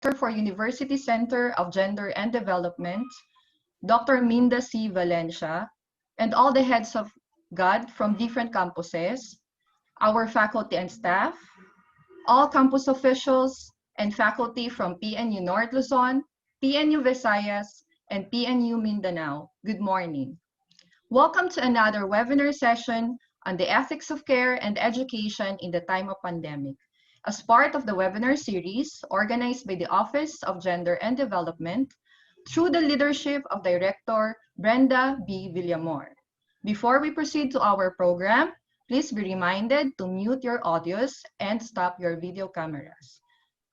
for University Center of Gender and Development, Dr. Minda C. Valencia, and all the heads of GOD from different campuses, our faculty and staff, all campus officials and faculty from PNU North Luzon, PNU Visayas, and PNU Mindanao. Good morning. Welcome to another webinar session on the ethics of care and education in the time of pandemic, as part of the webinar series organized by the Office of Gender and Development through the leadership of Director Brenda B. Villamor. Before we proceed to our program, please be reminded to mute your audios and stop your video cameras.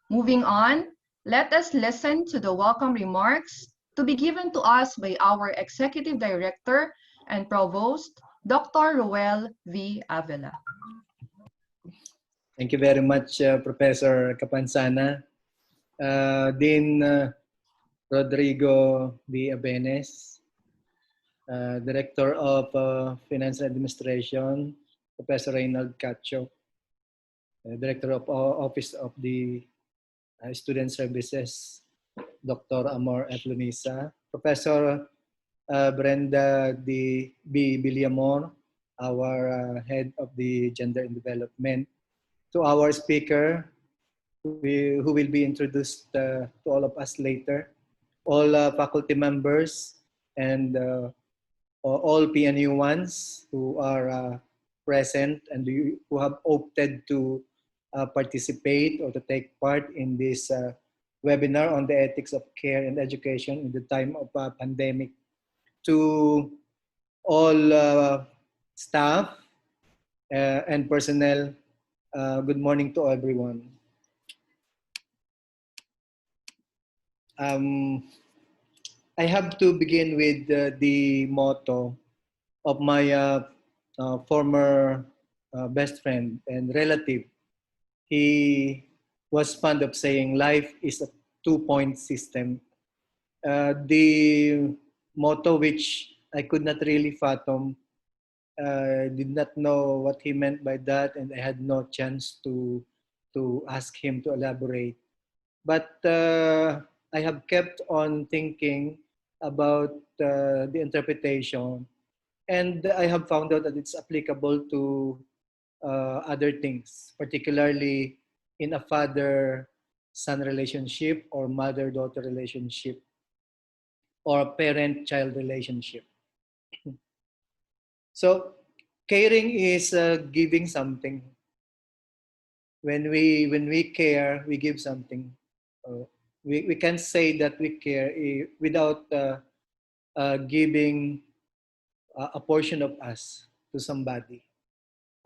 Moving on, let us listen to the welcome remarks to be given to us by our Executive Director and Provost, Dr. Roel V. Avila. Thank you very much, Professor Capansana. Dean Rodrigo D. Abenes, Director of Finance and Administration, Professor Reynald Cacho, Director of Office of the Student Services, Dr. Amor F. Lunisa, Professor Brenda D. B. Villamor, our Head of the Gender and Development, to our speaker, who will be introduced to all of us later, all faculty members, and all PNU ones who are present and who have opted to participate or to take part in this webinar on the ethics of care and education in the time of pandemic. To all staff and personnel, good morning to everyone. I have to begin with the motto of my former best friend and relative. He was fond of saying life is a two-point system. The motto, which I could not really fathom, did not know what he meant by that, and I had no chance to ask him to elaborate. But I have kept on thinking about the interpretation, and I have found out that it's applicable to other things, particularly in a father-son relationship or mother-daughter relationship or a parent-child relationship. So caring is giving something. When we care, we give something. We can't say that we care without giving a portion of us to somebody.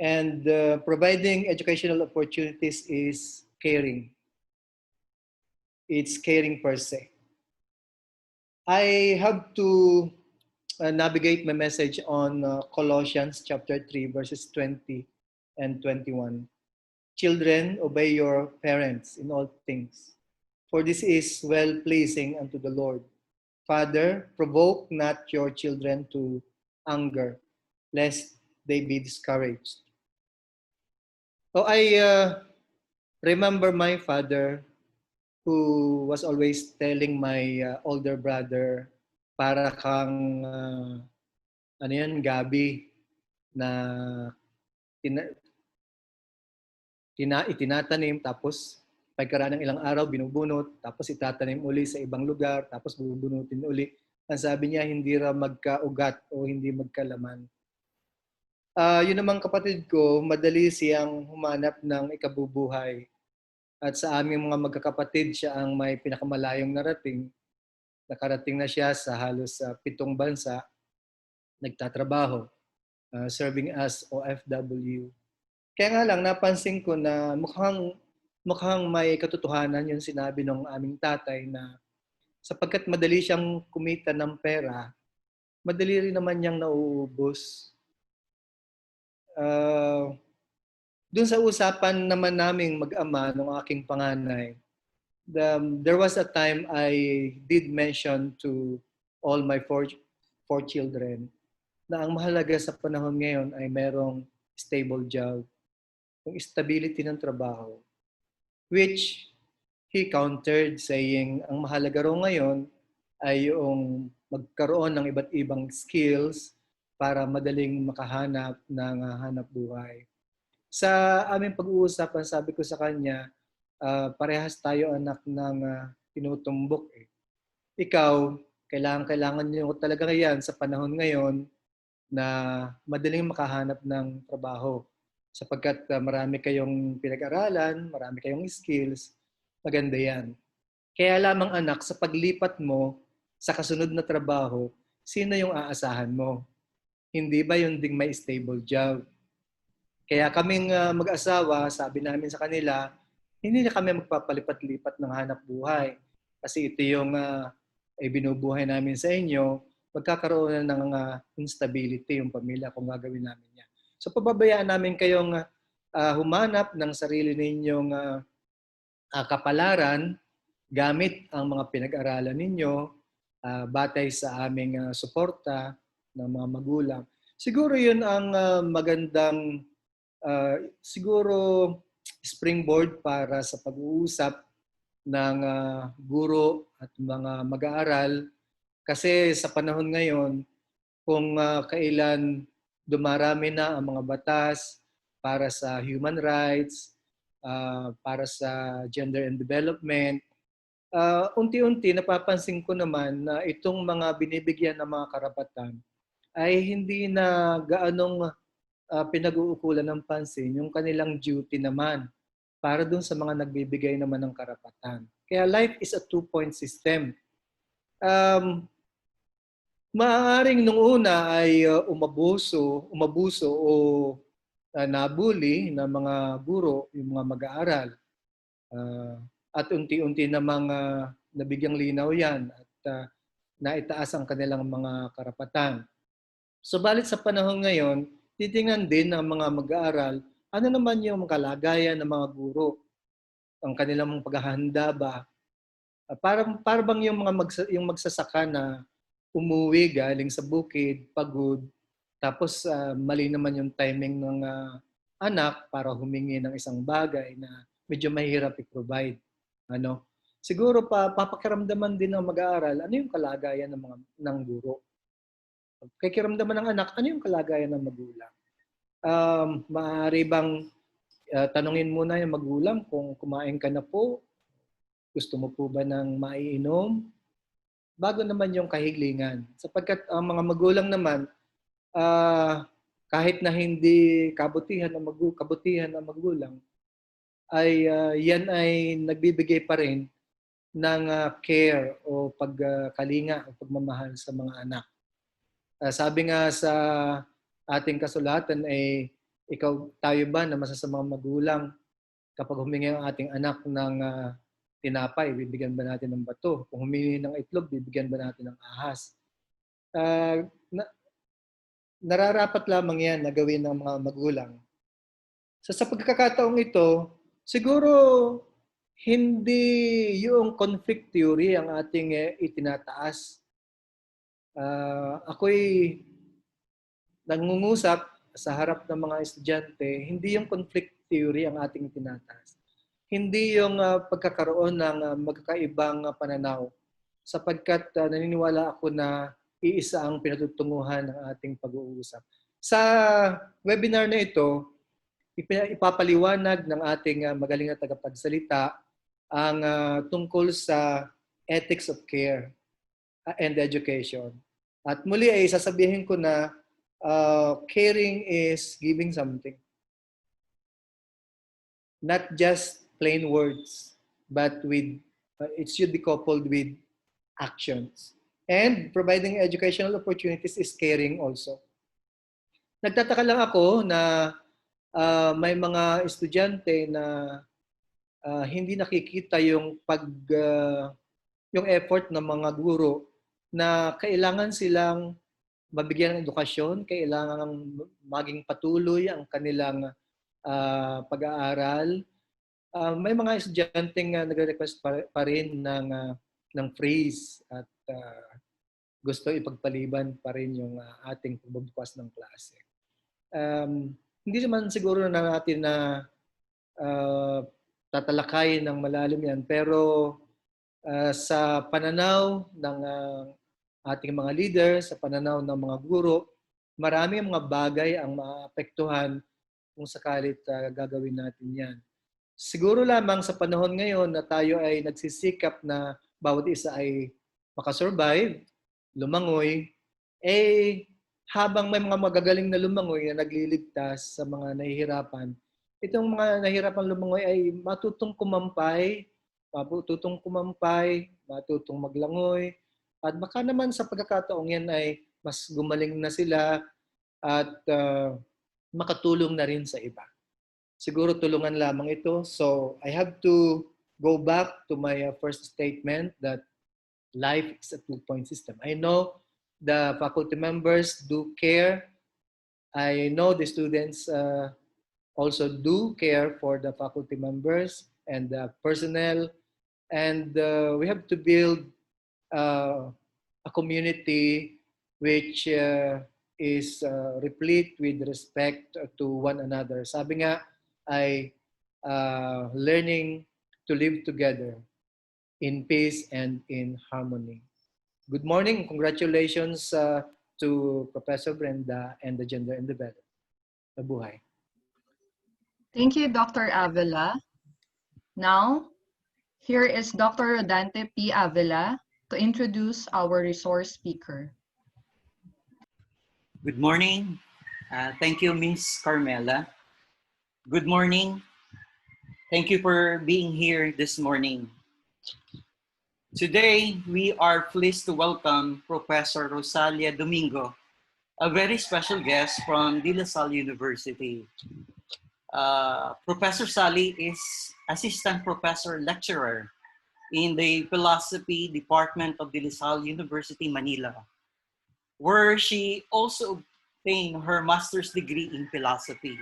And providing educational opportunities is caring. It's caring per se. I have to navigate my message on Colossians chapter 3, verses 20 and 21. Children, obey your parents in all things, for this is well-pleasing unto the Lord. Father, provoke not your children to anger, lest they be discouraged. So I remember my father, who was always telling my older brother, para kang ano yan, gabi na itinatanim, tapos pagkaraan ng ilang araw binubunot, tapos itatanim uli sa ibang lugar, tapos bubunutin uli. Ang sabi niya, hindi raw magkaugat o hindi magkalaman. Yun namang kapatid ko, madali siyang humanap ng ikabubuhay. At sa aming mga magkakapatid, siya ang may pinakamalayong narating. Nakarating na siya sa halos 7 bansa, nagtatrabaho, serving as OFW. Kaya nga lang, napansin ko na mukhang may katotohanan yung sinabi ng aming tatay na sapagkat madali siyang kumita ng pera, madali rin naman niyang nauubos. Doon sa usapan naman naming mag-ama ng aking panganay, there was a time I did mention to all my four children na ang mahalaga sa panahon ngayon ay merong stable job, yung stability ng trabaho, which he countered saying ang mahalaga raw ngayon ay yung magkaroon ng iba't ibang skills para madaling makahanap ng hanap buhay. Sa aming pag-uusap, sabi ko sa kanya, parehas tayo anak ng tinutumbok. Ikaw, kailangan nyo talaga yan sa panahon ngayon na madaling makahanap ng trabaho. Sapagkat marami kayong pinag-aralan, marami kayong skills, maganda yan. Kaya lamang anak, sa paglipat mo sa kasunod na trabaho, sino yung aasahan mo? Hindi ba yung ding may stable job? Kaya kaming mag-asawa, sabi namin sa kanila, hindi na kami magpapalipat-lipat ng hanap buhay. Kasi ito yung binubuhay namin sa inyo, magkakaroon na ng instability yung pamilya kung gagawin namin yan. So pababayaan namin kayong humanap ng sarili ninyong kapalaran gamit ang mga pinag-aralan ninyo batay sa aming suporta ng mga magulang. Siguro yun ang magandang siguro springboard para sa pag-uusap ng guro at mga mag-aaral kasi sa panahon ngayon kung kailan dumarami na ang mga batas para sa human rights, para sa gender and development, unti-unti napapansin ko naman na itong mga binibigyan ng mga karapatan ay hindi na gaanong pinag-uukulan ng pansin yung kanilang duty naman para dun sa mga nagbibigay naman ng karapatan. Kaya life is a two-point system. Maaaring nung una ay umabuso o nabuli ng mga guro, yung mga mag-aaral. At unti-unti namang nabigyang linaw yan at naitaas ang kanilang mga karapatan. Subalit sa panahon ngayon, titingnan din ng mga mag-aaral ano naman yung kalagayan ng mga guro, ang kanilang paghahanda ba. Para bang yung magsasaka na umuwi galing sa bukid, pagod, tapos mali naman yung timing ng anak para humingi ng isang bagay na medyo mahirap i-provide. Ano? Siguro papakiramdaman din ng mag-aaral ano yung kalagayan ng guro. Kikiramdaman ng anak ano yung kalagayan ng magulang. Maaari bang tanungin muna yung magulang kung kumain ka na po, gusto mo po ba ng maiinom, bago naman yung kahiglingan. Sapagkat ang mga magulang naman, kahit na hindi kabutihan ng magulang, ay yan ay nagbibigay pa rin ng care o pagkalinga o pagmamahal sa mga anak. Sabi nga sa ating kasulatan ay tayo ba na masasamang magulang kapag humingi ang ating anak ng tinapay, bibigyan ba natin ng bato? Kung humingi ng itlog, bibigyan ba natin ng ahas? Nararapat lamang yan na gawin ng mga magulang. So sa pagkakataong ito, siguro hindi yung conflict theory ang ating itinataas. Ako'y nangungusap sa harap ng mga estudyante, hindi yung conflict theory ang ating itinataas. Hindi yung pagkakaroon ng magkakaibang pananaw sapagkat naniniwala ako na iisa ang pinatutunguhan ng ating pag-uusap. Sa webinar na ito, ipapaliwanag ng ating magaling na tagapagsalita ang tungkol sa ethics of care and education. At muli ay sasabihin ko na caring is giving something. Not just plain words, but it should be coupled with actions. And providing educational opportunities is caring also. Nagtataka lang ako na may mga estudyante na hindi nakikita yung yung effort ng mga guro na kailangan silang mabigyan ng edukasyon, kailangan maging patuloy ang kanilang pag-aaral. May mga estudyanteng nagre-request pa rin ng freeze at gusto ipagpaliban pa rin yung ating pagbubukas ng klase. Hindi naman siguro na natin na tatalakayin ng malalim yan. Pero sa pananaw ng ating mga leader, sa pananaw ng mga guro, marami ang mga bagay ang maapektuhan kung sakalit gagawin natin yan. Siguro lamang sa panahon ngayon na tayo ay nagsisikap na bawat isa ay makasurvive, lumangoy, habang may mga magagaling na lumangoy na nagliligtas sa mga nahihirapan, itong mga nahihirapan lumangoy ay matutong kumampay, matutong maglangoy, at baka naman sa pagkakataong yan ay mas gumaling na sila at makatulong na rin sa iba. Siguro tulungan lamang ito. So I have to go back to my first statement that life is a two-point system. I know the faculty members do care. I know the students also do care for the faculty members and the personnel. And we have to build a community which is replete with respect to one another. Sabi nga, ay learning to live together in peace and in harmony. Good morning. Congratulations to Professor Brenda and the Gender and Development. Mabuhay. Thank you, Dr. Avila. Now, here is Dr. Rodante P. Avila to introduce our resource speaker. Good morning. Thank you, Ms. Carmela. Good morning. Thank you for being here this morning. Today, we are pleased to welcome Professor Rosalia Domingo, a very special guest from De La Salle University. Professor Sally is Assistant Professor Lecturer in the Philosophy Department of De La Salle University, Manila, where she also obtained her master's degree in philosophy.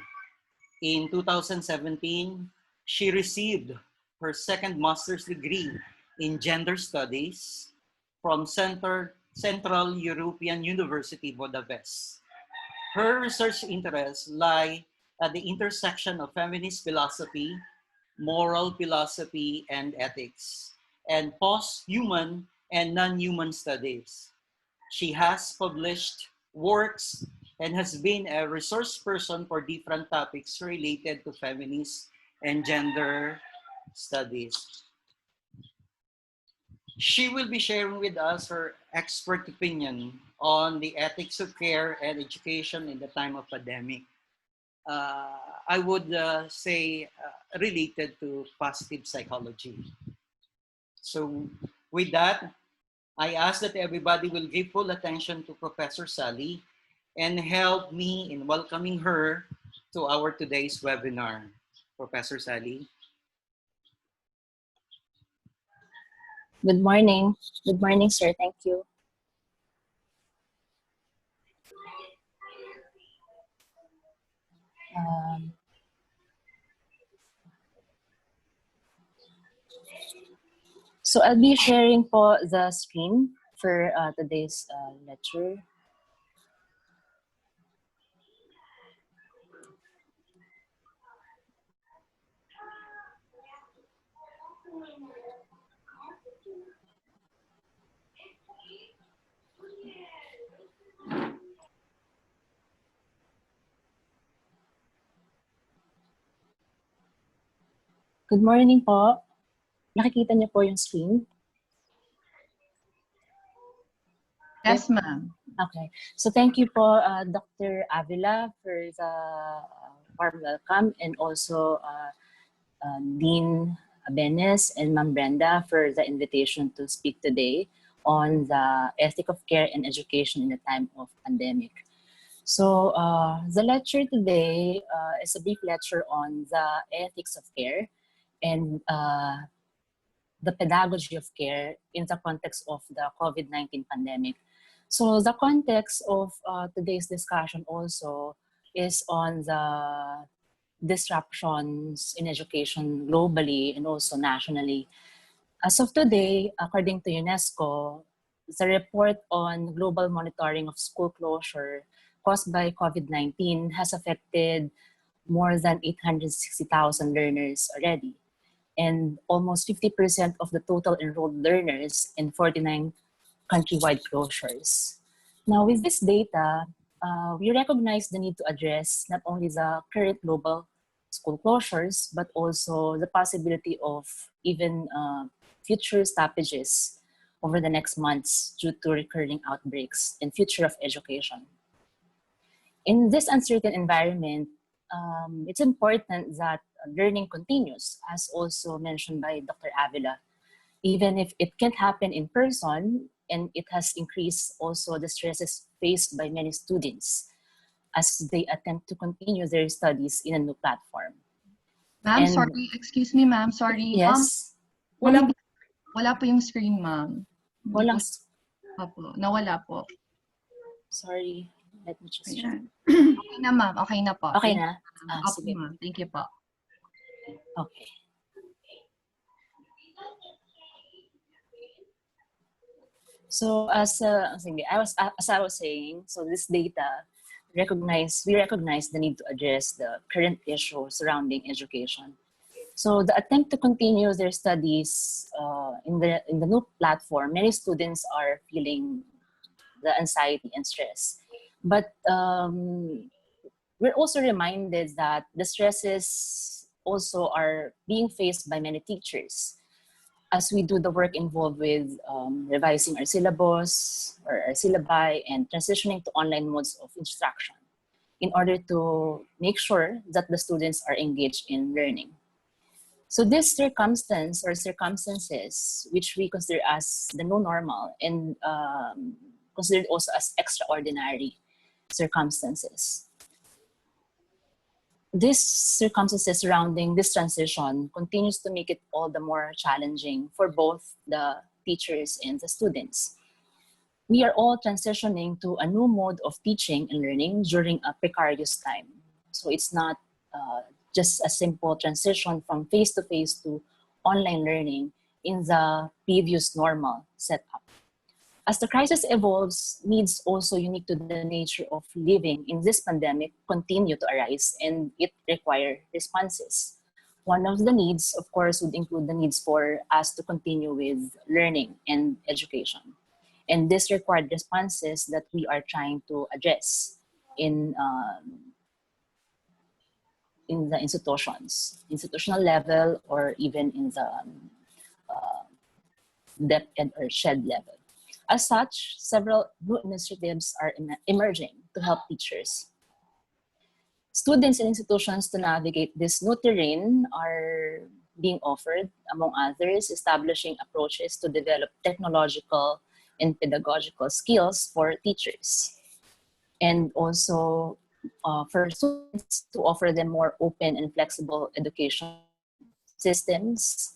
In 2017, she received her second master's degree in gender studies from Central European University, Budapest. Her research interests lie at the intersection of feminist philosophy, moral philosophy and ethics, and post-human and non-human studies. She has published works and has been a resource person for different topics related to feminist and gender studies. She will be sharing with us her expert opinion on the ethics of care and education in the time of pandemic. I would say related to positive psychology. So with that, I ask that everybody will give full attention to Professor Sally and help me in welcoming her to our today's webinar. Professor Sally. Good morning. Good morning, sir. Thank you. So I'll be sharing po the screen for today's lecture. Good morning po. Nakikita niyo po yung screen? Yes, ma'am. Okay. So thank you po, Dr. Avila, for the warm welcome, and also Dean Benes and Ma'am Brenda for the invitation to speak today on the ethic of care and education in the time of pandemic. So the lecture today is a brief lecture on the ethics of care and the pedagogy of care in the context of the COVID-19 pandemic. So the context of today's discussion also is on the disruptions in education globally and also nationally. As of today, according to UNESCO, the report on global monitoring of school closure caused by COVID-19 has affected more than 860,000 learners already. and almost 50% of the total enrolled learners in 49 countrywide closures. Now, with this data, we recognize the need to address not only the current global school closures, but also the possibility of even future stoppages over the next months due to recurring outbreaks and future of education. In this uncertain environment, it's important that learning continues, as also mentioned by Dr. Avila. Even if it can't happen in person, and it has increased also the stresses faced by many students as they attempt to continue their studies in a new platform. Ma'am, And- sorry. Excuse me, ma'am. Sorry. Yes, Wala po yung screen, ma'am. Hindi walang, po. Nawala po. sorry, let me just check. Ayan. Okay na, ma'am. Okay na po. Okay Thank na? you. Sige. Ma'am. Thank you po. Okay. So as I was saying, so this data we recognize the need to address the current issue surrounding education. So the attempt to continue their studies in the new platform, many students are feeling the anxiety and stress. But we're also reminded that the stresses also are being faced by many teachers as we do the work involved with revising our syllabus or our syllabi and transitioning to online modes of instruction in order to make sure that the students are engaged in learning. So this circumstances, which we consider as the new normal and considered also as extraordinary circumstances. These circumstances surrounding this transition continues to make it all the more challenging for both the teachers and the students. We are all transitioning to a new mode of teaching and learning during a precarious time. So it's not just a simple transition from face-to-face to online learning in the previous normal setup. As the crisis evolves, needs also unique to the nature of living in this pandemic continue to arise, and it requires responses. One of the needs, of course, would include the needs for us to continue with learning and education. And this required responses that we are trying to address in the institutional level, or even in the depth and or shed level. As such, several new initiatives are emerging to help teachers. Students and institutions to navigate this new terrain are being offered, among others, establishing approaches to develop technological and pedagogical skills for teachers. And also for students to offer them more open and flexible education systems.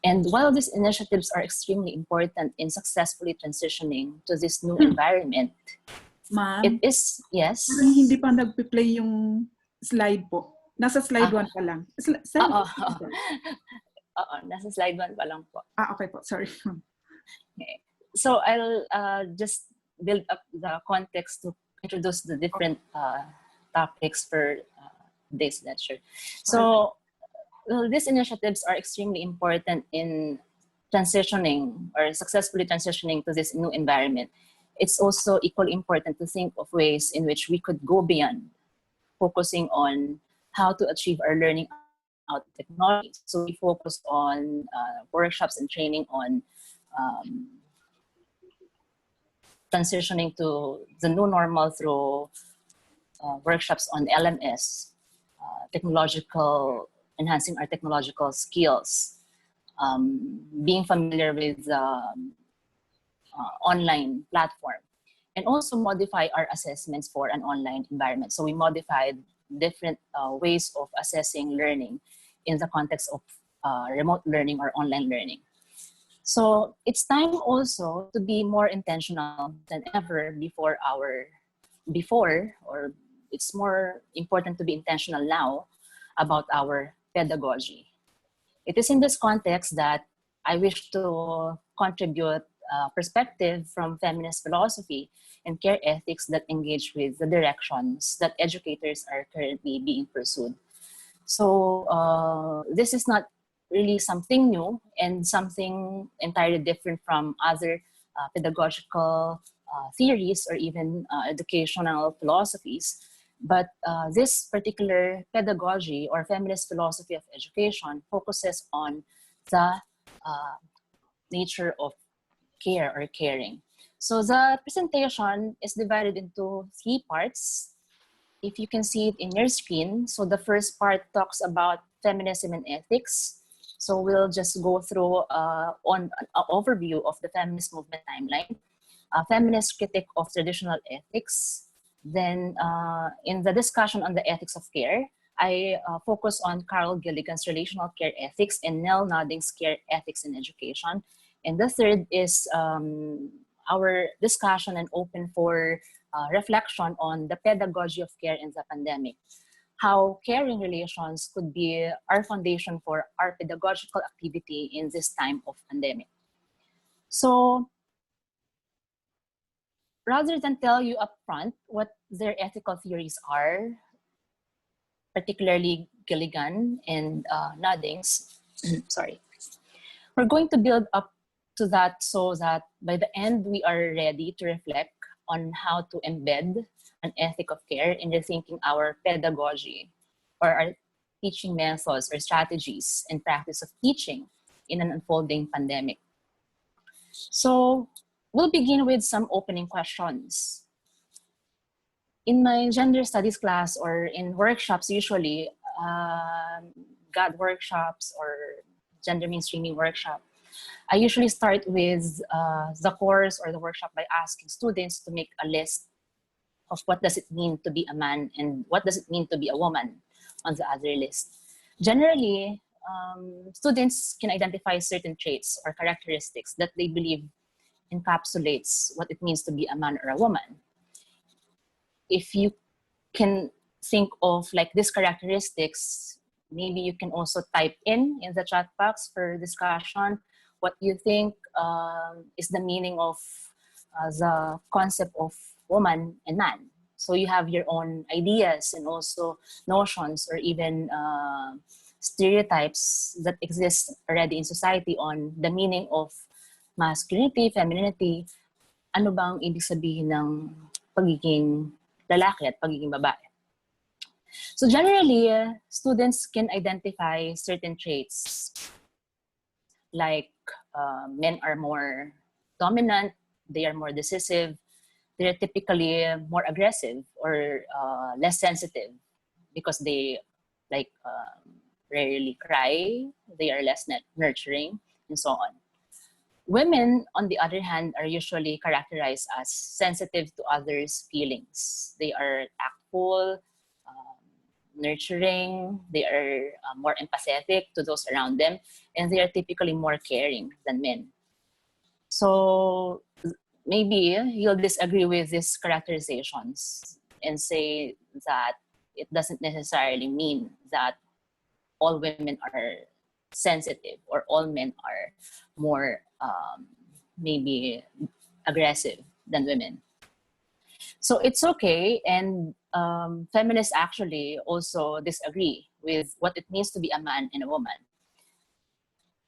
And while these initiatives are extremely important in successfully transitioning to this new environment, Ma'am, it is, yes? parang hindi pa nagpi-play yung slide po. Nasa slide 1 pa lang. Nasa slide 1 pa lang po. Okay po, sorry. Okay. So I'll just build up the context to introduce the different topics for this lecture. So these initiatives are extremely important in transitioning or successfully transitioning to this new environment. It's also equally important to think of ways in which we could go beyond focusing on how to achieve our learning out of technology. So we focus on workshops and training on transitioning to the new normal through workshops on LMS, enhancing our technological skills, being familiar with online platform, and also modify our assessments for an online environment. So we modified different ways of assessing learning in the context of remote learning or online learning. So it's time also to be more intentional than ever or it's more important to be intentional now about our pedagogy. It is in this context that I wish to contribute a perspective from feminist philosophy and care ethics that engage with the directions that educators are currently being pursued. So this is not really something new and something entirely different from other pedagogical theories or even educational philosophies. But this particular pedagogy or feminist philosophy of education focuses on the nature of care or caring. So the presentation is divided into 3 parts. If you can see it in your screen, so the first part talks about feminism and ethics. So we'll just go through on an overview of the feminist movement timeline, a feminist critique of traditional ethics. Then in the discussion on the ethics of care, I focus on Carol Gilligan's relational care ethics and Nell Nodding's care ethics in education. And the third is our discussion and open for reflection on the pedagogy of care in the pandemic, how caring relations could be our foundation for our pedagogical activity in this time of pandemic. So rather than tell you upfront what their ethical theories are, particularly Gilligan and Nodding's, sorry, we're going to build up to that so that by the end we are ready to reflect on how to embed an ethic of care in rethinking our pedagogy or our teaching methods or strategies and practice of teaching in an unfolding pandemic. So we'll begin with some opening questions. In my gender studies class or in workshops, usually GAD workshops or gender mainstreaming workshop, I usually start with the course or the workshop by asking students to make a list of what does it mean to be a man and what does it mean to be a woman on the other list. Generally, students can identify certain traits or characteristics that they believe encapsulates what it means to be a man or a woman. If you can think of like these characteristics, maybe you can also type in the chat box for discussion what you think is the meaning of the concept of woman and man. So you have your own ideas and also notions or even stereotypes that exist already in society on the meaning of masculinity, femininity. Ano bang ibig sabihin ng pagiging lalaki at pagiging babae? So generally, students can identify certain traits like men are more dominant, they are more decisive, they're typically more aggressive or less sensitive because they like rarely cry, they are less nurturing, and so on. Women, on the other hand, are usually characterized as sensitive to others' feelings. They are tactful, nurturing, they are more empathetic to those around them, and they are typically more caring than men. So maybe you'll disagree with these characterizations and say that it doesn't necessarily mean that all women are sensitive or all men are more maybe aggressive than women. So it's okay, and feminists actually also disagree with what it means to be a man and a woman.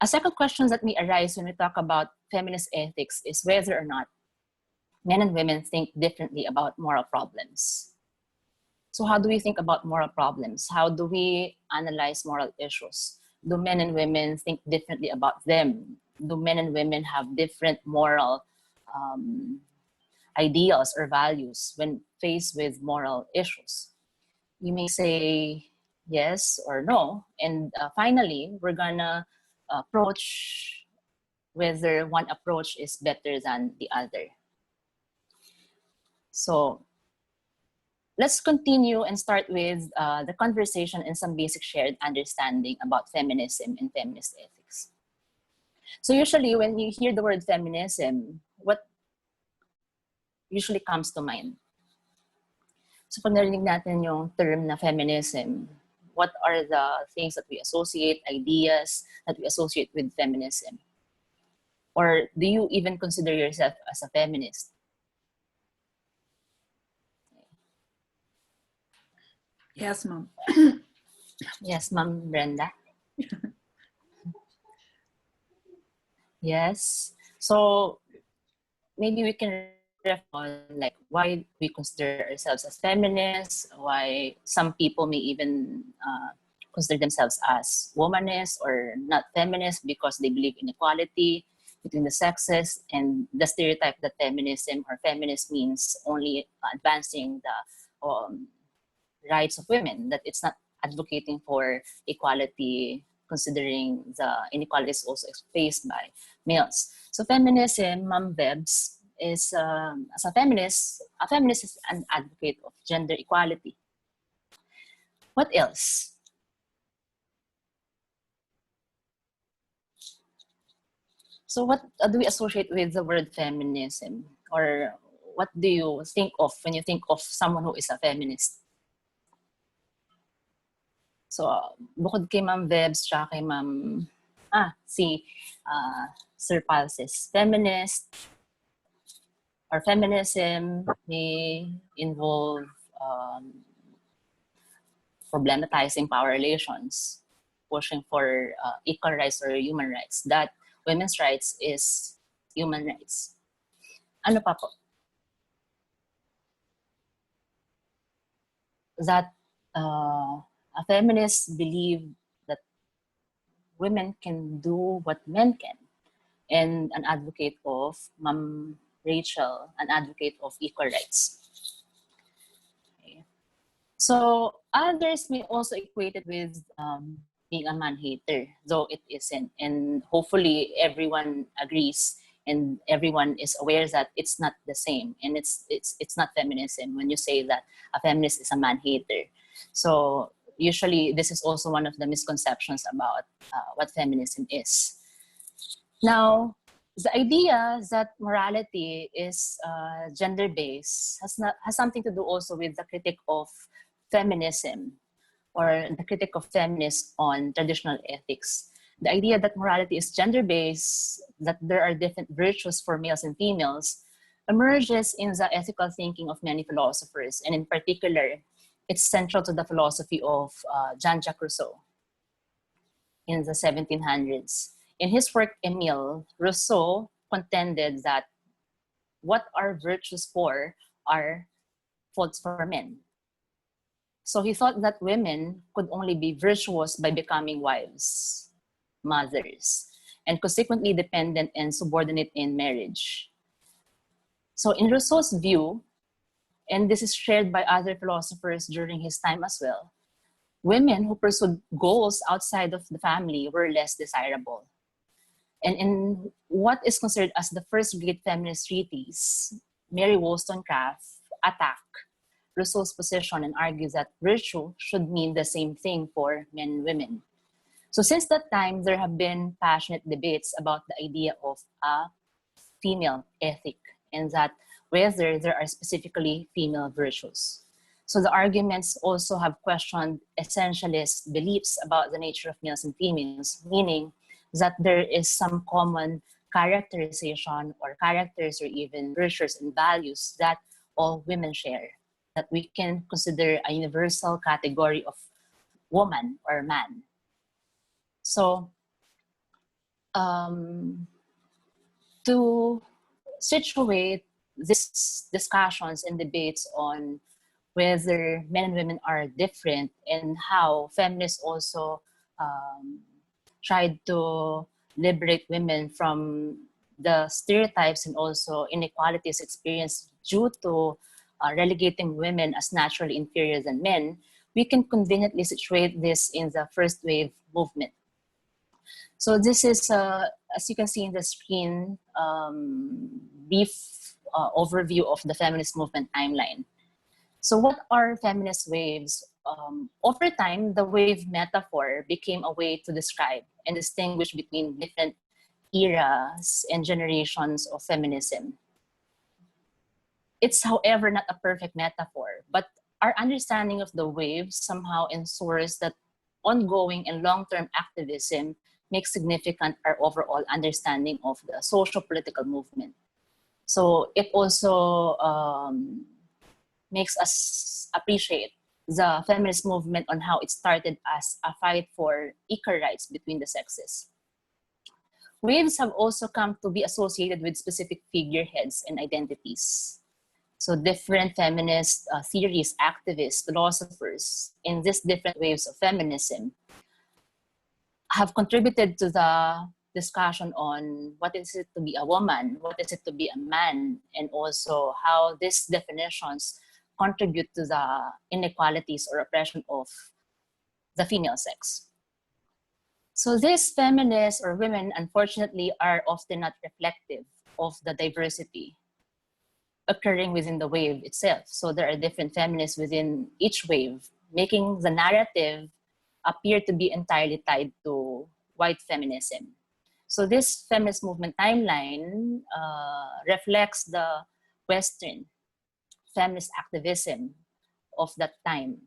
A second question that may arise when we talk about feminist ethics is whether or not men and women think differently about moral problems. So how do we think about moral problems? How do we analyze moral issues? Do men and women think differently about them? Do men and women have different moral ideals or values when faced with moral issues? You may say yes or no. And finally, we're gonna approach whether one approach is better than the other. So let's continue and start with the conversation and some basic shared understanding about feminism and feminist ethics. So usually when you hear the word feminism, what usually comes to mind? So pag narinig natin yung term na feminism, what are the things that we associate, ideas that we associate with feminism? Or do you even consider yourself as a feminist? Yes, ma'am. Yes, Ma'am Brenda. Yes. So maybe we can reflect on like why we consider ourselves as feminists, why some people may even consider themselves as womanist or not feminist because they believe in equality between the sexes, and the stereotype that feminism or feminist means only advancing the rights of women, that it's not advocating for equality considering the inequalities also faced by males. So feminism, Ma'am Vebs, is as a feminist is an advocate of gender equality. What else? So what do we associate with the word feminism? Or what do you think of when you think of someone who is a feminist? So, bukod kay Ma'am Vebs, tsaka kay Ma'am, si Sir Palses, feminist or feminism may involve problematizing power relations, pushing for equal rights or human rights, that women's rights is human rights. Ano pa po? That a feminist believe that women can do what men can, and an advocate of Ma'am Rachel, an advocate of equal rights. Okay. So others may also equate it with being a man-hater, though it isn't. And hopefully everyone agrees and everyone is aware that it's not the same, and it's not feminism when you say that a feminist is a man-hater. So usually this is also one of the misconceptions about what feminism is. Now, the idea that morality is gender-based has something to do also with the critique of feminism, or the critique of feminists on traditional ethics. The idea that morality is gender-based, that there are different virtues for males and females, emerges in the ethical thinking of many philosophers, and in particular, it's central to the philosophy of Jean-Jacques Rousseau in the 1700s. In his work, Emile, Rousseau contended that what are virtues for are faults for men. So he thought that women could only be virtuous by becoming wives, mothers, and consequently dependent and subordinate in marriage. So in Rousseau's view, and this is shared by other philosophers during his time as well, women who pursued goals outside of the family were less desirable. And in what is considered as the first great feminist treatise, Mary Wollstonecraft attacked Rousseau's position and argues that virtue should mean the same thing for men and women. So since that time, there have been passionate debates about the idea of a female ethic, and that whether there are specifically female virtues. So the arguments also have questioned essentialist beliefs about the nature of males and females, meaning that there is some common characterization or characters or even virtues and values that all women share, that we can consider a universal category of woman or man. So to situate these discussions and debates on whether men and women are different, and how feminists also tried to liberate women from the stereotypes and also inequalities experienced due to relegating women as naturally inferior than men, we can conveniently situate this in the first wave movement. So this is, as you can see in the screen, brief overview of the feminist movement timeline. So what are feminist waves? Over time, the wave metaphor became a way to describe and distinguish between different eras and generations of feminism. It's, however, not a perfect metaphor, but our understanding of the wave somehow ensures that ongoing and long-term activism makes significant our overall understanding of the social political movement. So it also makes us appreciate the feminist movement on how it started as a fight for equal rights between the sexes. waves have also come to be associated with specific figureheads and identities. So different feminist theories, activists, philosophers in these different waves of feminism have contributed to the discussion on what is it to be a woman, what is it to be a man, and also how these definitions contribute to the inequalities or oppression of the female sex. So these feminists or women, unfortunately, are often not reflective of the diversity occurring within the wave itself. So there are different feminists within each wave, making the narrative appear to be entirely tied to white feminism. So this feminist movement timeline reflects the Western feminist activism of that time.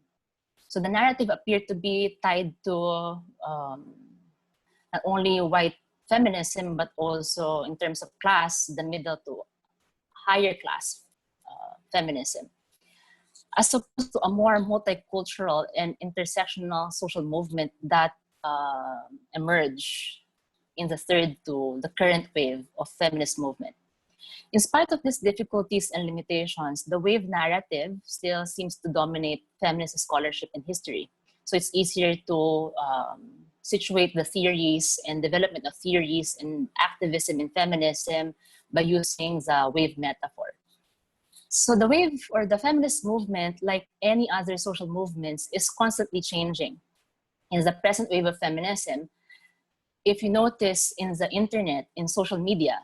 So the narrative appeared to be tied to not only white feminism, but also in terms of class, the middle to higher class feminism, as opposed to a more multicultural and intersectional social movement that emerged in the third to the current wave of feminist movement. In spite of these difficulties and limitations, the wave narrative still seems to dominate feminist scholarship and history. So it's easier to situate the theories and development of theories and activism in feminism by using the wave metaphor. So the wave or the feminist movement, like any other social movements, is constantly changing. In the present wave of feminism, if you notice in the internet, in social media,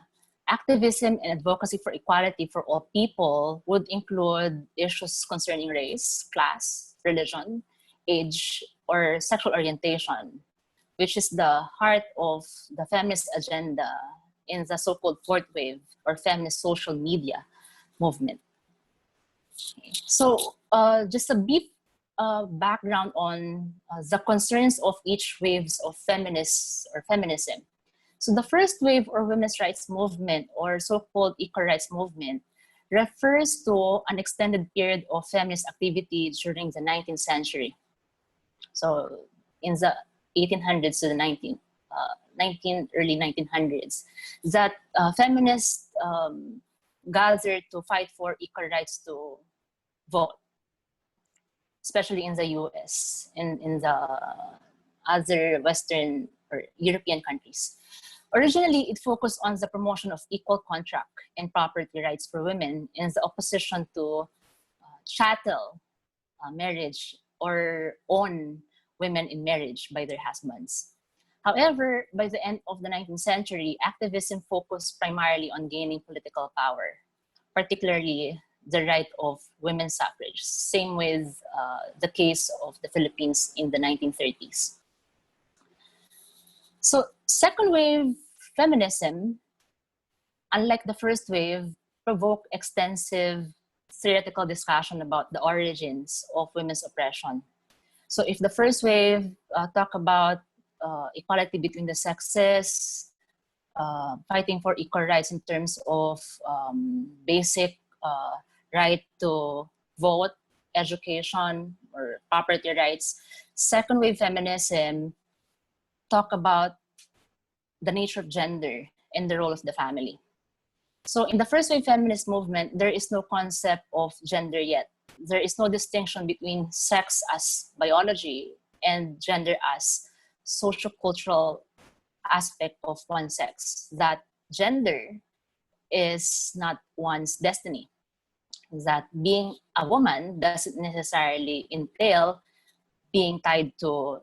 activism and advocacy for equality for all people would include issues concerning race, class, religion, age, or sexual orientation, which is the heart of the feminist agenda in the so-called fourth wave or feminist social media movement. So just a brief background on the concerns of each waves of feminists or feminism. So the first wave or women's rights movement or so-called equal rights movement refers to an extended period of feminist activity during the 19th century. So in the 1800s to the early 1900s, that feminists gathered to fight for equal rights to vote, especially in the US and in the other Western or European countries. Originally, it focused on the promotion of equal contract and property rights for women in the opposition to chattel marriage or own women in marriage by their husbands. However, by the end of the 19th century, activism focused primarily on gaining political power, particularly the right of women's suffrage. Same with the case of the Philippines in the 1930s. So second wave feminism, unlike the first wave, provoked extensive theoretical discussion about the origins of women's oppression. So if the first wave talk about equality between the sexes, fighting for equal rights in terms of basic right to vote, education, or property rights, second wave feminism talk about the nature of gender and the role of the family. So in the first wave feminist movement, there is no concept of gender yet. There is no distinction between sex as biology and gender as sociocultural aspect of one sex. That gender is not one's destiny. That being a woman doesn't necessarily entail being tied to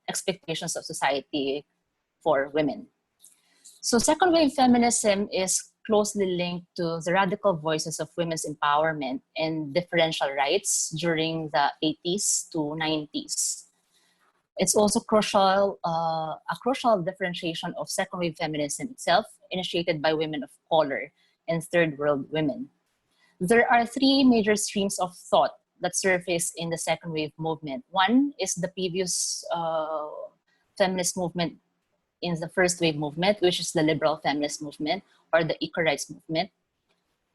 expectations of society for women. So second wave feminism is closely linked to the radical voices of women's empowerment and differential rights during the 80s to 90s. It's also a crucial differentiation of second wave feminism itself, initiated by women of color and third world women. There are three major streams of thought that surface in the second wave movement. One is the previous feminist movement in the first wave movement, which is the liberal feminist movement or the equal rights movement.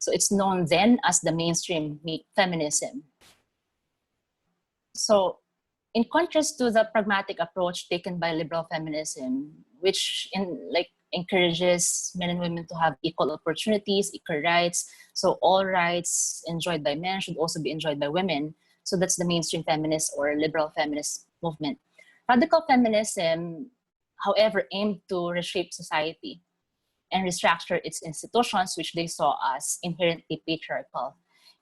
So it's known then as the mainstream feminism. So in contrast to the pragmatic approach taken by liberal feminism, which encourages men and women to have equal opportunities, equal rights. So all rights enjoyed by men should also be enjoyed by women. So that's the mainstream feminist or liberal feminist movement. Radical feminism, however, aimed to reshape society and restructure its institutions, which they saw as inherently patriarchal.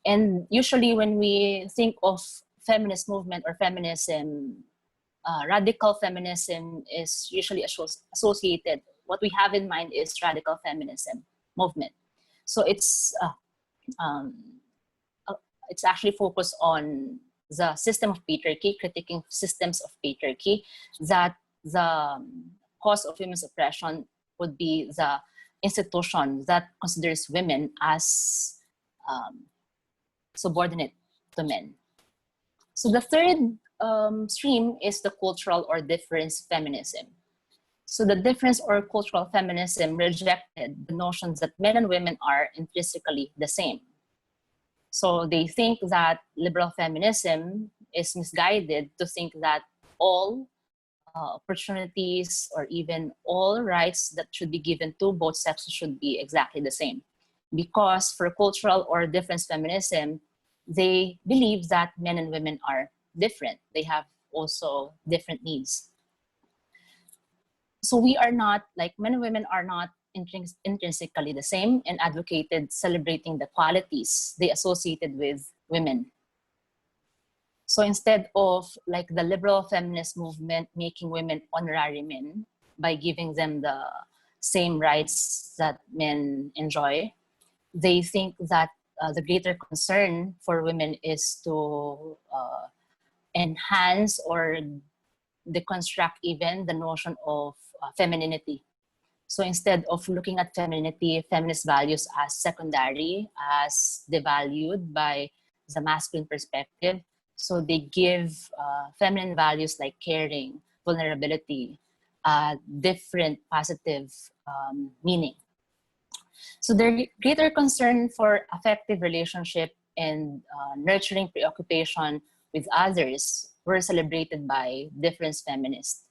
And usually when we think of feminist movement or feminism, radical feminism is usually associated. What we have in mind is radical feminism movement. So it's actually focused on the system of patriarchy, critiquing systems of patriarchy, that the cause of women's oppression would be the institution that considers women as subordinate to men. So the third stream is the cultural or difference feminism. So the difference or cultural feminism rejected the notions that men and women are intrinsically the same. So they think that liberal feminism is misguided to think that all opportunities or even all rights that should be given to both sexes should be exactly the same. Because for cultural or difference feminism, they believe that men and women are different. They have also different needs. So we are not, like men and women are not intrinsically the same, and advocated celebrating the qualities they associated with women. So instead of like the liberal feminist movement making women honorary men by giving them the same rights that men enjoy, they think that the greater concern for women is to enhance or deconstruct even the notion of femininity. So instead of looking at femininity, feminist values as secondary, as devalued by the masculine perspective, so they give feminine values like caring, vulnerability, different positive meaning. So their greater concern for effective relationship and nurturing preoccupation with others were celebrated by difference feminists.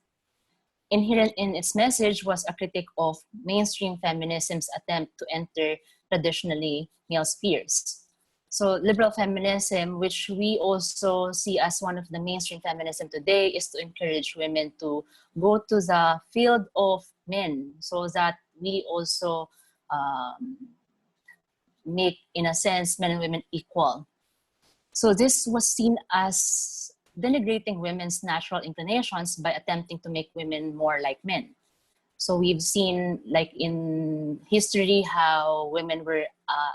Inherent in its message was a critique of mainstream feminism's attempt to enter traditionally male spheres. So liberal feminism, which we also see as one of the mainstream feminism today, is to encourage women to go to the field of men so that we also make, in a sense, men and women equal. So this was seen as denigrating women's natural inclinations by attempting to make women more like men. So we've seen, like in history, how women were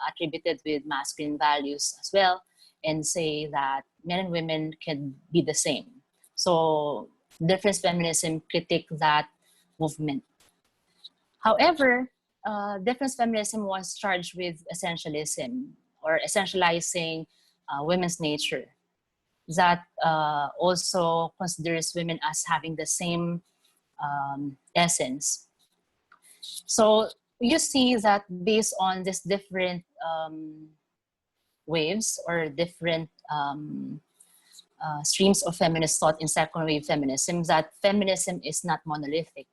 attributed with masculine values as well, and say that men and women can be the same. So difference feminism critique that movement. However, difference feminism was charged with essentialism or essentializing women's nature, that also considers women as having the same essence. So you see that based on these different waves or different streams of feminist thought in second wave feminism, that feminism is not monolithic.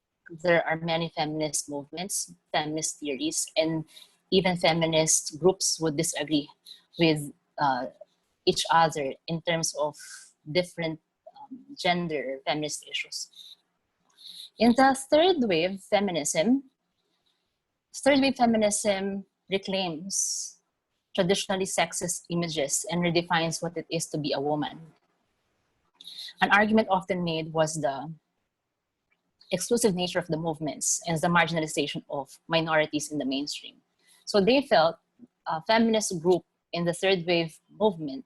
There are many feminist movements, feminist theories, and even feminist groups would disagree with each other in terms of different gender feminist issues. In the third wave feminism reclaims traditionally sexist images and redefines what it is to be a woman. An argument often made was the exclusive nature of the movements and the marginalization of minorities in the mainstream. So they felt a feminist group in the third wave movement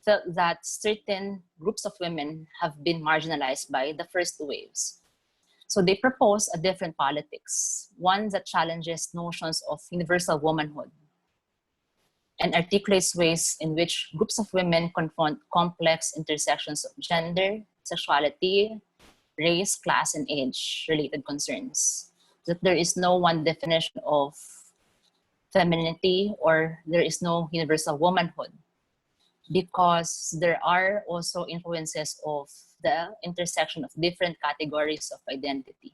felt that certain groups of women have been marginalized by the first two waves. So they proposed a different politics, one that challenges notions of universal womanhood and articulates ways in which groups of women confront complex intersections of gender, sexuality, race, class, and age-related concerns. That there is no one definition of femininity or there is no universal womanhood, because there are also influences of the intersection of different categories of identity.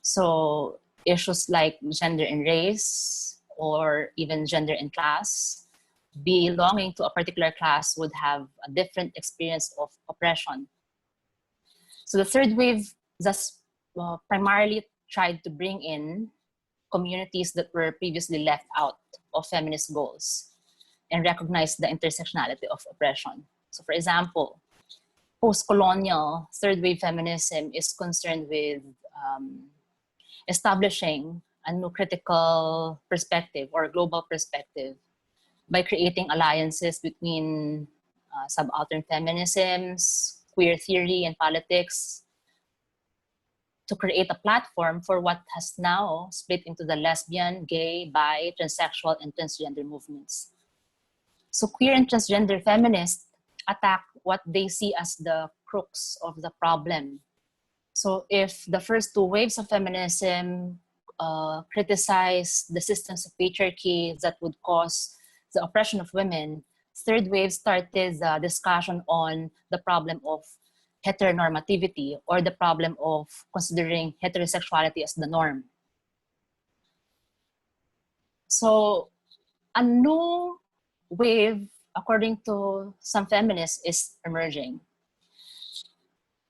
So issues like gender and race, or even gender and class, belonging to a particular class would have a different experience of oppression. So the third wave thus primarily tried to bring in communities that were previously left out of feminist goals and recognize the intersectionality of oppression. So for example, post-colonial third wave feminism is concerned with establishing a new critical perspective or global perspective by creating alliances between subaltern feminisms, queer theory and politics, to create a platform for what has now split into the lesbian, gay, bi, transsexual, and transgender movements. So queer and transgender feminists attack what they see as the crux of the problem. So if the first two waves of feminism criticize the systems of patriarchy that would cause the oppression of women, third wave started the discussion on the problem of heteronormativity, or the problem of considering heterosexuality as the norm. So a new wave, according to some feminists, is emerging.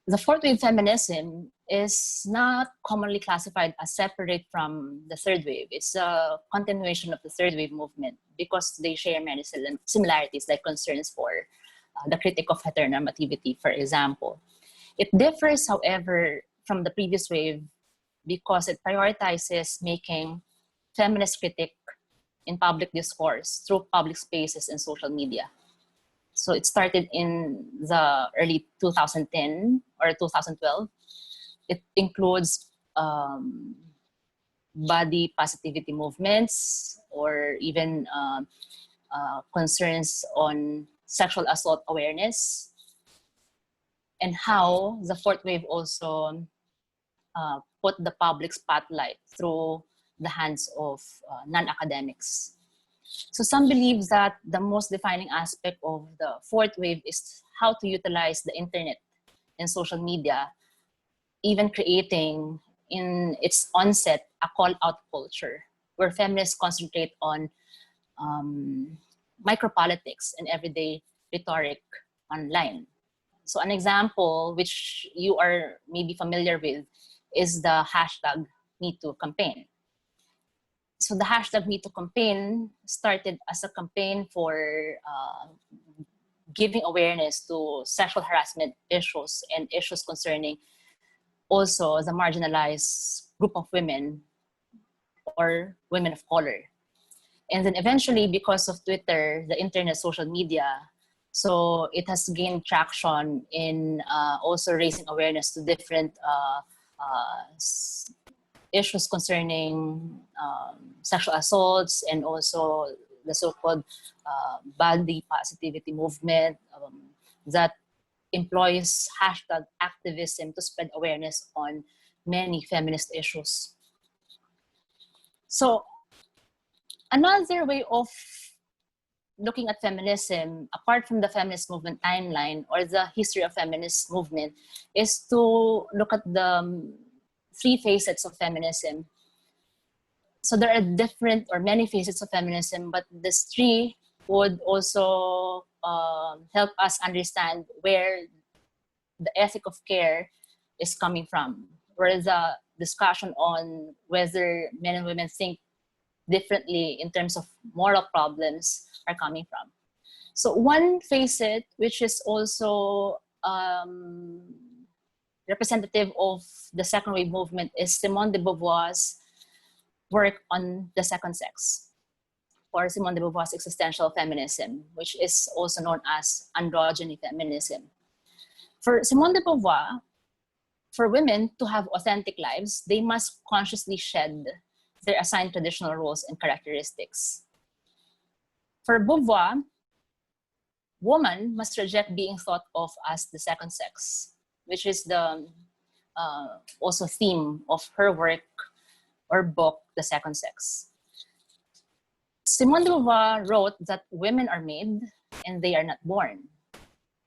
The fourth wave feminism is not commonly classified as separate from the third wave. It's a continuation of the third wave movement because they share many similarities, like concerns for the critique of heteronormativity, for example. It differs, however, from the previous wave because it prioritizes making feminist critique in public discourse through public spaces and social media. So it started in the early 2010 or 2012. It includes body positivity movements, or even concerns on sexual assault awareness, and how the fourth wave also put the public spotlight through the hands of non-academics. So some believe that the most defining aspect of the fourth wave is how to utilize the internet and social media, even creating in its onset a call-out culture where feminists concentrate on micropolitics and everyday rhetoric online. So an example which you are maybe familiar with is the hashtag #MeToo campaign. So the hashtag #MeToo campaign started as a campaign for giving awareness to sexual harassment issues and issues concerning also the marginalized group of women or women of color. And then eventually, because of Twitter, the internet, social media, so it has gained traction in also raising awareness to different issues concerning sexual assaults, and also the so-called body positivity movement that employs hashtag activism to spread awareness on many feminist issues. So another way of looking at feminism, apart from the feminist movement timeline or the history of feminist movement, is to look at the three facets of feminism. So there are different or many facets of feminism, but these three would also help us understand where the ethic of care is coming from, where the discussion on whether men and women think differently in terms of moral problems are coming from. So one facet, which is also representative of the second wave movement, is Simone de Beauvoir's work on the second sex, or Simone de Beauvoir's existential feminism, which is also known as androgyny feminism. For Simone de Beauvoir, for women to have authentic lives, they must consciously shed their assigned traditional roles and characteristics. For Beauvoir, woman must reject being thought of as the second sex, which is the also theme of her work or book, The Second Sex. Simone de Beauvoir wrote that women are made and they are not born.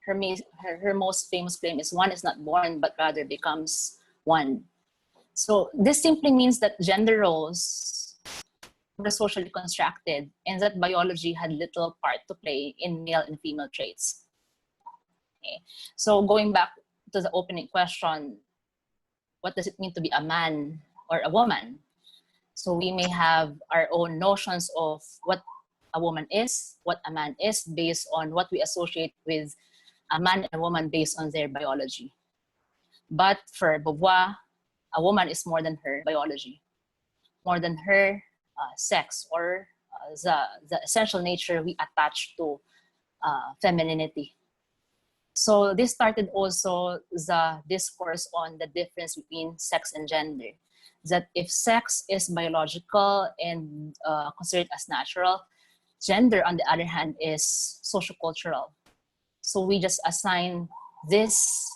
Her most famous claim is one is not born, but rather becomes one. So this simply means that gender roles were socially constructed and that biology had little part to play in male and female traits. Okay. So going back to the opening question, what does it mean to be a man or a woman? So we may have our own notions of what a woman is, what a man is, based on what we associate with a man and a woman based on their biology. But for Beauvoir, a woman is more than her biology, more than her sex or the essential nature we attach to femininity. So this started also the discourse on the difference between sex and gender. That if sex is biological and considered as natural, gender, on the other hand, is sociocultural. So we just assign this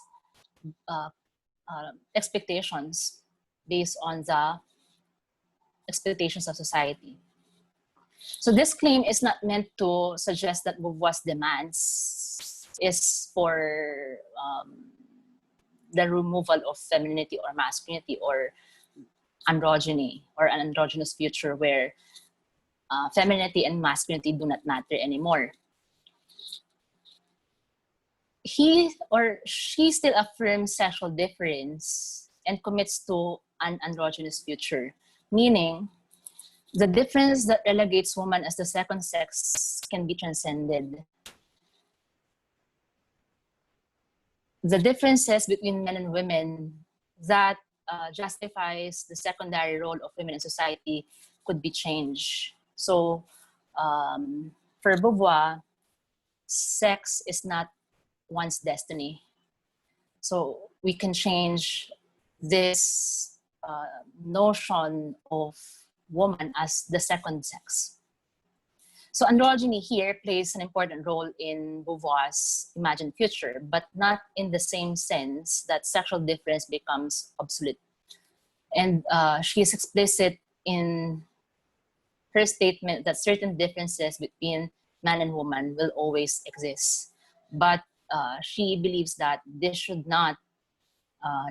expectations based on the expectations of society. So this claim is not meant to suggest that Beauvoir's demands is for the removal of femininity or masculinity or androgyny or an androgynous future where femininity and masculinity do not matter anymore. He or she still affirms sexual difference and commits to an androgynous future, meaning the difference that relegates woman as the second sex can be transcended. The differences between men and women that justifies the secondary role of women in society could be changed. So for Beauvoir, sex is not one's destiny. So we can change this notion of woman as the second sex. So androgyny here plays an important role in Beauvoir's imagined future, but not in the same sense that sexual difference becomes obsolete. And she is explicit in her statement that certain differences between man and woman will always exist. But she believes that this should not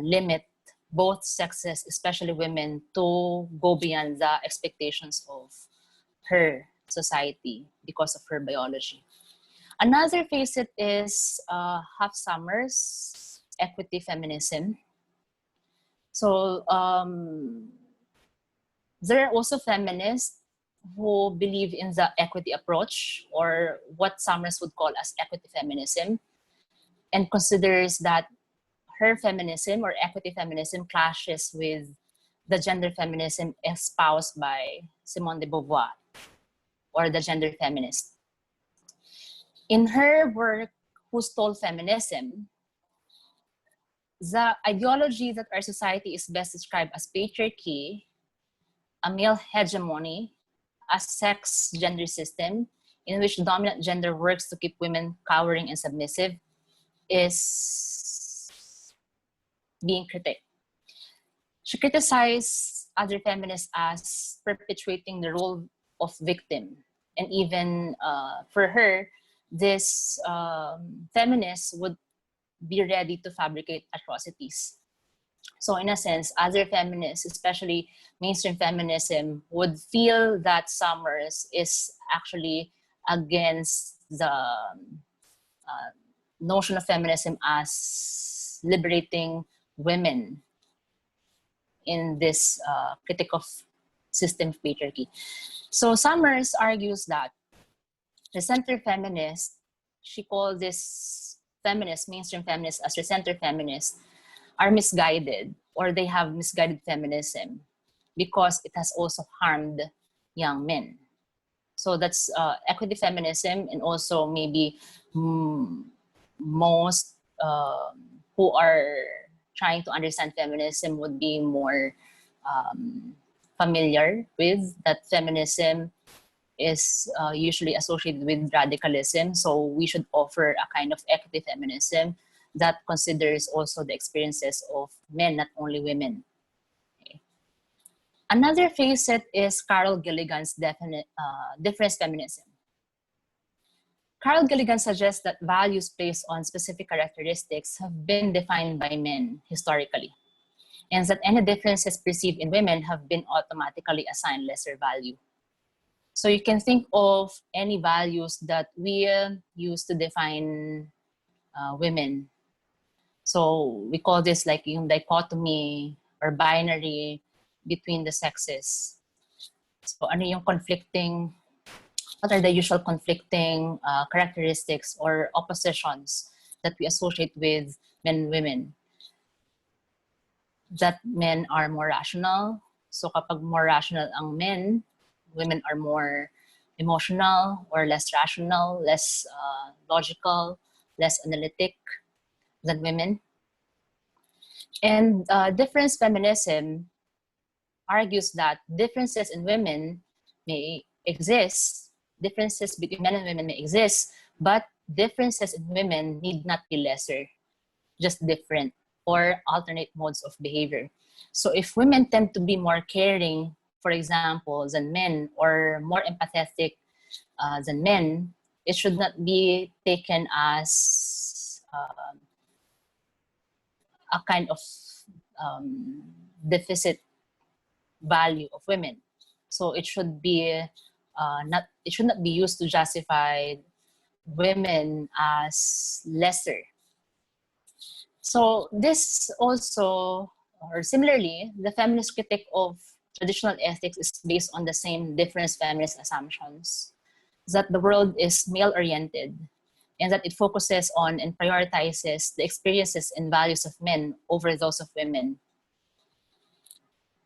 limit both sexes, especially women, to go beyond the expectations of her society because of her biology. Another facet is Huff Summers' equity feminism. So there are also feminists who believe in the equity approach, or what Summers would call as equity feminism, and considers that her feminism or equity feminism clashes with the gender feminism espoused by Simone de Beauvoir, or the gender feminist. In her work, Who Stole Feminism, the ideology that our society is best described as patriarchy, a male hegemony, a sex gender system in which the dominant gender works to keep women cowering and submissive, is being critiqued. She criticized other feminists as perpetuating the role of victim. And even for her, this feminists would be ready to fabricate atrocities. So in a sense, other feminists, especially mainstream feminism, would feel that Summers is actually against the notion of feminism as liberating women in this critique of system of patriarchy. So Summers argues that the center feminist, she called this feminist, mainstream feminists as center feminists, are misguided, or they have misguided feminism because it has also harmed young men. So that's equity feminism, and also maybe most who are trying to understand feminism would be more familiar with that feminism is usually associated with radicalism. So we should offer a kind of equity feminism that considers also the experiences of men, not only women. Okay. Another facet is Carol Gilligan's difference feminism. Carol Gilligan suggests that values placed on specific characteristics have been defined by men historically. and that any differences perceived in women have been automatically assigned lesser value. So you can think of any values that we use to define women. So we call this like yung dichotomy or binary between the sexes. So ano yung conflicting, what are the usual conflicting characteristics or oppositions that we associate with men and women? That men are more rational. So kapag more rational ang men, women are more emotional or less rational, less logical, less analytic than women. And difference feminism argues that differences in women may exist, differences between men and women may exist, but differences in women need not be lesser, just different or alternate modes of behavior. So if women tend to be more caring, for example, than men, or more empathetic than men, it should not be taken as a kind of deficit value of women. So it should be it should not be used to justify women as lesser. So this also, or similarly, the feminist critique of traditional ethics is based on the same difference feminist assumptions, that the world is male-oriented and that it focuses on and prioritizes the experiences and values of men over those of women.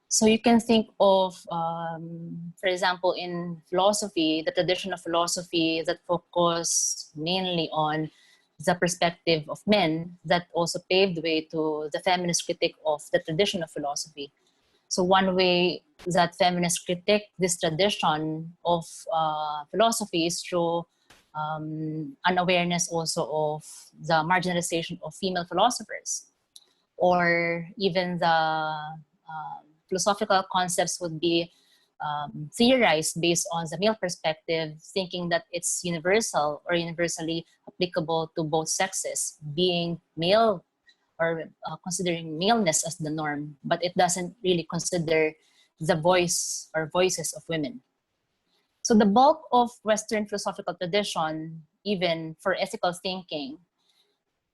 So you can think of, for example, in philosophy, the tradition of philosophy that focus mainly on the perspective of men, that also paved the way to the feminist critique of the tradition of philosophy. So one way that feminists critique this tradition of philosophy is through an awareness also of the marginalization of female philosophers, or even the philosophical concepts would be theorized based on the male perspective, thinking that it's universal or universally applicable to both sexes, being male or considering maleness as the norm, but it doesn't really consider the voice or voices of women. So the bulk of Western philosophical tradition, even for ethical thinking,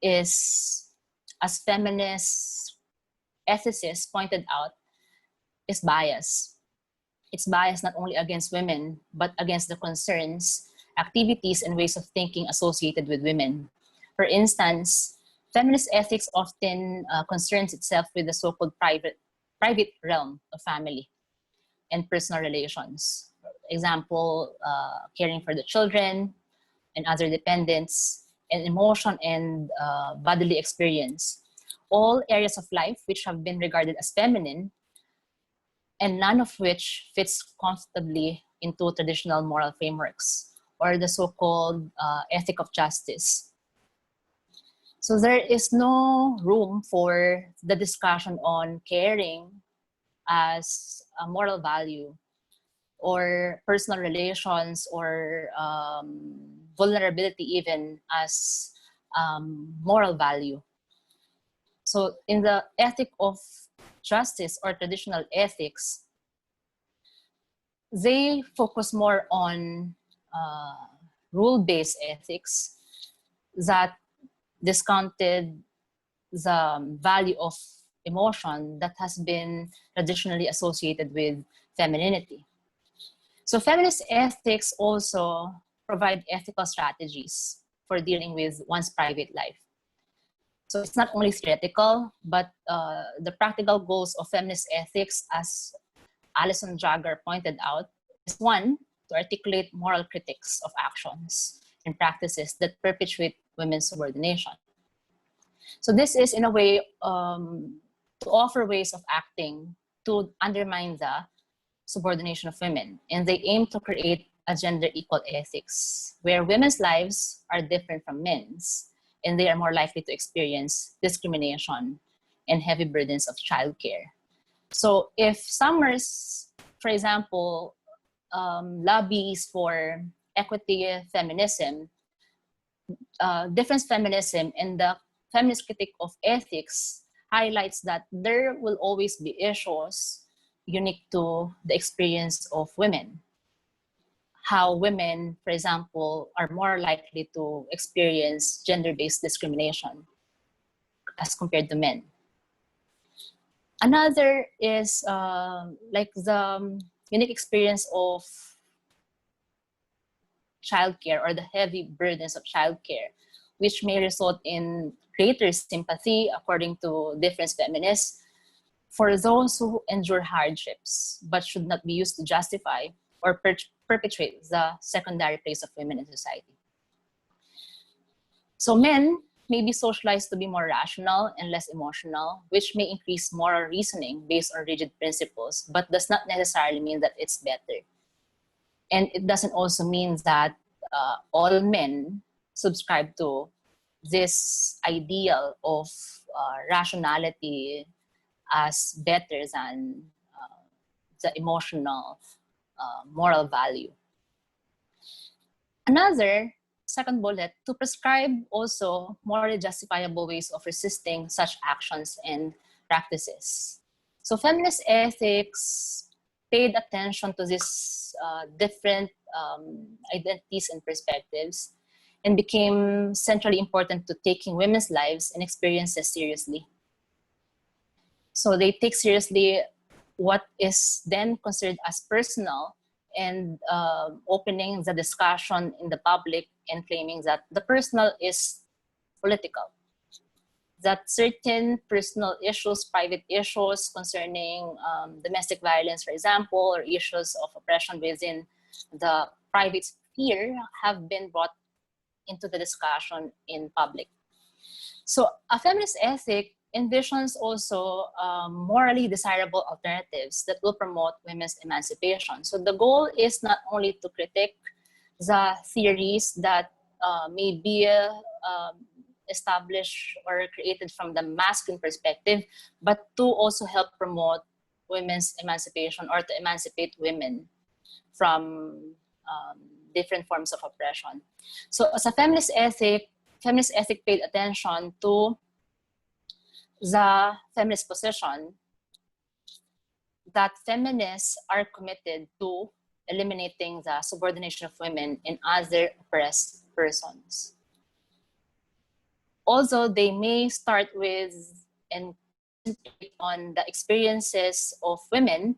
is, as feminist ethicists pointed out, is bias. It's biased not only against women, but against the concerns, activities, and ways of thinking associated with women. For instance, feminist ethics often concerns itself with the so-called private realm of family and personal relations. For example, caring for the children and other dependents, and emotion and bodily experience. All areas of life which have been regarded as feminine, and none of which fits comfortably into traditional moral frameworks, or the so-called ethic of justice. So there is no room for the discussion on caring as a moral value, or personal relations, or vulnerability even as moral value. So in the ethic of justice or traditional ethics, they focus more on rule-based ethics that discounted the value of emotion that has been traditionally associated with femininity. So feminist ethics also provide ethical strategies for dealing with one's private life. So it's not only theoretical, but the practical goals of feminist ethics, as Alison Jagger pointed out, is one, to articulate moral critiques of actions and practices that perpetuate women's subordination. So this is, in a way, to offer ways of acting to undermine the subordination of women. And they aim to create a gender equal ethics, where women's lives are different from men's, and they are more likely to experience discrimination and heavy burdens of childcare. So if Summers, for example, lobbies for equity feminism, difference feminism, and the feminist critique of ethics highlights that there will always be issues unique to the experience of women. How women, for example, are more likely to experience gender-based discrimination as compared to men. Another is like the unique experience of childcare or the heavy burdens of childcare, which may result in greater sympathy, according to different feminists, for those who endure hardships, but should not be used to justify or perpetuate the secondary place of women in society. So men may be socialized to be more rational and less emotional, which may increase moral reasoning based on rigid principles, but does not necessarily mean that it's better. And it doesn't also mean that all men subscribe to this ideal of rationality as better than the emotional moral value. Another second bullet, to prescribe also morally justifiable ways of resisting such actions and practices. So feminist ethics paid attention to these different identities and perspectives and became centrally important to taking women's lives and experiences seriously. So they take seriously what is then considered as personal and opening the discussion in the public and claiming that the personal is political. That certain personal issues, private issues concerning domestic violence, for example, or issues of oppression within the private sphere have been brought into the discussion in public. So a feminist ethic envisions also morally desirable alternatives that will promote women's emancipation. So the goal is not only to critique the theories that may be established or created from the masculine perspective, but to also help promote women's emancipation or to emancipate women from different forms of oppression. So as a feminist ethic paid attention to the feminist position that feminists are committed to eliminating the subordination of women in other oppressed persons. Although they may start with and concentrate on the experiences of women,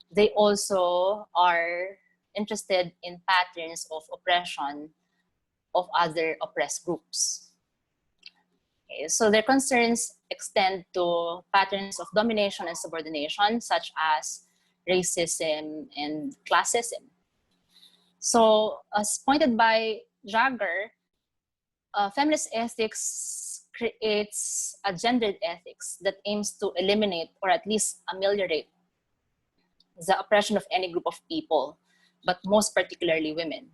they also are interested in patterns of oppression of other oppressed groups. Okay, so their concerns extend to patterns of domination and subordination, such as racism and classism. So, as pointed by Jagger, feminist ethics creates a gendered ethics that aims to eliminate or at least ameliorate the oppression of any group of people, but most particularly women.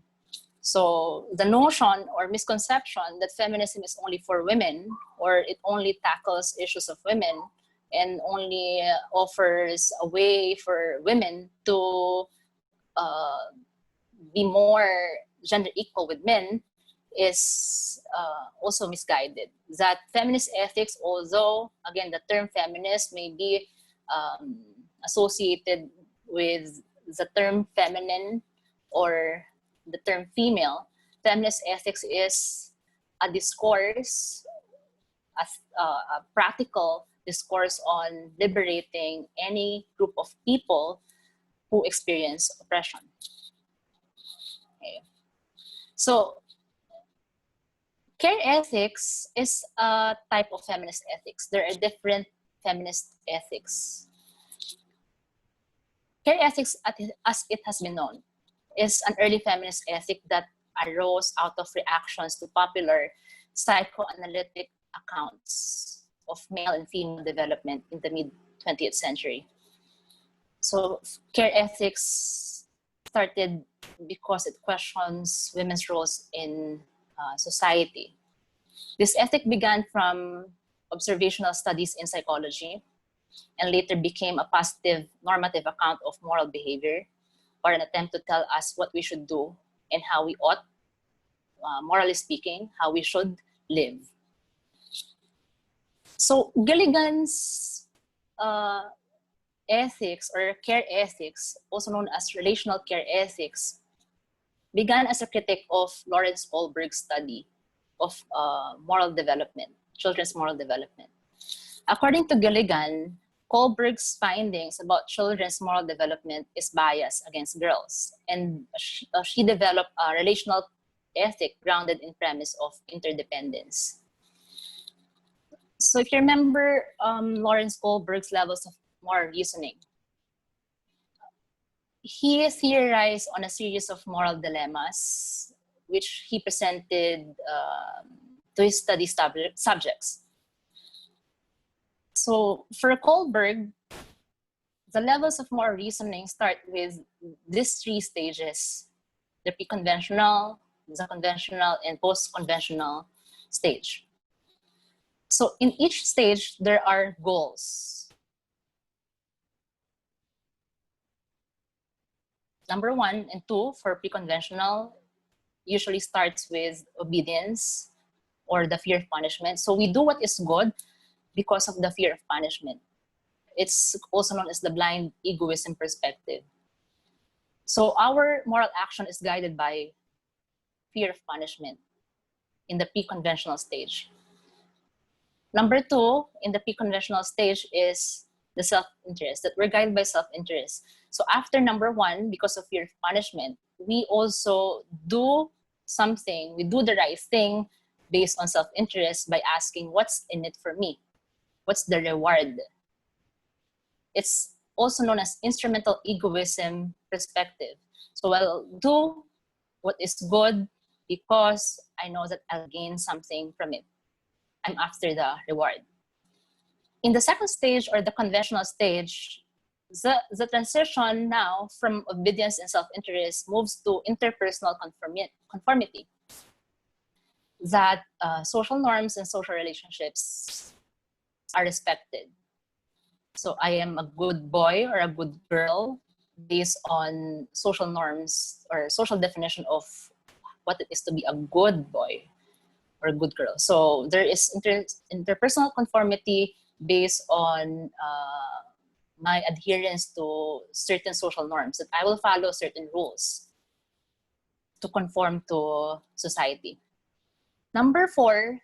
So the notion or misconception that feminism is only for women or it only tackles issues of women and only offers a way for women to be more gender equal with men is also misguided. That feminist ethics, although again the term feminist may be associated with the term feminine or the term female, feminist ethics is a discourse, a practical discourse on liberating any group of people who experience oppression. Okay. So, care ethics is a type of feminist ethics. There are different feminist ethics. Care ethics, as it has been known, is an early feminist ethic that arose out of reactions to popular psychoanalytic accounts of male and female development in the mid-20th century. So care ethics started because it questions women's roles in society. This ethic began from observational studies in psychology and later became a positive normative account of moral behavior, or an attempt to tell us what we should do and how we ought, morally speaking, how we should live. So Gilligan's ethics or care ethics, also known as relational care ethics, began as a critique of Lawrence Kohlberg's study of moral development, children's moral development. According to Gilligan, Kohlberg's findings about children's moral development is bias against girls, and she developed a relational ethic grounded in premise of interdependence. So if you remember Lawrence Kohlberg's levels of moral reasoning, he theorized on a series of moral dilemmas, which he presented to his study subjects. So for Kohlberg, the levels of moral reasoning start with these three stages: the pre-conventional, the conventional, and post-conventional stage. So in each stage, there are goals. Number 1 and 2 for pre-conventional usually starts with obedience or the fear of punishment. So we do what is good because of the fear of punishment. It's also known as the blind egoism perspective. So our moral action is guided by fear of punishment in the pre-conventional stage. Number 2, in the pre-conventional stage, is the self-interest, that we're guided by self-interest. So after number 1, because of fear of punishment, we also do something, we do the right thing based on self-interest by asking, what's in it for me? What's the reward? It's also known as instrumental egoism perspective. So I'll do what is good because I know that I'll gain something from it. I'm after the reward. In the second stage, or the conventional stage, the transition now from obedience and self-interest moves to interpersonal conformity. That social norms and social relationships are respected. So I am a good boy or a good girl based on social norms or social definition of what it is to be a good boy or a good girl. So there is interpersonal conformity based on my adherence to certain social norms, that I will follow certain rules to conform to society. Number 4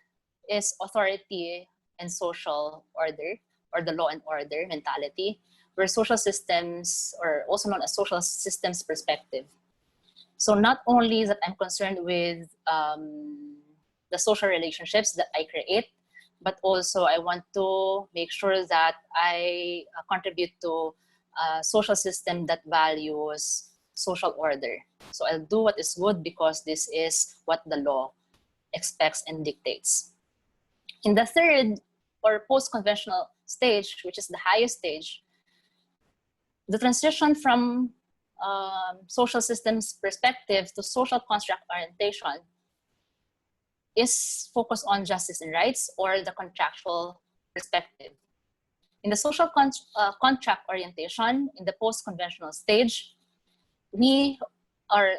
is authority and social order, or the law and order mentality, where social systems, or also known as social systems perspective. So not only that I'm concerned with the social relationships that I create, but also I want to make sure that I contribute to a social system that values social order. So I'll do what is good because this is what the law expects and dictates. In the third or post-conventional stage, which is the highest stage, the transition from social systems perspective to social construct orientation is focused on justice and rights, or the contractual perspective. In the social contract orientation, in the post-conventional stage, we or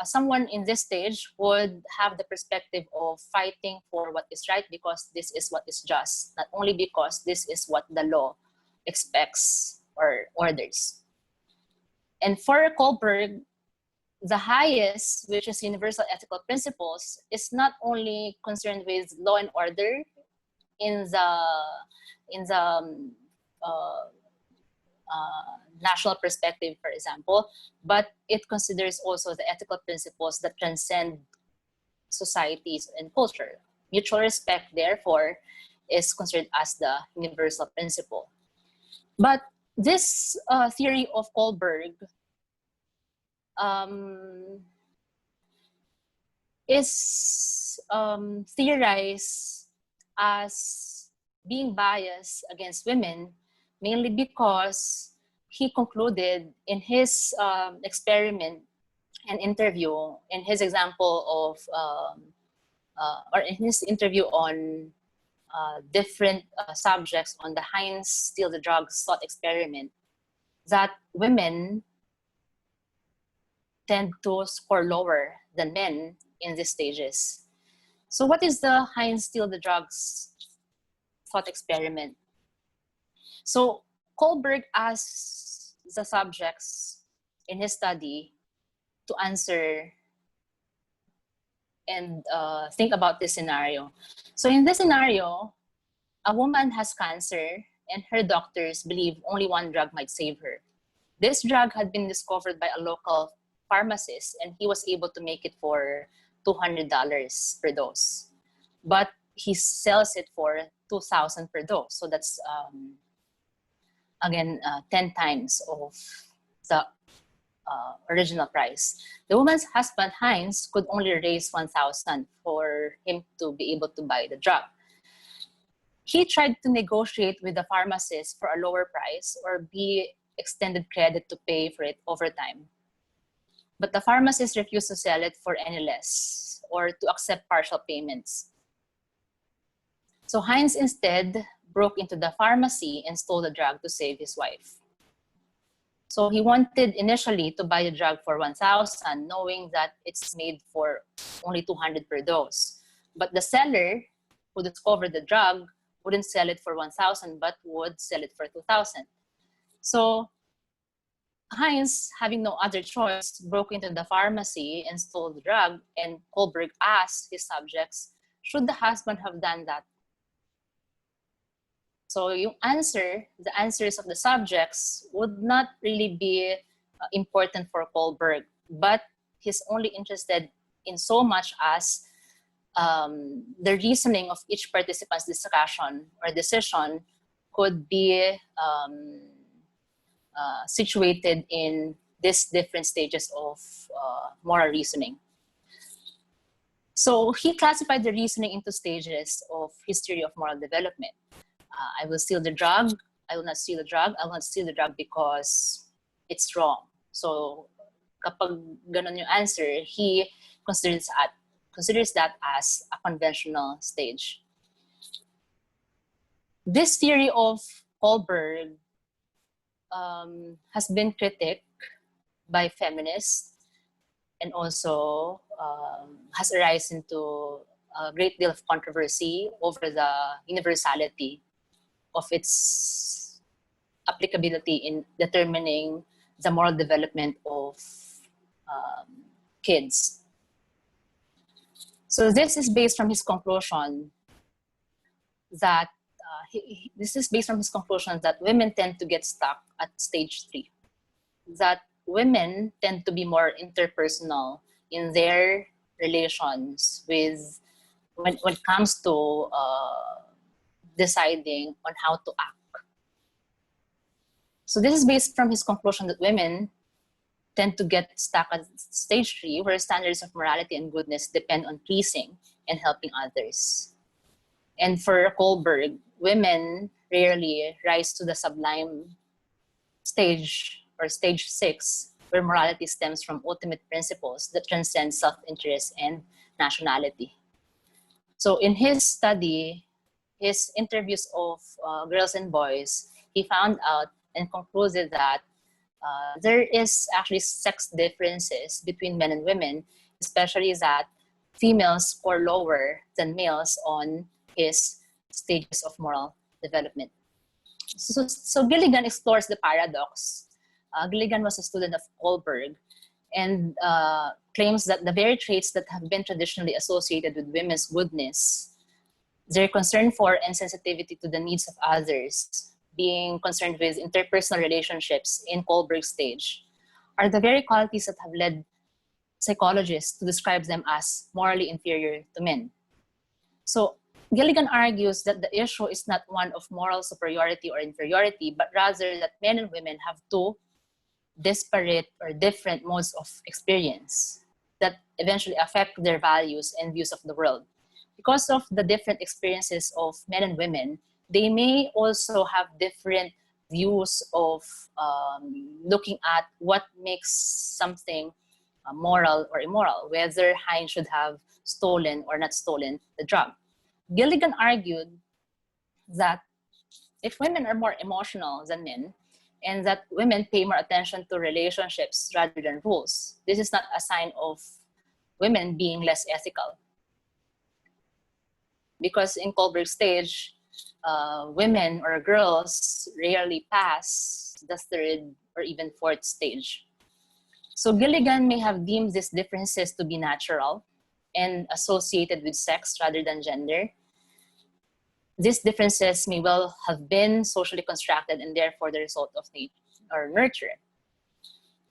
someone in this stage would have the perspective of fighting for what is right because this is what is just, not only because this is what the law expects or orders. And for Kohlberg, the highest, which is universal ethical principles, is not only concerned with law and order in the national perspective, for example, but it considers also the ethical principles that transcend societies and culture. Mutual respect, therefore, is considered as the universal principle. But this theory of Kohlberg is theorized as being biased against women, mainly because he concluded in his experiment and interview, in his example of, or in his interview on different subjects on the Heinz Steal the Drugs thought experiment, that women tend to score lower than men in these stages. So what is the Heinz Steal the Drugs thought experiment. So Kohlberg asked the subjects in his study to answer and think about this scenario. So in this scenario, a woman has cancer and her doctors believe only one drug might save her. This drug had been discovered by a local pharmacist and he was able to make it for $200 per dose. But he sells it for $2,000 per dose. So that's, again, 10 times of the original price. The woman's husband, Heinz, could only raise $1,000 for him to be able to buy the drug. He tried to negotiate with the pharmacist for a lower price or be extended credit to pay for it over time. But the pharmacist refused to sell it for any less or to accept partial payments. So Heinz instead broke into the pharmacy and stole the drug to save his wife. So he wanted initially to buy the drug for $1,000, knowing that it's made for only $200 per dose. But the seller who discovered the drug wouldn't sell it for $1,000, but would sell it for $2,000. So Heinz, having no other choice, broke into the pharmacy and stole the drug, and Kohlberg asked his subjects, should the husband have done that? So the answers of the subjects would not really be important for Kohlberg, but he's only interested in so much as the reasoning of each participant's discussion or decision could be situated in these different stages of moral reasoning. So he classified the reasoning into stages of his theory of moral development. I will steal the drug. I will not steal the drug. I will not steal the drug because it's wrong. So kapag ganon yung answer, he considers that as a conventional stage. This theory of Kohlberg has been critiqued by feminists and also has arisen into a great deal of controversy over the universality of its applicability in determining the moral development of kids. So this is based from his conclusion that women tend to get stuck at stage 3. That women tend to be more interpersonal in their relations with when it comes to deciding on how to act. So this is based from his conclusion that women tend to get stuck at stage 3, where standards of morality and goodness depend on pleasing and helping others. And for Kohlberg, women rarely rise to the sublime stage or stage 6, where morality stems from ultimate principles that transcend self-interest and nationality. So in his study, his interviews of girls and boys, he found out and concluded that there is actually sex differences between men and women, especially that females score lower than males on his stages of moral development. So Gilligan explores the paradox. Gilligan was a student of Kohlberg and claims that the very traits that have been traditionally associated with women's goodness, their concern for and sensitivity to the needs of others, being concerned with interpersonal relationships in Kohlberg's stage, are the very qualities that have led psychologists to describe them as morally inferior to men. So Gilligan argues that the issue is not one of moral superiority or inferiority, but rather that men and women have two disparate or different modes of experience that eventually affect their values and views of the world. Because of the different experiences of men and women, they may also have different views of looking at what makes something moral or immoral, whether Heinz should have stolen or not stolen the drug. Gilligan argued that if women are more emotional than men, and that women pay more attention to relationships rather than rules, this is not a sign of women being less ethical. Because in Kohlberg's stage, women or girls rarely pass the third or even fourth stage. So Gilligan may have deemed these differences to be natural and associated with sex rather than gender. These differences may well have been socially constructed and therefore the result of nature or nurture.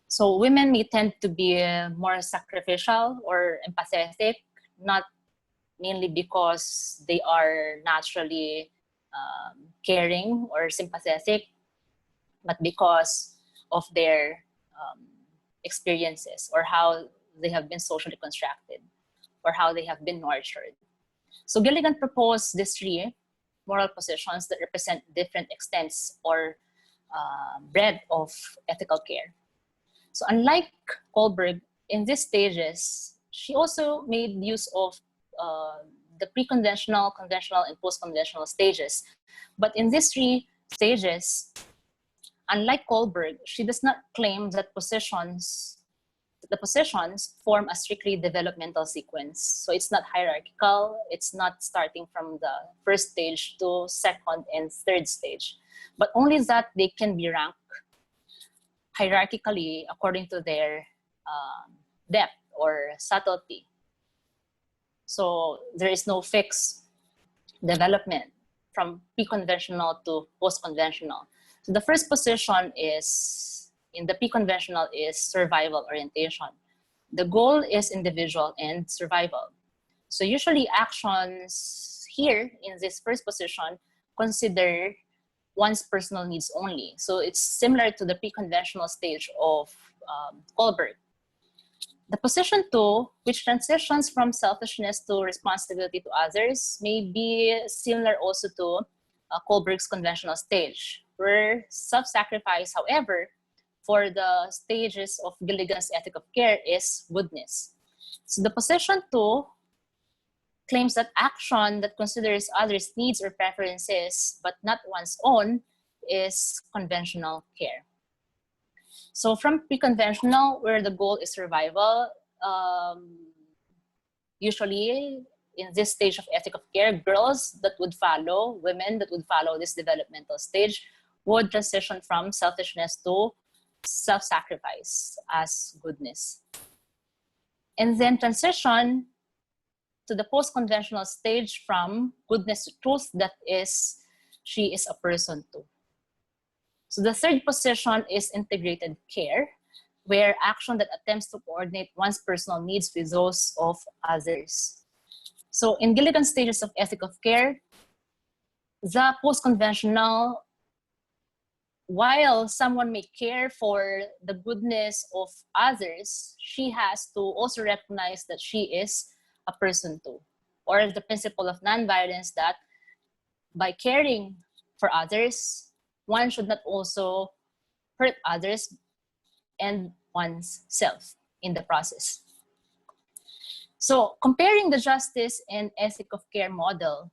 So women may tend to be more sacrificial or empathetic, not mainly because they are naturally caring or sympathetic, but because of their experiences or how they have been socially constructed or how they have been nurtured. So Gilligan proposed these three moral positions that represent different extents or breadth of ethical care. So unlike Kohlberg, in these stages, she also made use of the pre-conventional, conventional, and post-conventional stages. But in these three stages, unlike Kohlberg, she does not claim that the positions form a strictly developmental sequence. So it's not hierarchical. It's not starting from the first stage to second and third stage, but only that they can be ranked hierarchically according to their depth or subtlety. So there is no fixed development from pre-conventional to post-conventional. So the first position is, in the pre-conventional, is survival orientation. The goal is individual and survival. So usually actions here in this first position consider one's personal needs only. So it's similar to the pre-conventional stage of Kohlberg. The position 2, which transitions from selfishness to responsibility to others, may be similar also to Kohlberg's conventional stage, where self-sacrifice, however, for the stages of Gilligan's ethic of care is goodness. So the position 2 claims that action that considers others' needs or preferences, but not one's own, is conventional care. So from pre-conventional, where the goal is survival, usually in this stage of ethic of care, girls that would follow, women that would follow this developmental stage would transition from selfishness to self-sacrifice as goodness. And then transition to the post-conventional stage from goodness to truth, that is, she is a person too. So the third position is integrated care, where action that attempts to coordinate one's personal needs with those of others. So in Gilligan's stages of ethic of care, the post-conventional, while someone may care for the goodness of others, she has to also recognize that she is a person too, or the principle of nonviolence, that by caring for others, one should not also hurt others and one's self in the process. So comparing the justice and ethic of care model,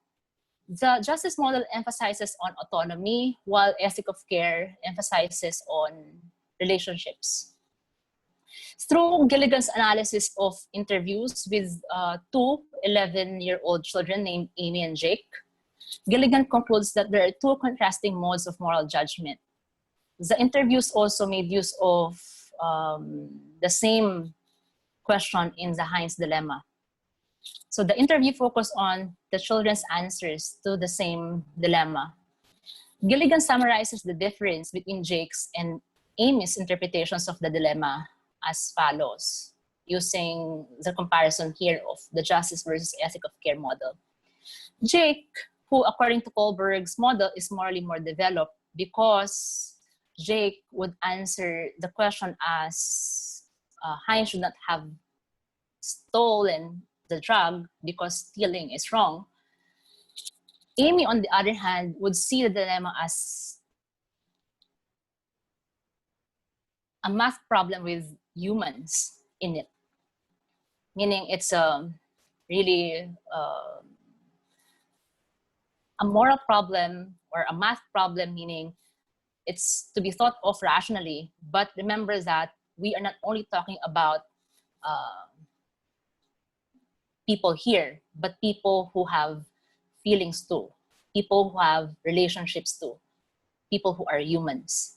the justice model emphasizes on autonomy, while ethic of care emphasizes on relationships. Through Gilligan's analysis of interviews with two 11-year-old children named Amy and Jake, Gilligan concludes that there are two contrasting modes of moral judgment. The interviews also made use of the same question in the Heinz dilemma. So the interview focused on the children's answers to the same dilemma. Gilligan summarizes the difference between Jake's and Amy's interpretations of the dilemma as follows, using the comparison here of the justice versus ethic of care model. Jake, who according to Kohlberg's model is morally more developed, because Jake would answer the question as Heinz should not have stolen the drug because stealing is wrong. Amy, on the other hand, would see the dilemma as a math problem with humans in it, meaning it's really a moral problem or a math problem, meaning it's to be thought of rationally. But remember that we are not only talking about people here, but people who have feelings too. people who have relationships too, people who are humans.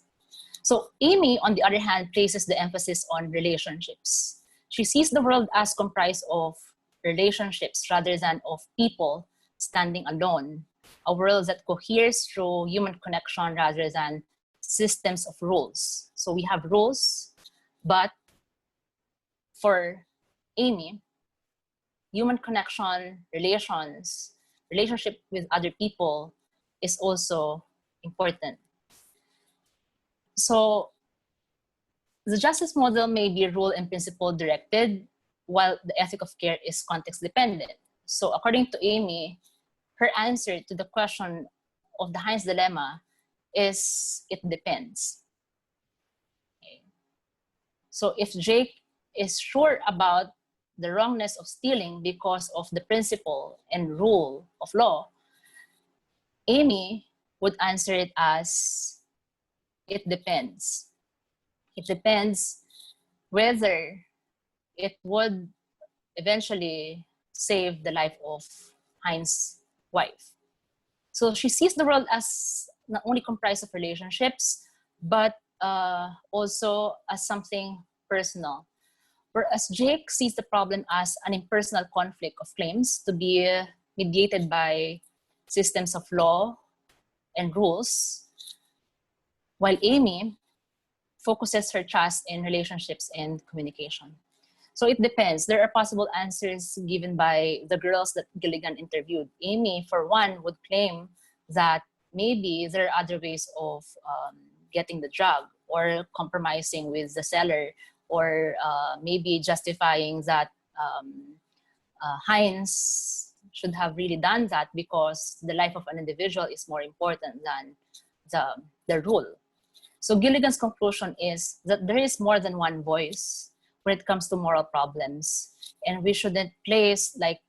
So Amy, on the other hand, places the emphasis on relationships. She sees the world as comprised of relationships rather than of people standing alone, a world that coheres through human connection rather than systems of rules. So we have rules, but for Amy, human connection, relationship with other people is also important. So the justice model may be rule and principle directed, while the ethic of care is context dependent. So according to Amy, her answer to the question of the Heinz dilemma is it depends. Okay. So if Jake is sure about the wrongness of stealing because of the principle and rule of law, Amy would answer it as it depends. It depends whether it would eventually save the life of Heinz's wife. So she sees the world as not only comprised of relationships, but also as something personal. Whereas Jake sees the problem as an impersonal conflict of claims to be mediated by systems of law and rules, while Amy focuses her trust in relationships and communication. So it depends. There are possible answers given by the girls that Gilligan interviewed. Amy, for one, would claim that maybe there are other ways of getting the drug, or compromising with the seller, or maybe justifying that Heinz should have really done that because the life of an individual is more important than the rule. So Gilligan's conclusion is that there is more than one voice when it comes to moral problems, and we shouldn't place like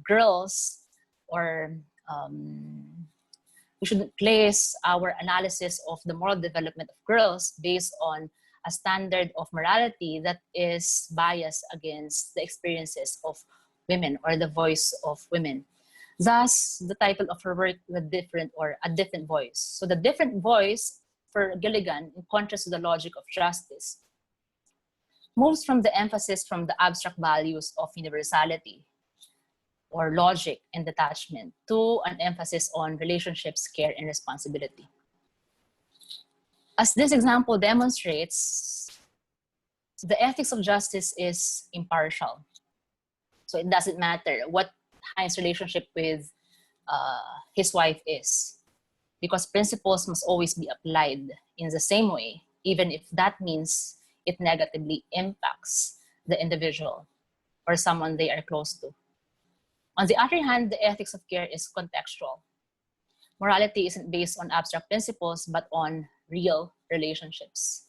girls, or we shouldn't place our analysis of the moral development of girls based on a standard of morality that is biased against the experiences of women or the voice of women. Thus, the title of her work, A Different Voice. So the different voice for Gilligan, in contrast to the logic of justice, moves from the emphasis from the abstract values of universality or logic and detachment to an emphasis on relationships, care, and responsibility. As this example demonstrates, the ethics of justice is impartial. So it doesn't matter what Heinz's relationship with his wife is, because principles must always be applied in the same way, even if that means it negatively impacts the individual or someone they are close to. On the other hand, the ethics of care is contextual. Morality isn't based on abstract principles, but on real relationships.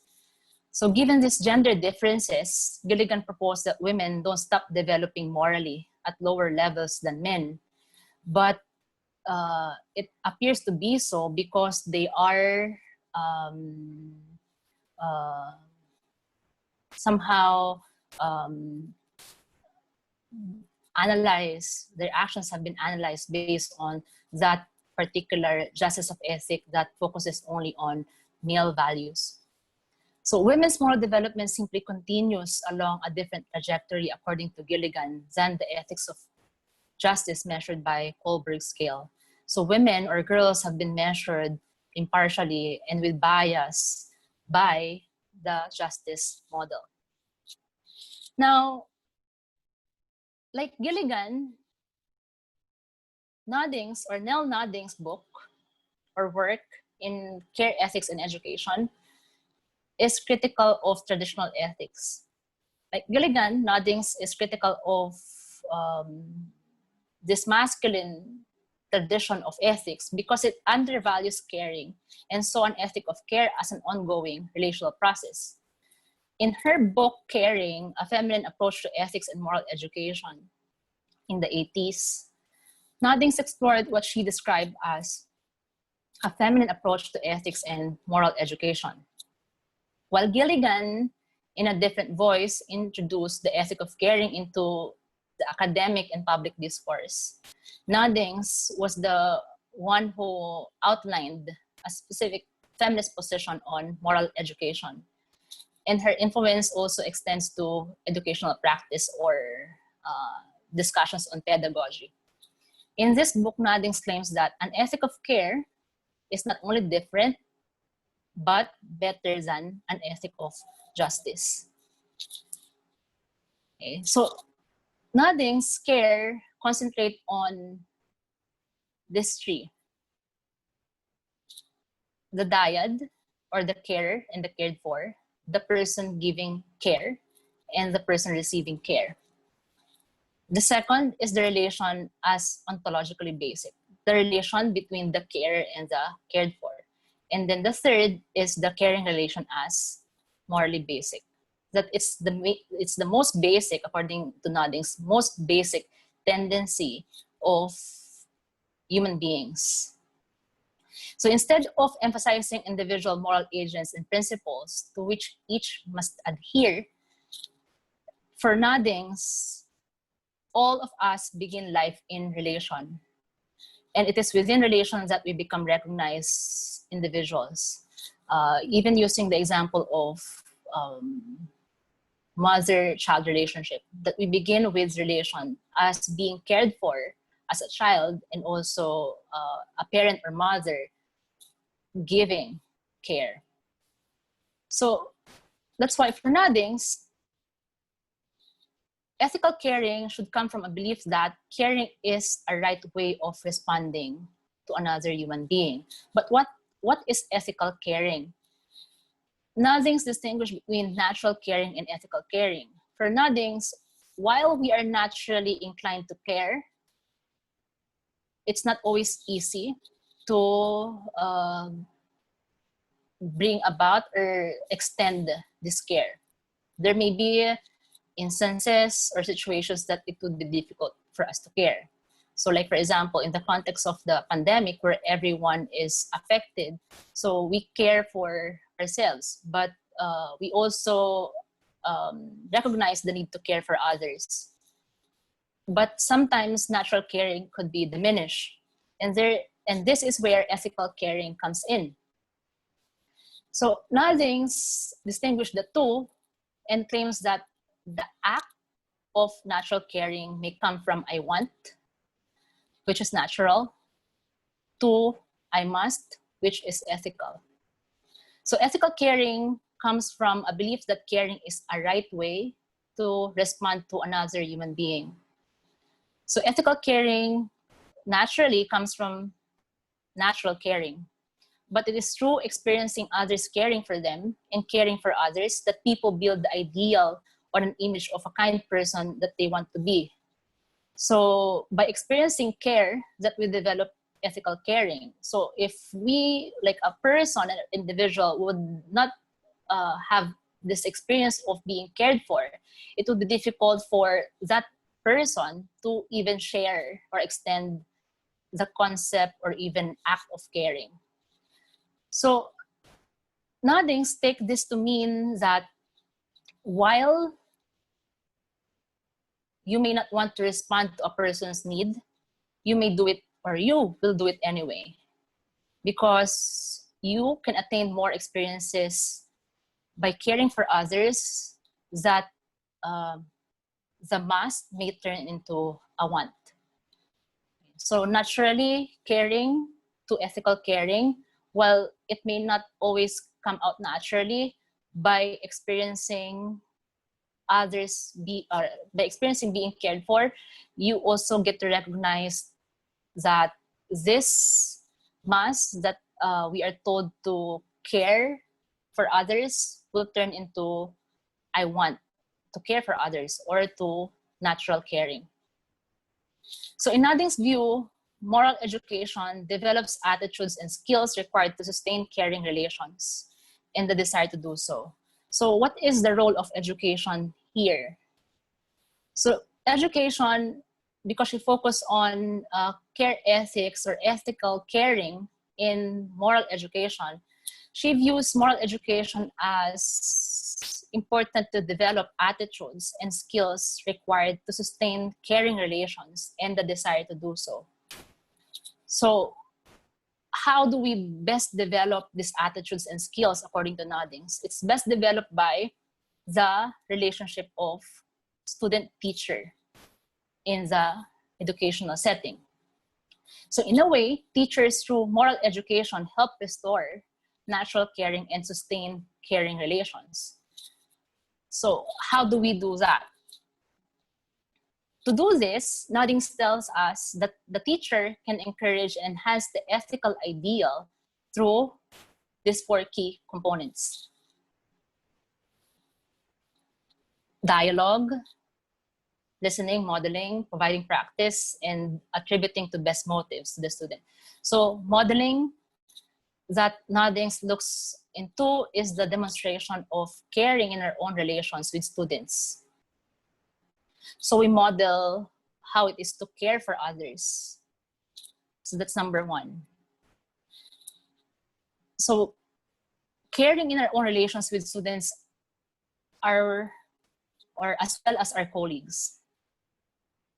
So given these gender differences, Gilligan proposed that women don't stop developing morally at lower levels than men, but it appears to be so because they are somehow analyzed, their actions have been analyzed based on that particular justice of ethic that focuses only on male values. So women's moral development simply continues along a different trajectory according to Gilligan than the ethics of justice measured by Kohlberg's scale. So women or girls have been measured impartially and with bias by the justice model. Now, like Gilligan, Nodding's or Nell Nodding's book or work in care ethics and education is critical of traditional ethics. Like Gilligan, Nodding's is critical of this masculine tradition of ethics because it undervalues caring and saw an ethic of care as an ongoing relational process. In her book, Caring, A Feminine Approach to Ethics and Moral Education in the 80s, Noddings explored what she described as a feminine approach to ethics and moral education. While Gilligan, in a different voice, introduced the ethic of caring into the academic and public discourse, Noddings was the one who outlined a specific feminist position on moral education. And her influence also extends to educational practice or discussions on pedagogy. In this book, Noddings claims that an ethic of care is not only different, but better than an ethic of justice. Okay, so Noddings care concentrate on these three: the dyad, or the carer and the cared for, the person giving care, and the person receiving care. The second is the relation as ontologically basic, the relation between the carer and the cared for. And then the third is the caring relation as morally basic. That it's the most basic, according to Noddings, most basic tendency of human beings. So instead of emphasizing individual moral agents and principles to which each must adhere, for Noddings, all of us begin life in relation. And it is within relations that we become recognized individuals. Even using the example of mother-child relationship, that we begin with relation as being cared for as a child, and also a parent or mother giving care. So that's why for Noddings, ethical caring should come from a belief that caring is a right way of responding to another human being. But what is ethical caring? Noddings distinguish between natural caring and ethical caring. For Noddings, while we are naturally inclined to care, it's not always easy to bring about or extend this care. There may be instances or situations that it would be difficult for us to care. So like, for example, in the context of the pandemic where everyone is affected, so we care for ourselves, but we also recognize the need to care for others. But sometimes natural caring could be diminished. And this is where ethical caring comes in. So Noddings distinguish the two and claims that the act of natural caring may come from I want, which is natural, to I must, which is ethical. So ethical caring comes from a belief that caring is a right way to respond to another human being. So ethical caring naturally comes from natural caring, but it is through experiencing others caring for them and caring for others that people build the ideal or an image of a kind person that they want to be. So by experiencing care that we develop ethical caring. So if we, like a person, an individual would not have this experience of being cared for, it would be difficult for that person to even share or extend the concept or even act of caring. So Noddings take this to mean that while you may not want to respond to a person's need, you may do it, or you will do it anyway, because you can attain more experiences by caring for others that the must may turn into a want. So naturally, caring to ethical caring, while it may not always come out naturally, by experiencing others by experiencing being cared for, you also get to recognize that this must that we are told to care for others will turn into I want to care for others, or to natural caring. So in Noddings' view, moral education develops attitudes and skills required to sustain caring relations and the desire to do so. So what is the role of education here? So education, because we focus on care ethics or ethical caring in moral education, she views moral education as important to develop attitudes and skills required to sustain caring relations and the desire to do so. So how do we best develop these attitudes and skills according to Noddings? It's best developed by the relationship of student-teacher in the educational setting. So in a way, teachers through moral education help restore natural caring and sustain caring relations. So how do we do that? To do this, Noddings tells us that the teacher can encourage and enhance the ethical ideal through these 4 key components: dialogue, listening, modeling, providing practice, and attributing to best motives to the student. So modeling that Noddings looks into is the demonstration of caring in our own relations with students. So we model how it is to care for others. So that's number 1. So caring in our own relations with students are, or as well as our colleagues.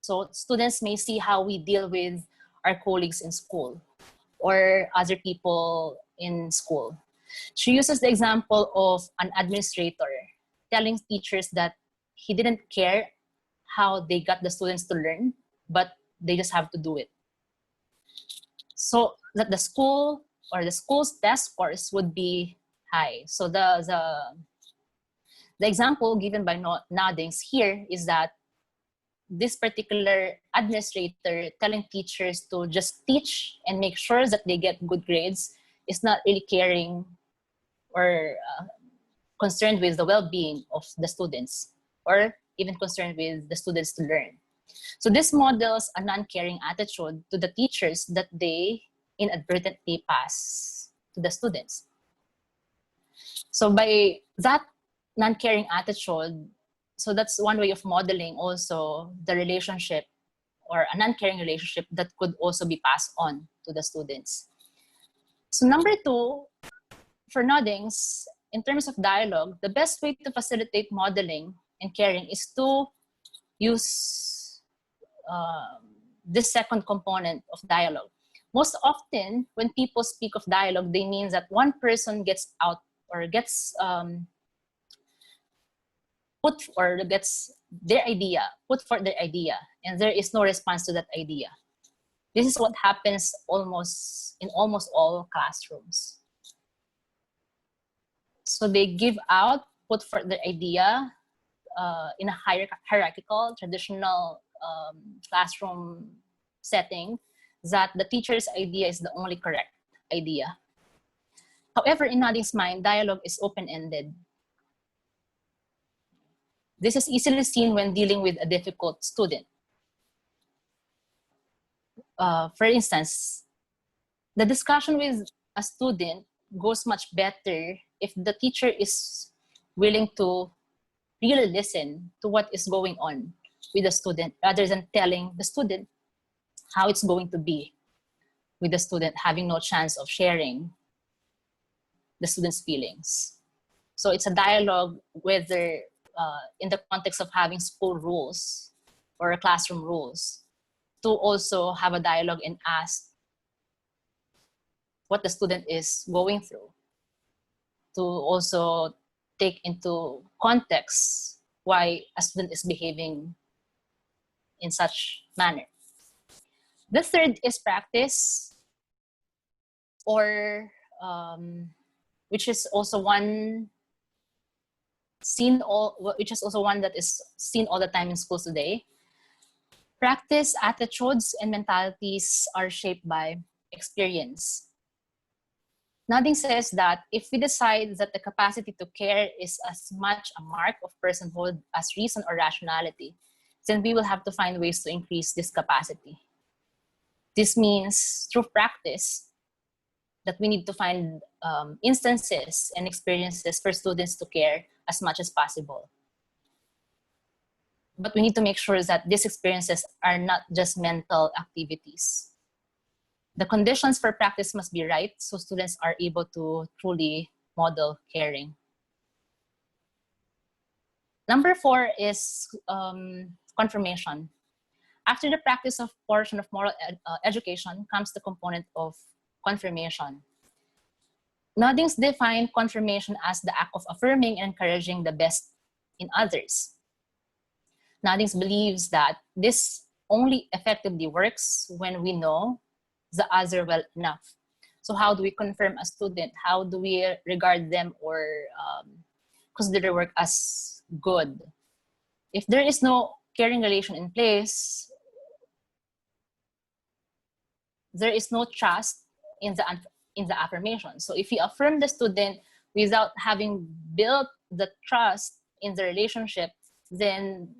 So students may see how we deal with our colleagues in school or other people in school. She uses the example of an administrator telling teachers that he didn't care how they got the students to learn, but they just have to do it. So that the school or the school's test scores would be high. So the example given by Noddings here is that this particular administrator telling teachers to just teach and make sure that they get good grades is not really caring or concerned with the well-being of the students, or even concerned with the students to learn. So this models a non-caring attitude to the teachers that they inadvertently pass to the students. So by that non-caring attitude, so that's one way of modeling also the relationship or a non-caring relationship that could also be passed on to the students. So number 2, for Noddings, in terms of dialogue, the best way to facilitate modeling and caring is to use this second component of dialogue. Most often, when people speak of dialogue, they mean that one person gets out or gets gets their idea, put forth their idea, and there is no response to that idea. This is what happens in almost all classrooms. So they give out, put forth their idea in a hierarchical, traditional classroom setting, that the teacher's idea is the only correct idea. However, in Noddings' mind, dialogue is open-ended. This is easily seen when dealing with a difficult student. For instance, the discussion with a student goes much better if the teacher is willing to really listen to what is going on with the student, rather than telling the student how it's going to be, with the student having no chance of sharing the student's feelings. So it's a dialogue, whether in the context of having school rules or classroom rules, to also have a dialogue and ask what the student is going through, to also take into context why a student is behaving in such manner. The third is practice, or which is also one that is seen all the time in schools today. Practice, attitudes, and mentalities are shaped by experience. Noddings says that if we decide that the capacity to care is as much a mark of personhood as reason or rationality, then we will have to find ways to increase this capacity. This means through practice that we need to find instances and experiences for students to care as much as possible. But we need to make sure that these experiences are not just mental activities. The conditions for practice must be right so students are able to truly model caring. Number 4 is confirmation. After the practice of portion of moral education comes the component of confirmation. Noddings define confirmation as the act of affirming and encouraging the best in others. Noddings believes that this only effectively works when we know the other well enough. So how do we confirm a student? How do we regard them or consider their work as good? If there is no caring relation in place, there is no trust in the affirmation. So if you affirm the student without having built the trust in the relationship, then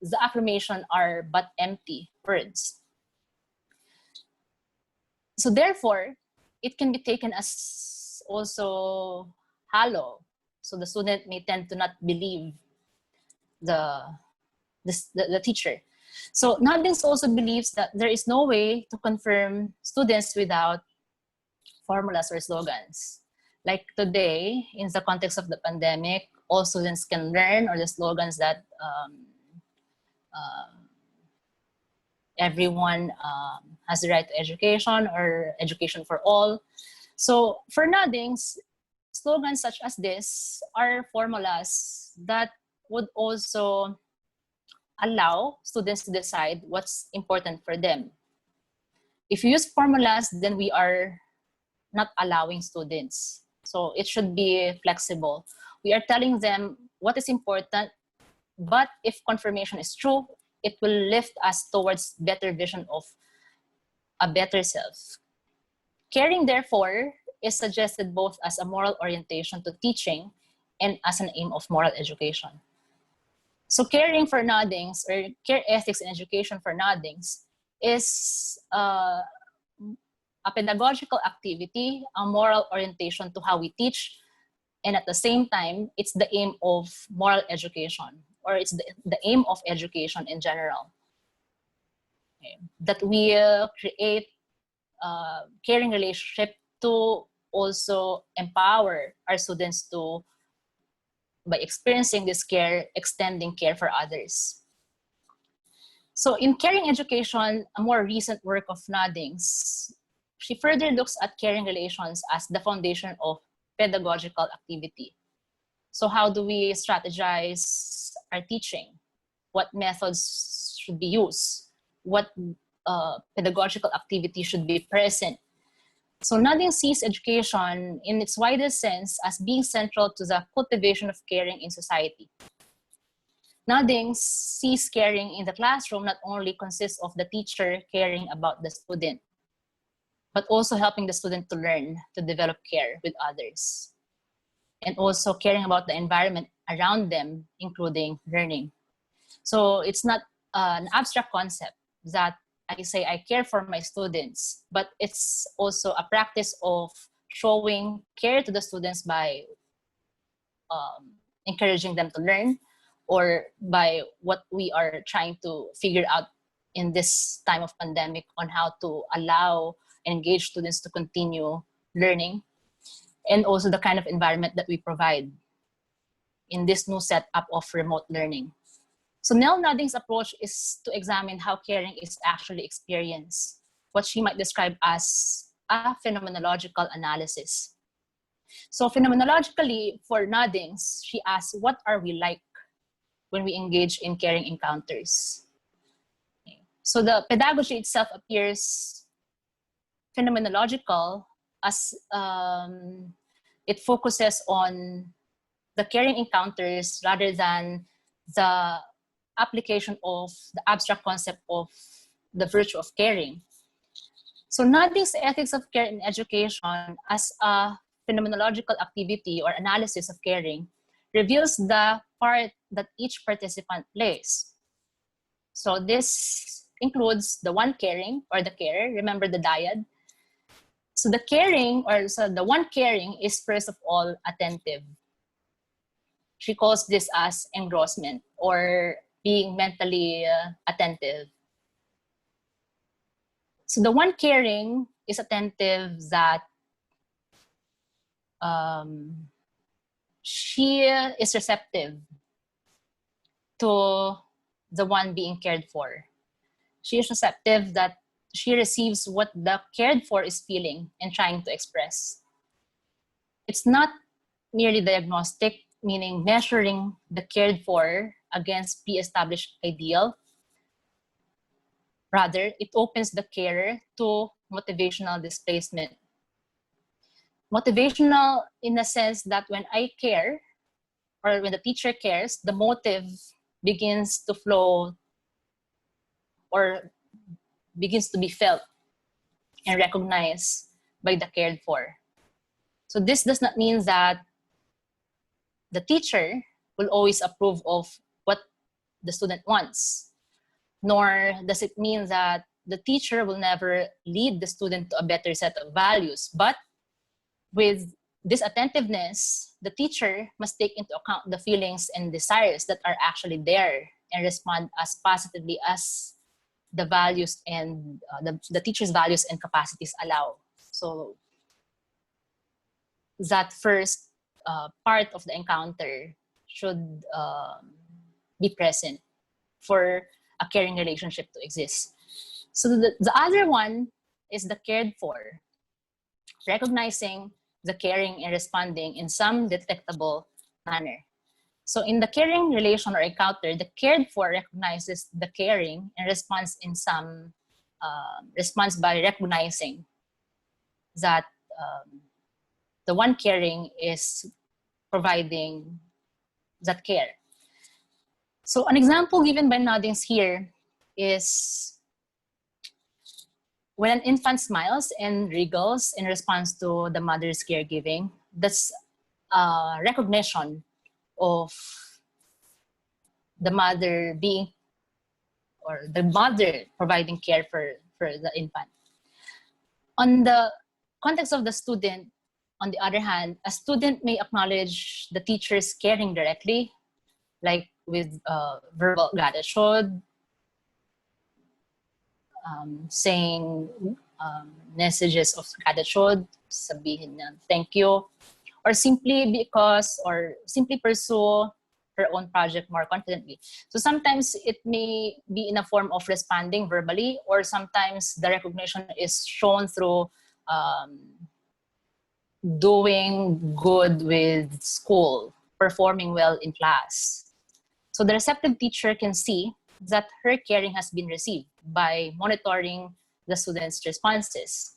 the affirmation are but empty words. So therefore, it can be taken as also hollow. So the student may tend to not believe the teacher. So Noddings also believes that there is no way to confirm students without formulas or slogans. Like today, in the context of the pandemic, all students can learn, or the slogans that everyone has the right to education, or education for all. So for Noddings, slogans such as this are formulas that would also allow students to decide what's important for them. If you use formulas, then we are not allowing students. So it should be flexible. We are telling them what is important, but if confirmation is true, it will lift us towards better vision of a better self. Caring, therefore, is suggested both as a moral orientation to teaching and as an aim of moral education. So caring for Noddings, or care ethics in education for Noddings, is a pedagogical activity, a moral orientation to how we teach, and at the same time, it's the aim of moral education, or it's the aim of education in general. Okay. That we create a caring relationship to also empower our students to, by experiencing this care, extending care for others. So in caring education, a more recent work of Noddings, she further looks at caring relations as the foundation of pedagogical activity. So how do we strategize our teaching? What methods should be used? What pedagogical activity should be present? So Noddings sees education in its widest sense as being central to the cultivation of caring in society. Noddings sees caring in the classroom not only consists of the teacher caring about the student, but also helping the student to learn to develop care with others, and also caring about the environment around them, including learning. So it's not an abstract concept that I say I care for my students, but it's also a practice of showing care to the students by encouraging them to learn, or by what we are trying to figure out in this time of pandemic on how to allow and engage students to continue learning, and also the kind of environment that we provide in this new setup of remote learning. So Nell Noddings' approach is to examine how caring is actually experienced, what she might describe as a phenomenological analysis. So phenomenologically, for Noddings, she asks, what are we like when we engage in caring encounters? Okay. So the pedagogy itself appears phenomenological as it focuses on the caring encounters rather than the application of the abstract concept of the virtue of caring. So Noddings' ethics of care in education as a phenomenological activity or analysis of caring reveals the part that each participant plays. So this includes the one caring or the carer. Remember the dyad? So the caring, or so the one caring, is first of all attentive. She calls this as engrossment, or being mentally attentive. So the one caring is attentive that she is receptive to the one being cared for. She is receptive that she receives what the cared for is feeling and trying to express. It's not merely diagnostic, meaning measuring the cared for against pre-established ideal. Rather, it opens the carer to motivational displacement. Motivational in the sense that when I care, or when the teacher cares, the motive begins to flow or begins to be felt and recognized by the cared for. So this does not mean that the teacher will always approve of what the student wants, nor does it mean that the teacher will never lead the student to a better set of values. But with this attentiveness, the teacher must take into account the feelings and desires that are actually there and respond as positively as the values and the teacher's values and capacities allow. So that first part of the encounter should be present for a caring relationship to exist. So the other one is the cared for, recognizing the caring and responding in some detectable manner. So in the caring relation or encounter, the cared for recognizes the caring and responds in some response by recognizing that the one caring is providing that care. So an example given by Noddings here is when an infant smiles and wriggles in response to the mother's caregiving, that's recognition of the mother being, or the mother providing care for the infant. On the context of the student, on the other hand, a student may acknowledge the teacher's caring directly, like with verbal gratitude, saying messages of gratitude, sabihin na thank you, or simply pursue her own project more confidently. So sometimes it may be in a form of responding verbally, or sometimes the recognition is shown through doing good with school, performing well in class. So the receptive teacher can see that her caring has been received by monitoring the student's responses.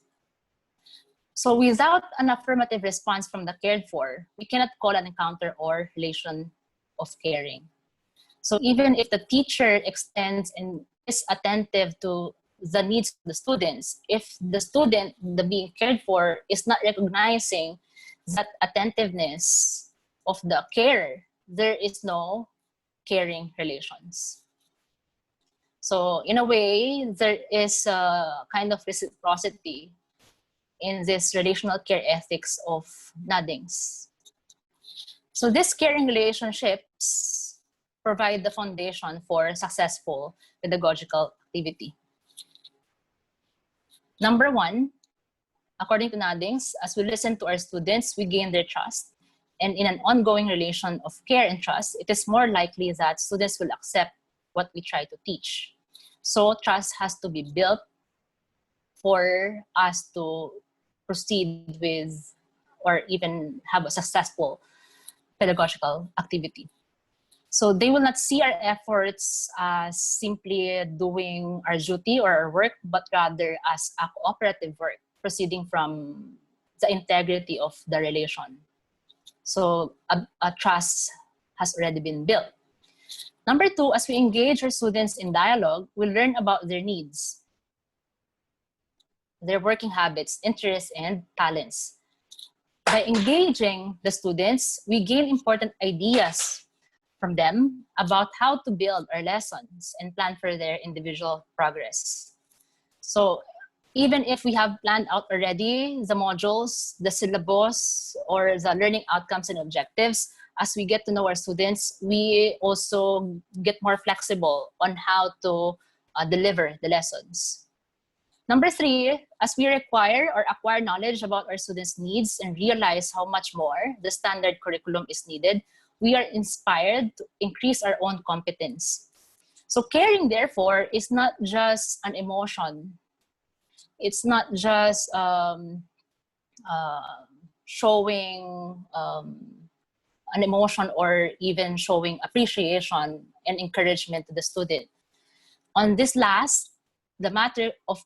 So without an affirmative response from the cared for, we cannot call an encounter or relation of caring. So even if the teacher extends and is attentive to the needs of the students, if the student, the being cared for, is not recognizing that attentiveness of the carer, there is no caring relations. So in a way, there is a kind of reciprocity in this relational care ethics of Noddings. So these caring relationships provide the foundation for successful pedagogical activity. Number one, according to Noddings, as we listen to our students, we gain their trust. And in an ongoing relation of care and trust, it is more likely that students will accept what we try to teach. So trust has to be built for us to proceed with or even have a successful pedagogical activity. So they will not see our efforts as simply doing our duty or our work, but rather as a cooperative work proceeding from the integrity of the relation. So a trust has already been built. Number two, as we engage our students in dialogue, we learn about their needs, their working habits, interests, and talents. By engaging the students, we gain important ideas from them about how to build our lessons and plan for their individual progress. So even if we have planned out already the modules, the syllabus, or the learning outcomes and objectives, as we get to know our students, we also get more flexible on how to deliver the lessons. Number three, as we acquire knowledge about our students' needs and realize how much more the standard curriculum is needed, we are inspired to increase our own competence. So caring, therefore, is not just an emotion it's not just showing an emotion or even showing appreciation and encouragement to the student. On this last, the matter of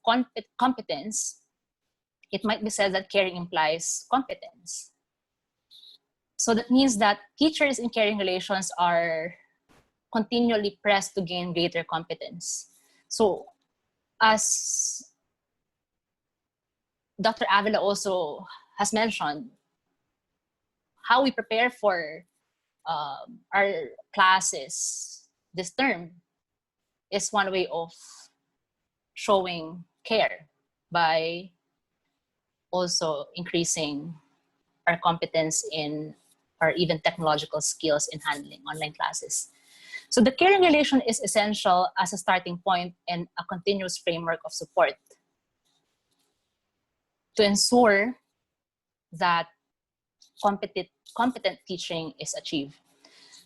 competence, it might be said that caring implies competence. So that means that teachers in caring relations are continually pressed to gain greater competence. So as Dr. Avila also has mentioned, how we prepare for our classes this term is one way of showing care by also increasing our competence in or even technological skills in handling online classes. So the caring relation is essential as a starting point and a continuous framework of support to ensure that competent teaching is achieved.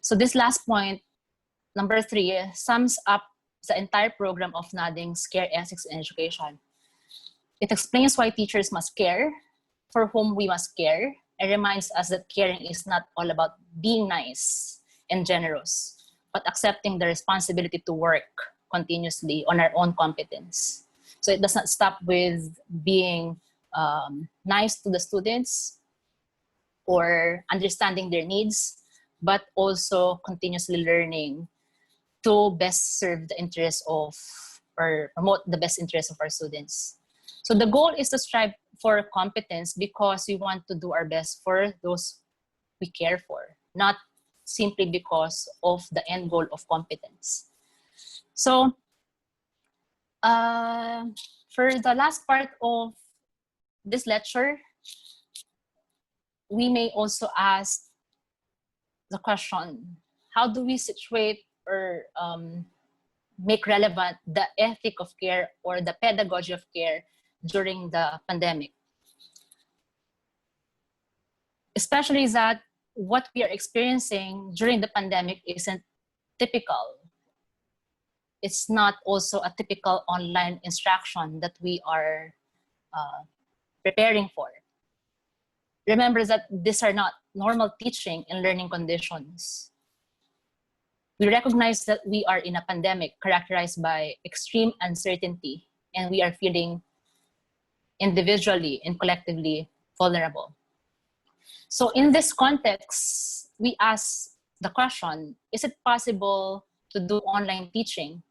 So this last point, number 3, sums up the entire program of NADING's Care Ethics in Education. It explains why teachers must care, for whom we must care, and reminds us that caring is not all about being nice and generous, but accepting the responsibility to work continuously on our own competence. So it does not stop with being nice to the students or understanding their needs, but also continuously learning to best serve the interests of or promote the best interests of our students. So the goal is to strive for competence because we want to do our best for those we care for, not simply because of the end goal of competence. So for the last part of this lecture, we may also ask the question, how do we situate or make relevant the ethic of care or the pedagogy of care during the pandemic? Especially that what we are experiencing during the pandemic isn't typical. It's not also a typical online instruction that we are preparing for. Remember that these are not normal teaching and learning conditions. We recognize that we are in a pandemic characterized by extreme uncertainty, and we are feeling individually and collectively vulnerable. So in this context, we ask the question, is it possible to do online teaching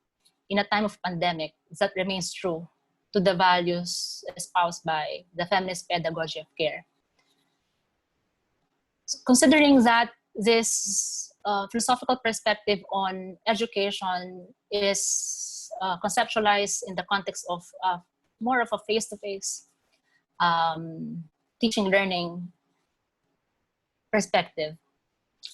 in a time of pandemic that remains true to the values espoused by the feminist pedagogy of care? So considering that this philosophical perspective on education is conceptualized in the context of more of a face-to-face teaching learning perspective,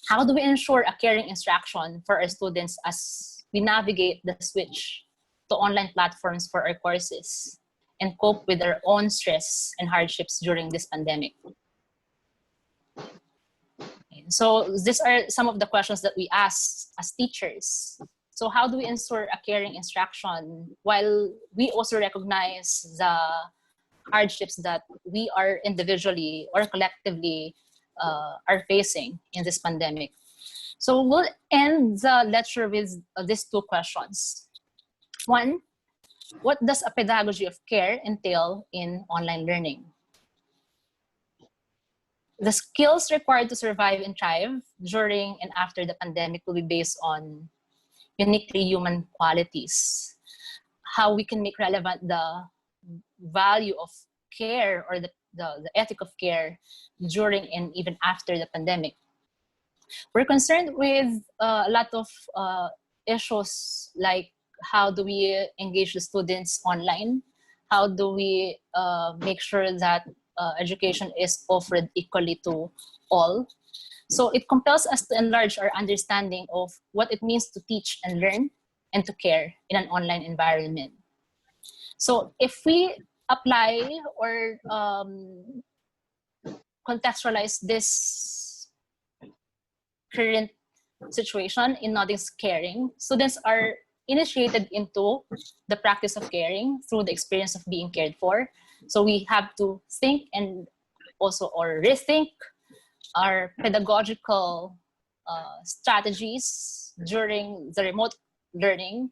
how do we ensure a caring instruction for our students as we navigate the switch to online platforms for our courses and cope with our own stress and hardships during this pandemic? So these are some of the questions that we ask as teachers. So how do we ensure a caring instruction while we also recognize the hardships that we are individually or collectively are facing in this pandemic? So we'll end the lecture with these 2 questions. 1, what does a pedagogy of care entail in online learning? The skills required to survive and thrive during and after the pandemic will be based on uniquely human qualities. How we can make relevant the value of care or the ethic of care during and even after the pandemic. We're concerned with a lot of issues like how do we engage the students online? How do we make sure that education is offered equally to all? So it compels us to enlarge our understanding of what it means to teach and learn and to care in an online environment. So if we apply or contextualize this current situation in NADING's caring, students are initiated into the practice of caring through the experience of being cared for. So we have to think and also or rethink our pedagogical strategies during the remote learning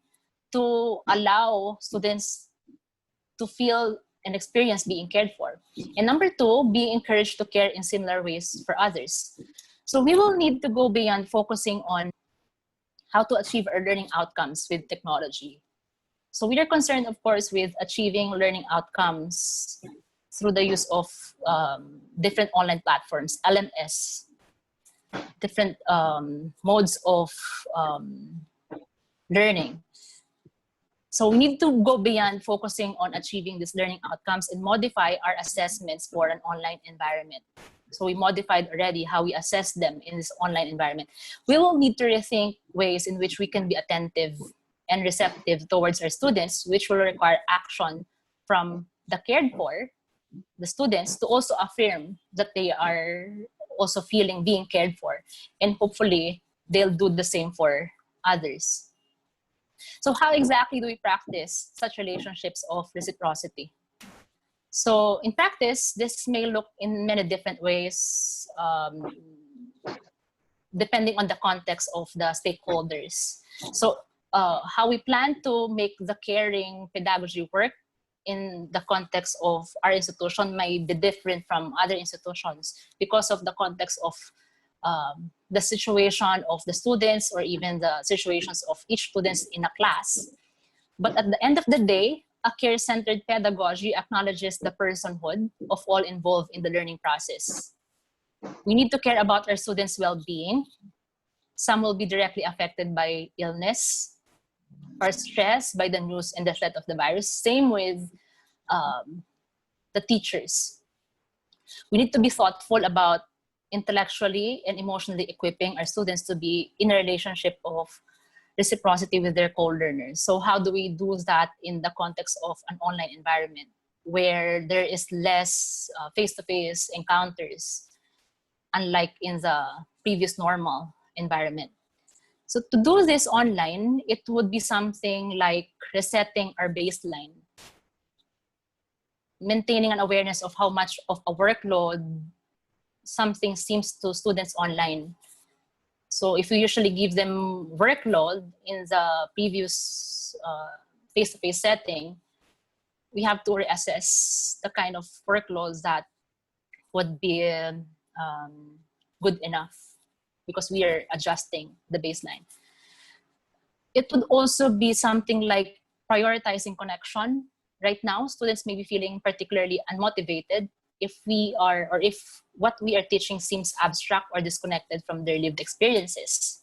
to allow students to feel and experience being cared for. And number two, being encouraged to care in similar ways for others. So we will need to go beyond focusing on how to achieve our learning outcomes with technology. So we are concerned, of course, with achieving learning outcomes through the use of different online platforms, LMS, different modes of learning. So we need to go beyond focusing on achieving these learning outcomes and modify our assessments for an online environment. So we modified already how we assess them in this online environment. We will need to rethink ways in which we can be attentive and receptive towards our students, which will require action from the cared for, the students, to also affirm that they are also feeling being cared for. And hopefully they'll do the same for others. So how exactly do we practice such relationships of reciprocity? So in practice, this may look in many different ways, depending on the context of the stakeholders. So how we plan to make the caring pedagogy work in the context of our institution may be different from other institutions because of the context of the situation of the students or even the situations of each student in a class. But at the end of the day, a care-centered pedagogy acknowledges the personhood of all involved in the learning process. We need to care about our students' well-being. Some will be directly affected by illness or stress by the news and the threat of the virus. Same with the teachers. We need to be thoughtful about intellectually and emotionally equipping our students to be in a relationship of reciprocity with their co-learners. So how do we do that in the context of an online environment where there is less face-to-face encounters, unlike in the previous normal environment? So to do this online, it would be something like resetting our baseline, maintaining an awareness of how much of a workload something seems to students online. So if we usually give them workload in the previous face-to-face setting, we have to reassess the kind of workloads that would be good enough because we are adjusting the baseline. It would also be something like prioritizing connection. Right now, students may be feeling particularly unmotivated if what we are teaching seems abstract or disconnected from their lived experiences.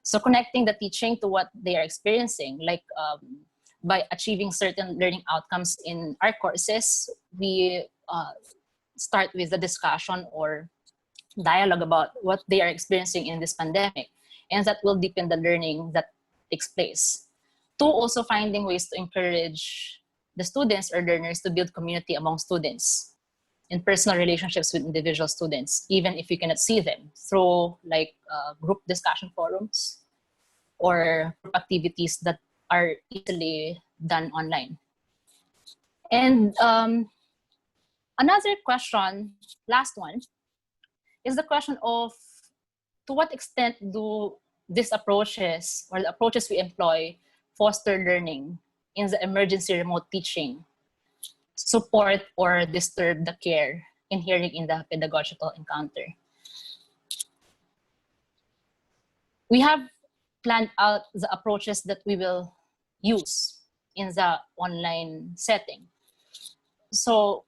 So connecting the teaching to what they are experiencing, like by achieving certain learning outcomes in our courses, we start with the discussion or dialogue about what they are experiencing in this pandemic, and that will deepen the learning that takes place. Two, also finding ways to encourage the students or learners to build community among students in personal relationships with individual students, even if you cannot see them, through like group discussion forums or group activities that are easily done online. And another question, last one, is the question of to what extent do these approaches or the approaches we employ foster learning in the emergency remote teaching, support or disturb the care inherent in the pedagogical encounter. We have planned out the approaches that we will use in the online setting. So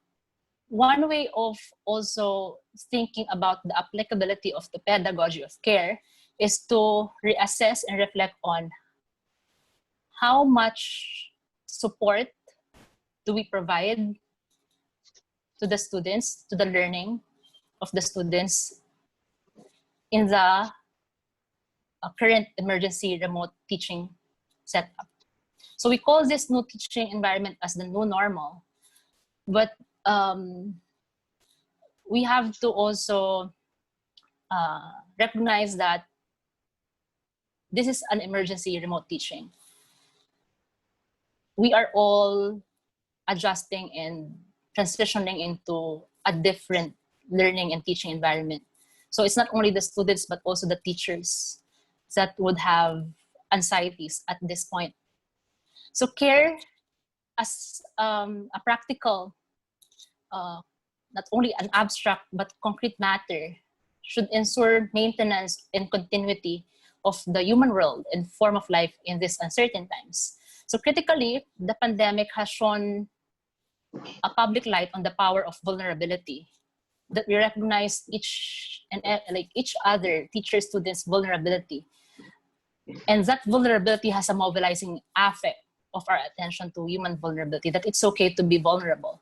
one way of also thinking about the applicability of the pedagogy of care is to reassess and reflect on how much support do we provide to the students, to the learning of the students in the current emergency remote teaching setup. So we call this new teaching environment as the new normal, but we have to also recognize that this is an emergency remote teaching. We are all adjusting and transitioning into a different learning and teaching environment. So it's not only the students, but also the teachers that would have anxieties at this point. So care as a practical, not only an abstract, but concrete matter should ensure maintenance and continuity of the human world and form of life in these uncertain times. So critically, the pandemic has shown a public light on the power of vulnerability, that we recognize each other, teacher, students' vulnerability. And that vulnerability has a mobilizing affect of our attention to human vulnerability, that it's okay to be vulnerable.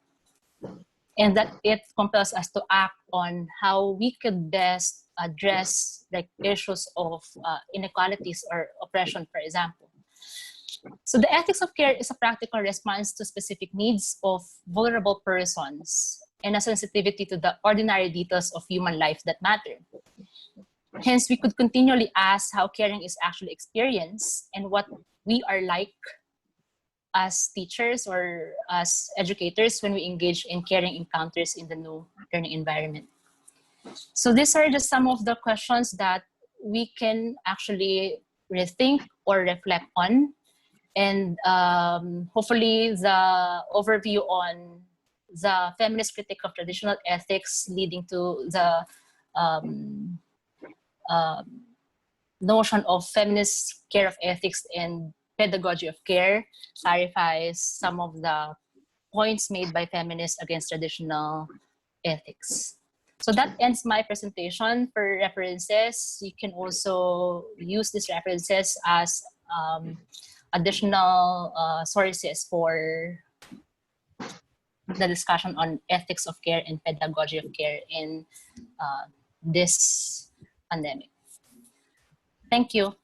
And that it compels us to act on how we could best address like issues of inequalities or oppression, for example. So the ethics of care is a practical response to specific needs of vulnerable persons and a sensitivity to the ordinary details of human life that matter. Hence, we could continually ask how caring is actually experienced and what we are like as teachers or as educators when we engage in caring encounters in the new learning environment. So these are just some of the questions that we can actually rethink or reflect on. And hopefully the overview on the feminist critique of traditional ethics leading to the notion of feminist care of ethics and pedagogy of care clarifies some of the points made by feminists against traditional ethics. So that ends my presentation. For references, you can also use these references as additional sources for the discussion on ethics of care and pedagogy of care in this pandemic. Thank you.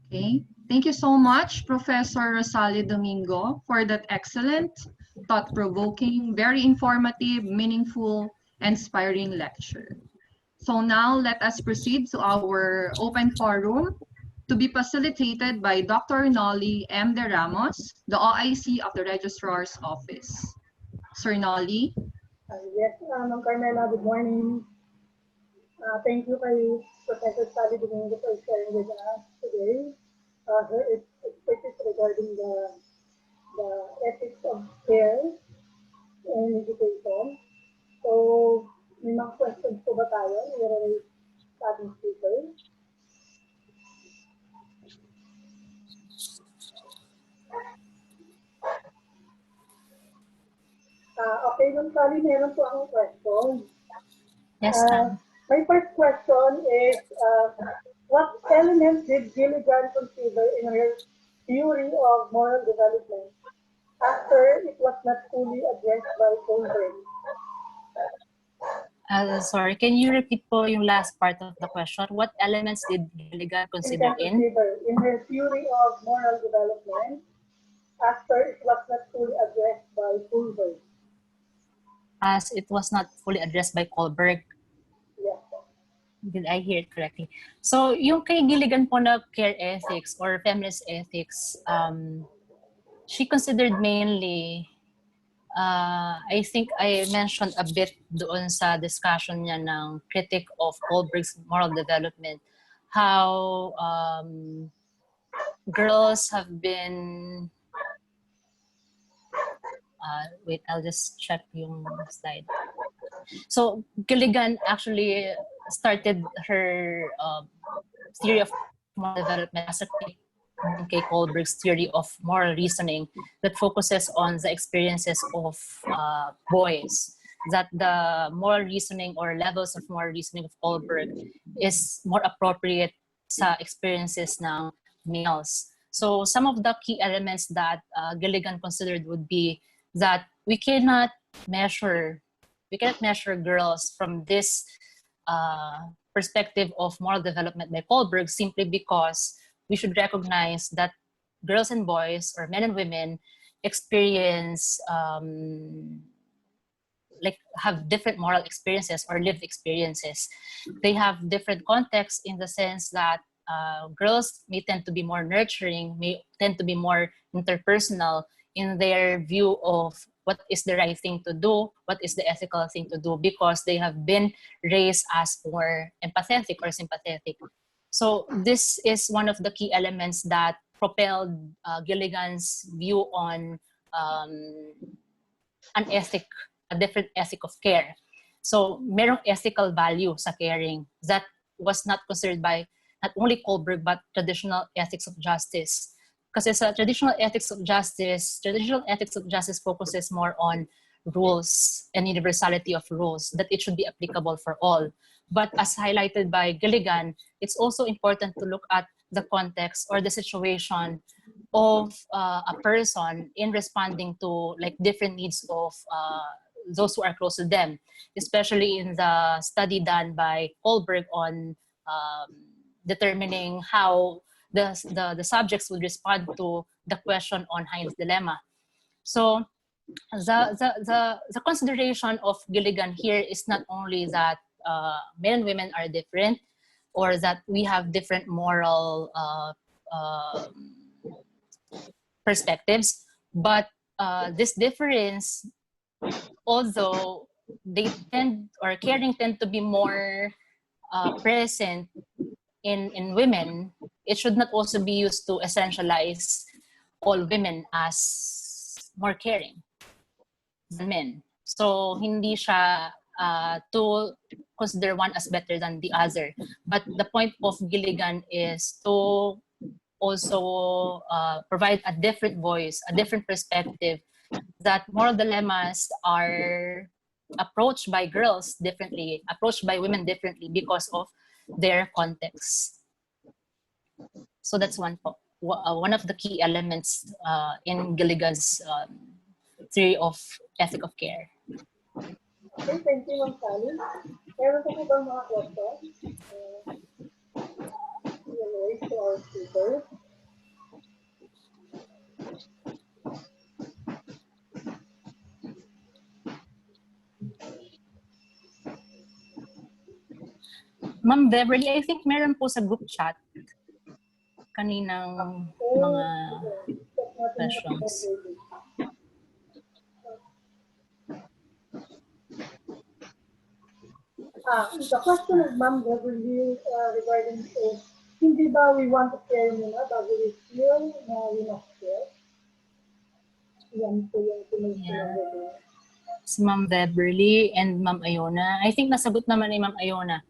Okay, thank you so much, Professor Rosalie Domingo, for that excellent, thought-provoking, very informative, meaningful, inspiring lecture. So now let us proceed to our open forum to be facilitated by Dr. Nolly M. De Ramos, the OIC of the Registrar's Office. Sir Nolly. Yes, Ma'am Carmela, good morning. Thank you kay Professor Sally Domingo for sharing with us today her expertise regarding the ethics of care in education. So, may mga questions po ba tayo? Meron sa ating speaker. Okay, Ma'am Sally, meron po akong question. Yes, ma'am. My first question is, what elements did Gilligan consider in her theory of moral development after it was not fully addressed by Goldberg? Sorry, can you repeat po yung last part of the question? What elements did Gilligan consider in? In her theory of moral development after it was not fully addressed by Goldberg? As it was not fully addressed by Kohlberg. Yes. Did I hear it correctly? So yung kay Gilligan po na care ethics or feminist ethics, she considered mainly, I think I mentioned a bit doon sa discussion niya ng critique of Kohlberg's moral development, how girls have been, wait, I'll just check yung slide. So Gilligan actually started her theory of moral development as a critique K. Kohlberg's theory of moral reasoning that focuses on the experiences of boys. That the moral reasoning or levels of moral reasoning of Kohlberg is more appropriate sa experiences ng males. So some of the key elements that Gilligan considered would be that we cannot measure girls from this perspective of moral development by Kohlberg simply because we should recognize that girls and boys or men and women experience have different moral experiences or lived experiences. They have different contexts in the sense that girls may tend to be more nurturing, may tend to be more interpersonal in their view of what is the right thing to do, what is the ethical thing to do, because they have been raised as more empathetic or sympathetic. So this is one of the key elements that propelled Gilligan's view on a different ethic of care. So merong ethical value sa caring that was not considered by not only Kohlberg but traditional ethics of justice. Kasi sa traditional ethics of justice focuses more on rules and universality of rules, that it should be applicable for all. But as highlighted by Gilligan, it's also important to look at the context or the situation of a person in responding to like different needs of those who are close to them, especially in the study done by Kohlberg on determining how the subjects would respond to the question on Hein's dilemma. So the consideration of Gilligan here is not only that men and women are different, or that we have different moral perspectives, but this difference, although they tend or caring tend to be more present in women, it should not also be used to essentialize all women as more caring than men. So hindi siya to consider one as better than the other. But the point of Gilligan is to also provide a different voice, a different perspective, that moral dilemmas are approached by girls differently, approached by women differently because of their context. So that's one of the key elements in Gilligan's theory of ethic of care. Okay, thank you, Ma'am Sally. Meron po bang mga questions? Raise to our speakers. Ma'am Beverly, I think meron po sa group chat kaninang mga questions. The question of Ma'am Beverly regarding is, hindi ba we want to care muna bago we feel na we must care? Yan po yung pinag-sinabi. Si Ma'am Beverly and Ma'am Iona. I think nasagot naman ni Ma'am Iona.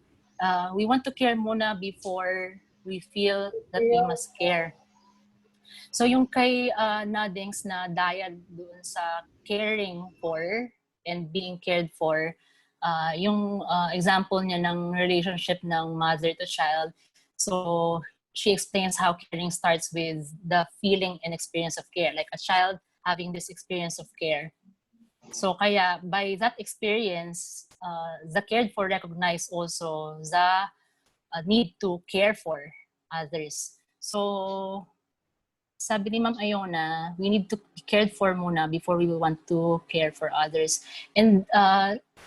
We want to care muna before we feel that we must care. So yung kay Nadings na diad doon sa caring for and being cared for, yung example niya ng relationship ng mother to child. So she explains how caring starts with the feeling and experience of care, like a child having this experience of care. So kaya by that experience, the cared for recognize also the need to care for others. So sabi ni Ma'am Iona, we need to be cared for muna before we want to care for others. And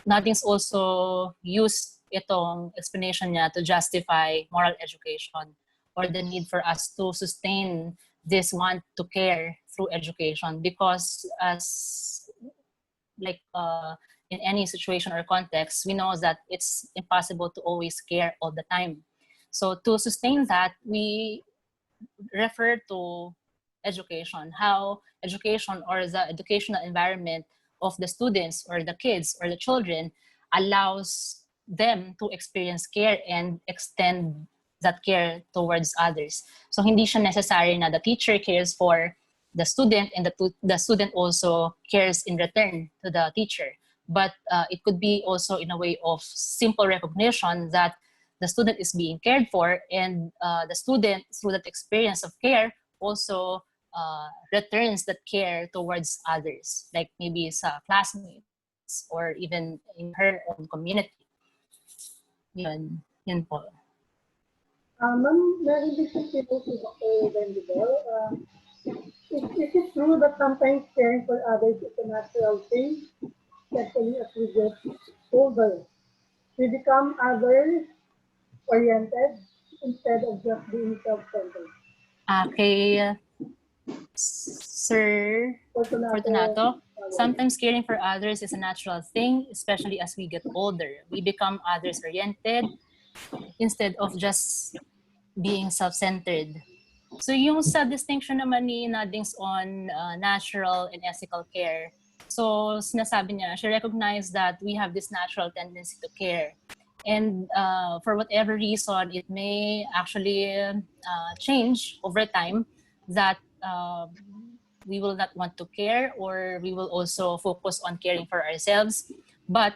Nothing's also used itong explanation niya to justify moral education or the need for us to sustain this want to care through education, because as like in any situation or context, we know that it's impossible to always care all the time. So to sustain that, we refer to education, how education or the educational environment of the students or the kids or the children allows them to experience care and extend that care towards others. So hindi siya necessary na the teacher cares for the student and the student also cares in return to the teacher. But it could be also in a way of simple recognition that the student is being cared for, and the student, through that experience of care, also returns that care towards others, like maybe sa classmates or even in her own community. Yun po. Ma'am, meron din sa people si Dr. Vendibel. Is it true that sometimes caring for others is a natural thing, especially as we get older? We become others-oriented instead of just being self-centered? Okay, Sir Fortunato, sometimes caring for others is a natural thing, especially as we get older. We become others-oriented instead of just being self-centered. So yung sa distinction naman ni Nadings on natural and ethical care, so sinasabi niya, she recognized that we have this natural tendency to care. And for whatever reason, it may actually change over time that we will not want to care, or we will also focus on caring for ourselves. But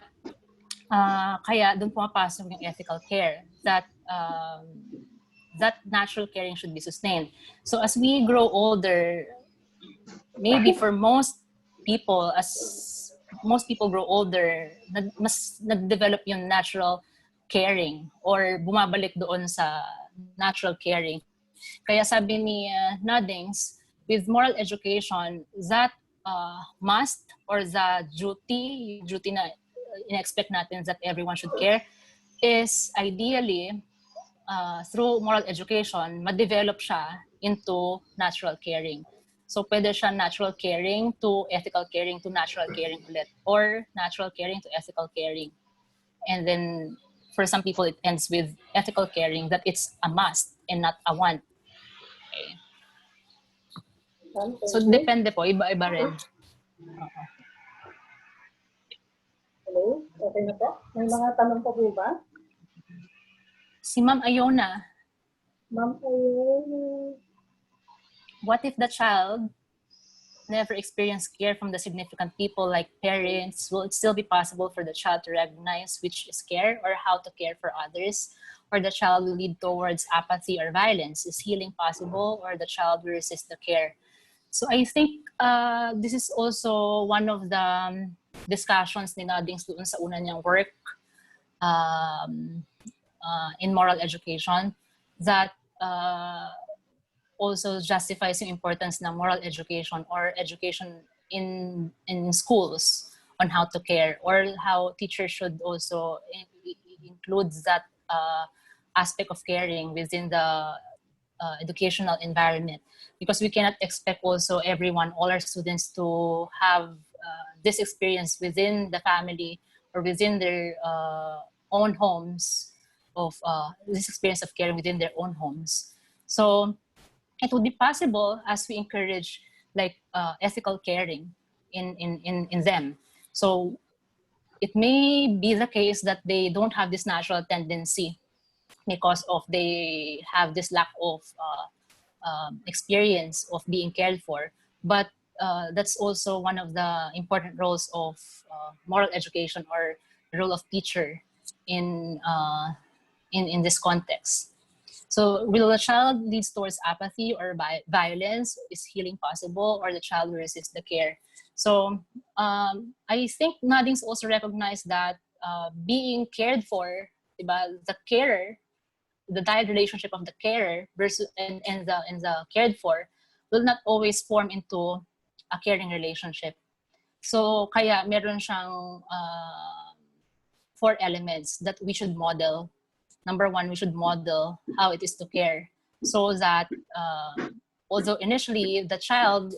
kaya doon pumapasok yung ethical care, that that natural caring should be sustained. So as we grow older, maybe for most people, as most people grow older, mas nag-develop yung natural caring, or bumabalik doon sa natural caring. Kaya sabi ni Nadings, with moral education, that must, or the duty na in-expect natin that everyone should care, is ideally through moral education, ma-develop siya into natural caring. So pwede siya natural caring to ethical caring to natural caring ulit, or natural caring to ethical caring. And then for some people, it ends with ethical caring, that it's a must and not a want. Okay. So depende po, iba-iba rin. Hello? Okay na po? May mga tanong pa po ba? Si Ma'am Ayona. Ma'am Ayona. What if the child never experienced care from the significant people like parents? Will it still be possible for the child to recognize which is care or how to care for others? Or the child will lead towards apathy or violence? Is healing possible, or the child will resist the care? So I think this is also one of the discussions ni Nadings doon sa una niyang work in moral education, that also justifies the importance ng moral education, or education in schools on how to care, or how teachers should also include that aspect of caring within the educational environment. Because we cannot expect also everyone, all our students, to have this experience within the family or within their own homes, of this experience of caring within their own homes. So it would be possible as we encourage like ethical caring in them. So it may be the case that they don't have this natural tendency because of they have this lack of experience of being cared for. But that's also one of the important roles of moral education, or the role of teacher in this context. So will the child leads towards apathy or violence? Is healing possible, or the child will resist the care? So I think Nadings also recognized that being cared for, diba, the carer, the direct relationship of the carer versus and the cared for will not always form into a caring relationship. So kaya meron siyang 4 elements that we should model. Number 1, we should model how it is to care, so that although initially the child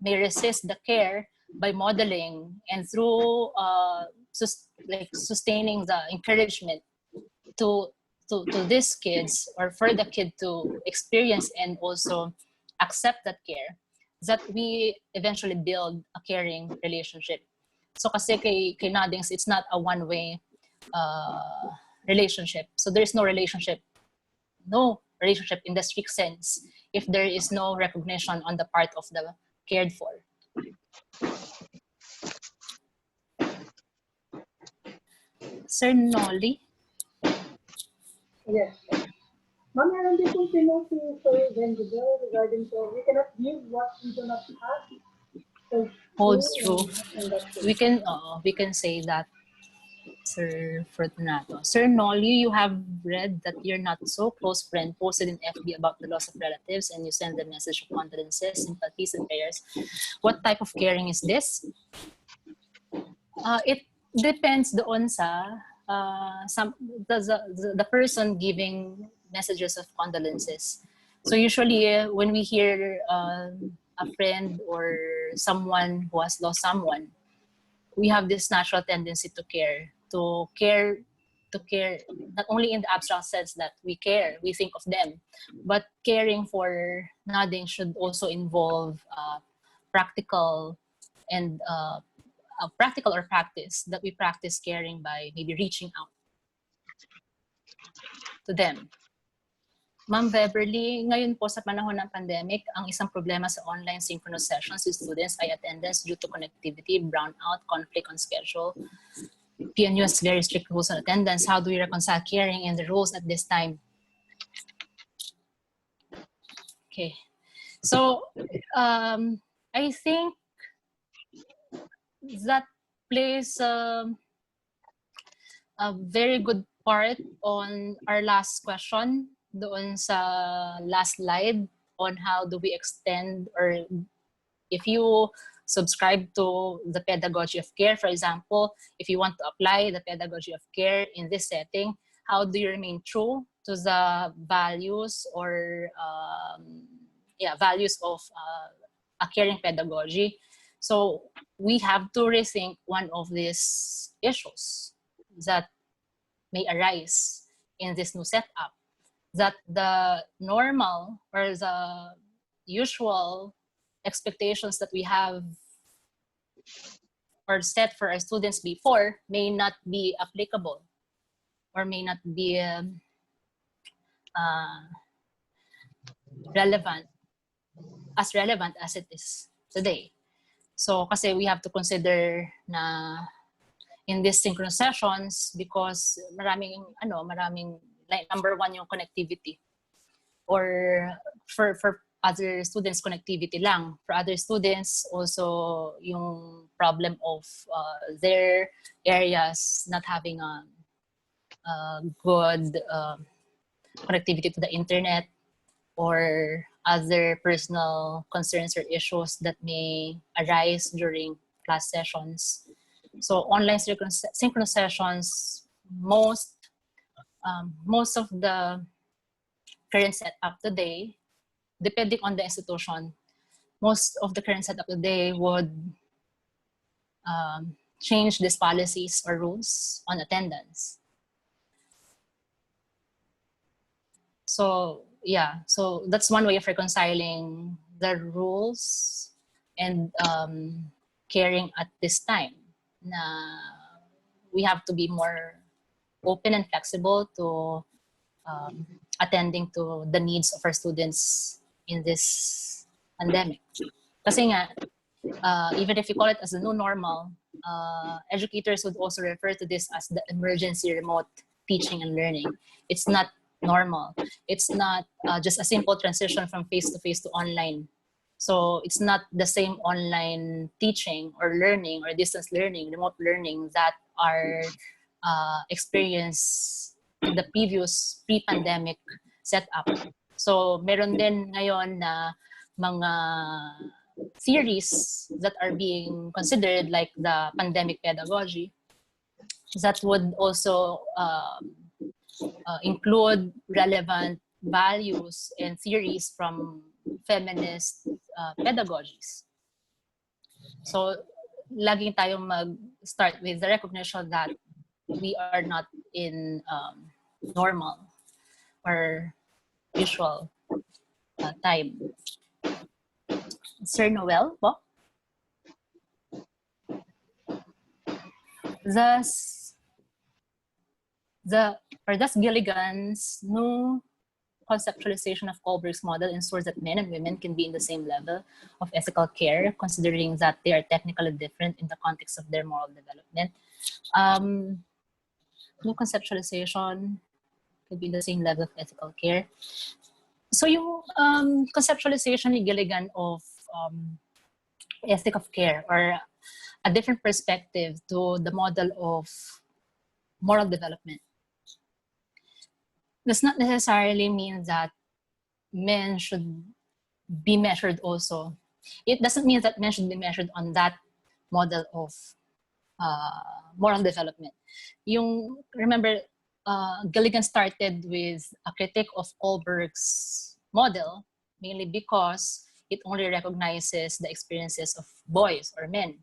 may resist the care, by modeling and through sustaining the encouragement to these kids, or for the kid to experience and also accept that care, that we eventually build a caring relationship. So kasi kay Nadings, it's not a one-way relationship. So there is no relationship in the strict sense if there is no recognition on the part of the cared for. Sir Nolly? Yes. Ma'am, meron din kong tinong si Sir Bendigo regarding to, we cannot give what we do not have. So, holds true. We can say that, Sir Fortunato. Sir Nolly, you have read that your not so close friend posted in FB about the loss of relatives, and you send a message of condolences, sympathies, and prayers. What type of caring is this? It depends doon sa the person giving messages of condolences. So usually when we hear a friend or someone who has lost someone, we have this natural tendency to care not only in the abstract sense that we care, we think of them, but caring for nodding should also involve practical and practical or practice that we practice caring by maybe reaching out to them. Ma'am Beverly, ngayon po sa panahon ng pandemic, ang isang problema sa online synchronous sessions with students ay attendance due to connectivity, brownout, conflict on schedule. PNUSL very strict rules on attendance. How do we reconcile caring and the rules at this time? Okay, so I think that plays a very good part on our last question, doon sa last slide on how do we extend, or if you subscribe to the pedagogy of care, for example, if you want to apply the pedagogy of care in this setting, how do you remain true to the values or values of a caring pedagogy? So we have to rethink one of these issues that may arise in this new setup, that the normal or the usual expectations that we have or set for our students before may not be applicable or may not be relevant as it is today. So kasi we have to consider na in these synchronous sessions, because maraming like number one yung connectivity, or for other students connectivity lang, for other students also yung problem of their areas not having a good connectivity to the internet, or other personal concerns or issues that may arise during class sessions. So online synchronous sessions, most of the current setup today, depending on the institution, most of the current setup today would change these policies or rules on attendance. So yeah, so that's one way of reconciling the rules and caring at this time. We have to be more open and flexible to attending to the needs of our students in this pandemic. Kasi nga, even if you call it as the new normal, educators would also refer to this as the emergency remote teaching and learning. It's not normal. It's not just a simple transition from face-to-face to online. So it's not the same online teaching or learning or distance learning, remote learning that are experienced in the previous pre-pandemic setup. So meron din ngayon na mga theories that are being considered, like the pandemic pedagogy, that would also include relevant values and theories from feminist pedagogies. So laging tayong mag-start with the recognition that we are not in normal or usual time. Sir Noel po? Thus Gilligan's new conceptualization of Kohlberg's model ensures that men and women can be in the same level of ethical care, considering that they are technically different in the context of their moral development. New conceptualization could be in the same level of ethical care. So yung conceptualization ni Gilligan of ethic of care, or a different perspective to the model of moral development, does not necessarily mean that men should be measured also. It doesn't mean that men should be measured on that model of moral development. Remember, Gilligan started with a critique of Kohlberg's model, mainly because it only recognizes the experiences of boys or men.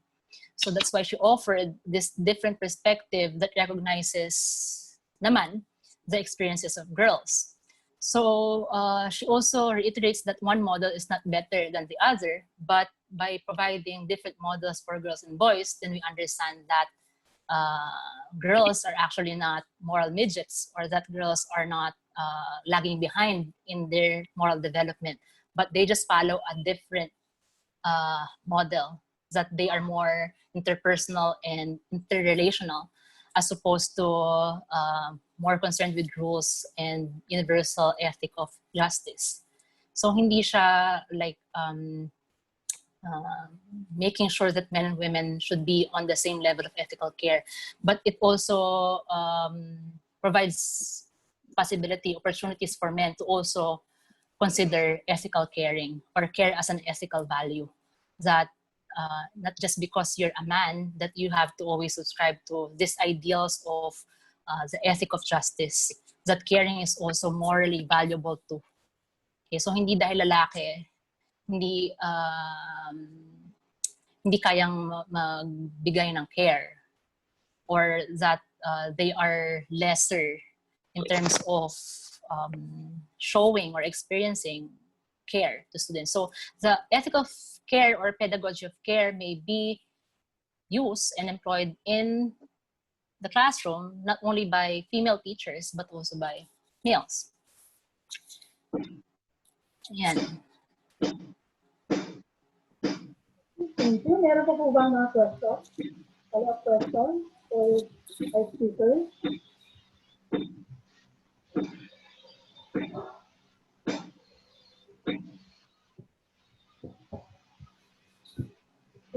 So that's why she offered this different perspective that recognizes naman the experiences of girls. So she also reiterates that one model is not better than the other, but by providing different models for girls and boys, then we understand that girls are actually not moral midgets, or that girls are not lagging behind in their moral development, but they just follow a different model, that they are more interpersonal and interrelational, as opposed to more concerned with rules and universal ethic of justice. So hindi siya like making sure that men and women should be on the same level of ethical care, but it also provides opportunities for men to also consider ethical caring, or care as an ethical value, that not just because you're a man that you have to always subscribe to these ideals of the ethic of justice, that caring is also morally valuable too. Okay, so hindi dahil lalaki, hindi kayang magbigay ng care, or that they are lesser in terms of showing or experiencing care to students. So the ethic of care or pedagogy of care may be used and employed in the classroom, not only by female teachers, but also by males. Yan. Thank you. Meron pa po ba mga question? Follow-up question for our speakers?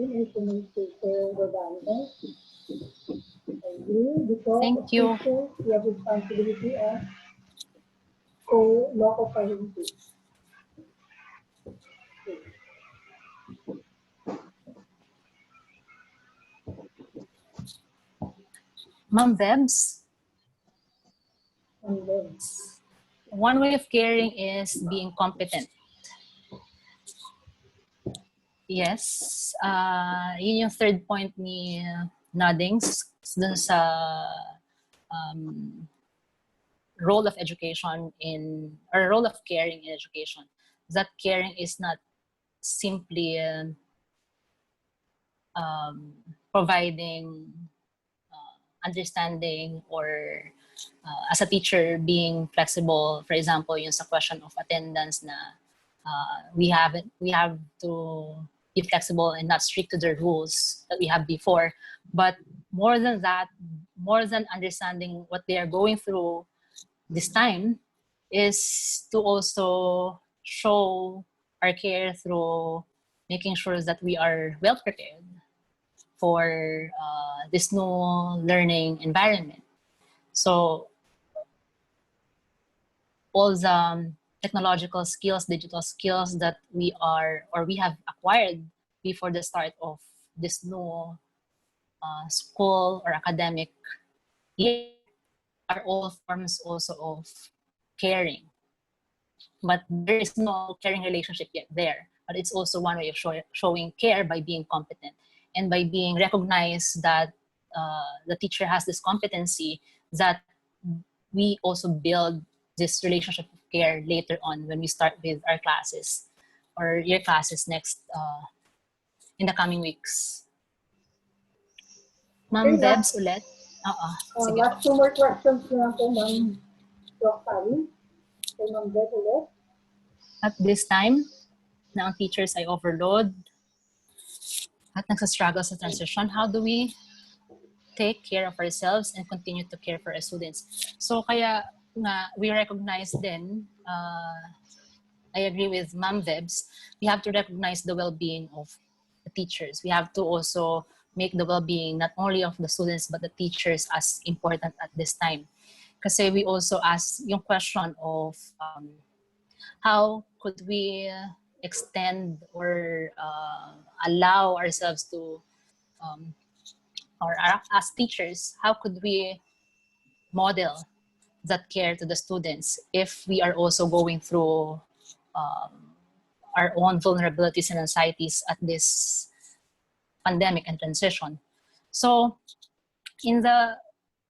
Thank you. We have responsibility as co-local parenting. Ma'am Vebs, And then, one way of caring is being competent. Yes, yun yung third point ni Noddings dun sa role of education or role of caring in education. That caring is not simply providing understanding, or as a teacher being flexible. For example, yung sa question of attendance na we have to be flexible and not strict to the rules that we have before. But more than that, more than understanding what they are going through this time, is to also show our care through making sure that we are well prepared for this new learning environment. So all the technological skills, digital skills that we have acquired before the start of this new school or academic year are all forms also of caring. But there is no caring relationship yet there. But it's also one way of showing care by being competent, and by being recognized that the teacher has this competency, that we also build this relationship of care later on when we start with our classes or your classes next in the coming weeks. Ma'am Vebs ulit. Sige. last two more questions na po, Ma'am Roxanne. So, Ma'am Vebs ulit. At this time, na ang teachers ay overload at nagsastruggle sa transition, how do we take care of ourselves and continue to care for our students? So kaya nga, we recognize then, I agree with Ma'am Vebs, we have to recognize the well-being of the teachers. We have to also make the well-being not only of the students but the teachers as important at this time. Kasi we also ask yung question of how could we extend or allow ourselves to, or as teachers, how could we model that care to the students if we are also going through our own vulnerabilities and anxieties at this pandemic and transition. So in the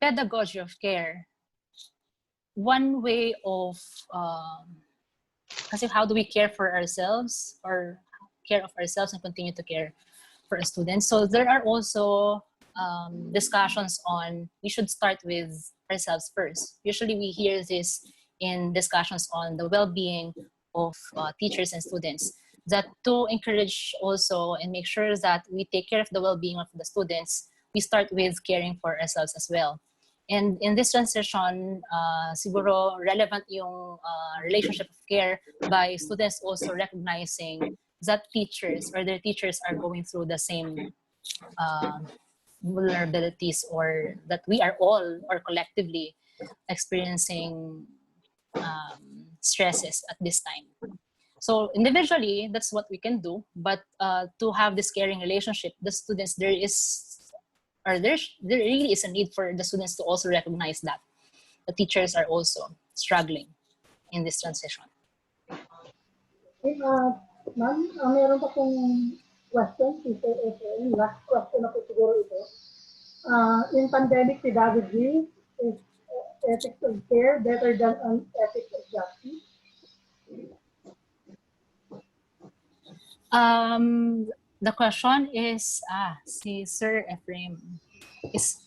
pedagogy of care, one way of, kasi how do we care for ourselves or care of ourselves and continue to care for our students? So there are also discussions on, we should start with ourselves first. Usually we hear this in discussions on the well-being of teachers and students, that to encourage also and make sure that we take care of the well-being of the students, we start with caring for ourselves as well. And in this transition, siguro relevant yung relationship of care by students also recognizing that teachers or their teachers are going through the same vulnerabilities, or that we are all or collectively experiencing stresses at this time. So individually, that's what we can do. But to have this caring relationship, the students, there really is a need for the students to also recognize that the teachers are also struggling in this transition. Okay, ma'am, meron pa pong question, Teacher April. Last question na po siguro ito. In pandemic pedagogy, is ethics of care better than ethics of justice? The question is, si Sir Ephraim, is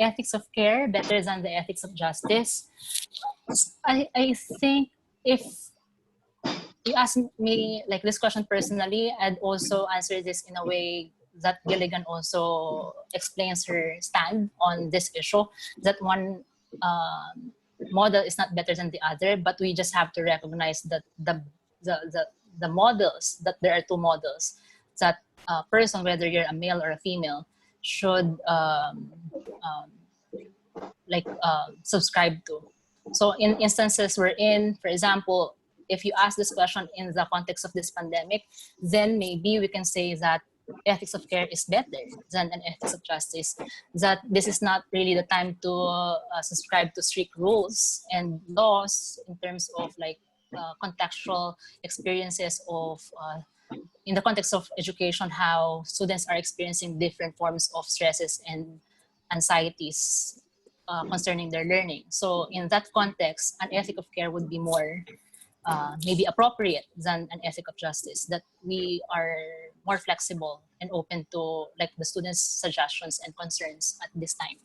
ethics of care better than the ethics of justice? I think if you ask me like this question personally, I'd also answer this in a way that Gilligan also explains her stand on this issue, that one model is not better than the other, but we just have to recognize that the models, that there are two models, that a person, whether you're a male or a female, should subscribe to. So in instances wherein, for example, if you ask this question in the context of this pandemic, then maybe we can say that ethics of care is better than an ethics of justice, that this is not really the time to subscribe to strict rules and laws in terms of like contextual experiences of in the context of education, how students are experiencing different forms of stresses and anxieties concerning their learning. So in that context, an ethic of care would be more maybe appropriate than an ethic of justice, that we are more flexible and open to like the students' suggestions and concerns at this time.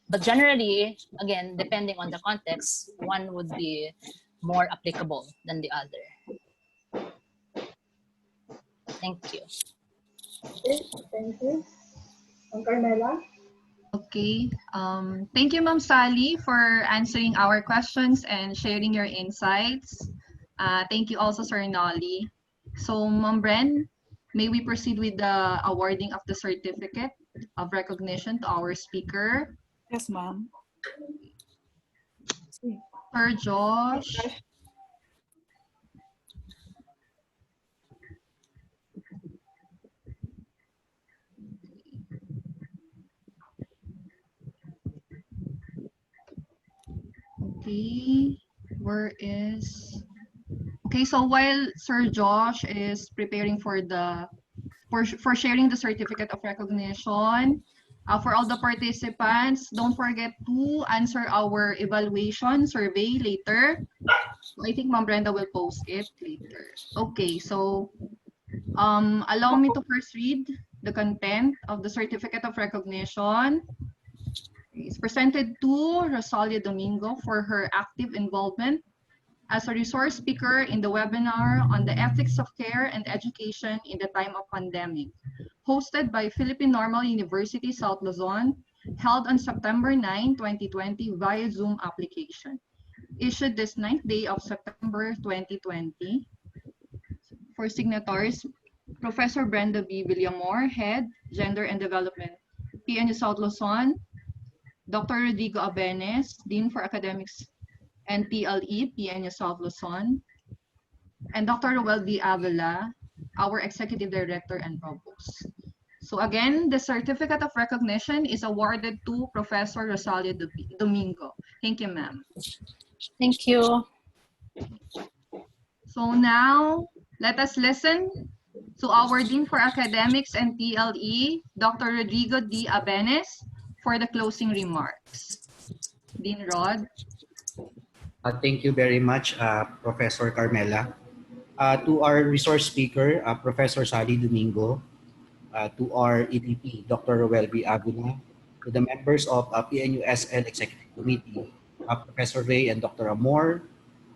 But generally, again, depending on the context, one would be more applicable than the other. Thank you. Okay, thank you. Carmela? Okay. Thank you, Ma'am Sally, for answering our questions and sharing your insights. Thank you also, Sir Nolly. So, Ma'am Bren, may we proceed with the awarding of the certificate of recognition to our speaker? Yes, ma'am. Sir Josh. Okay, where is... Okay, so while Sir Josh is preparing for sharing the certificate of recognition, for all the participants, don't forget to answer our evaluation survey later. So I think Ma'am Brenda will post it later. Okay, so allow me to first read the content of the certificate of recognition. It's presented to Rosalia Domingo for her active involvement as a resource speaker in the webinar on the ethics of care and education in the time of pandemic, hosted by Philippine Normal University South Luzon, held on September 9, 2020 via Zoom application, issued this 9th day of September 2020. For signatories, Professor Brenda B. Villamor, Head, Gender and Development, PNU South Luzon, Dr. Rodrigo Abenes, Dean for Academics and PLE, PNU South Luzon, and Dr. Roel B. Avila, our Executive Director and Provost. So again, the certificate of recognition is awarded to Professor Rosalia Domingo. Thank you, ma'am. Thank you. So now, let us listen to our Dean for Academics and TLE, Dr. Rodrigo D. Abenes, for the closing remarks. Dean Rod. Thank you very much, Professor Carmela. To our resource speaker, Professor Sally Domingo, to our EDP, Dr. Roelby Avila, to the members of PNUSL Executive Committee, Professor Ray and Dr. Amor,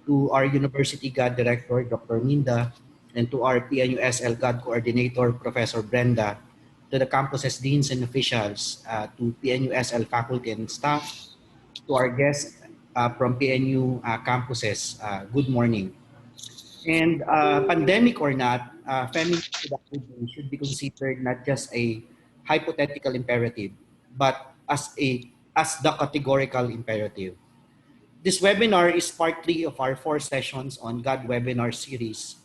to our University GAD Director, Dr. Minda, and to our PNUSL GAD Coordinator, Professor Brenda, to the campus's deans and officials, to PNUSL faculty and staff, to our guests from PNU campuses, good morning. And pandemic or not, feminist pedagogy should be considered not just a hypothetical imperative, but as the categorical imperative. This webinar is part 3 of our 4 sessions on GAD webinar series.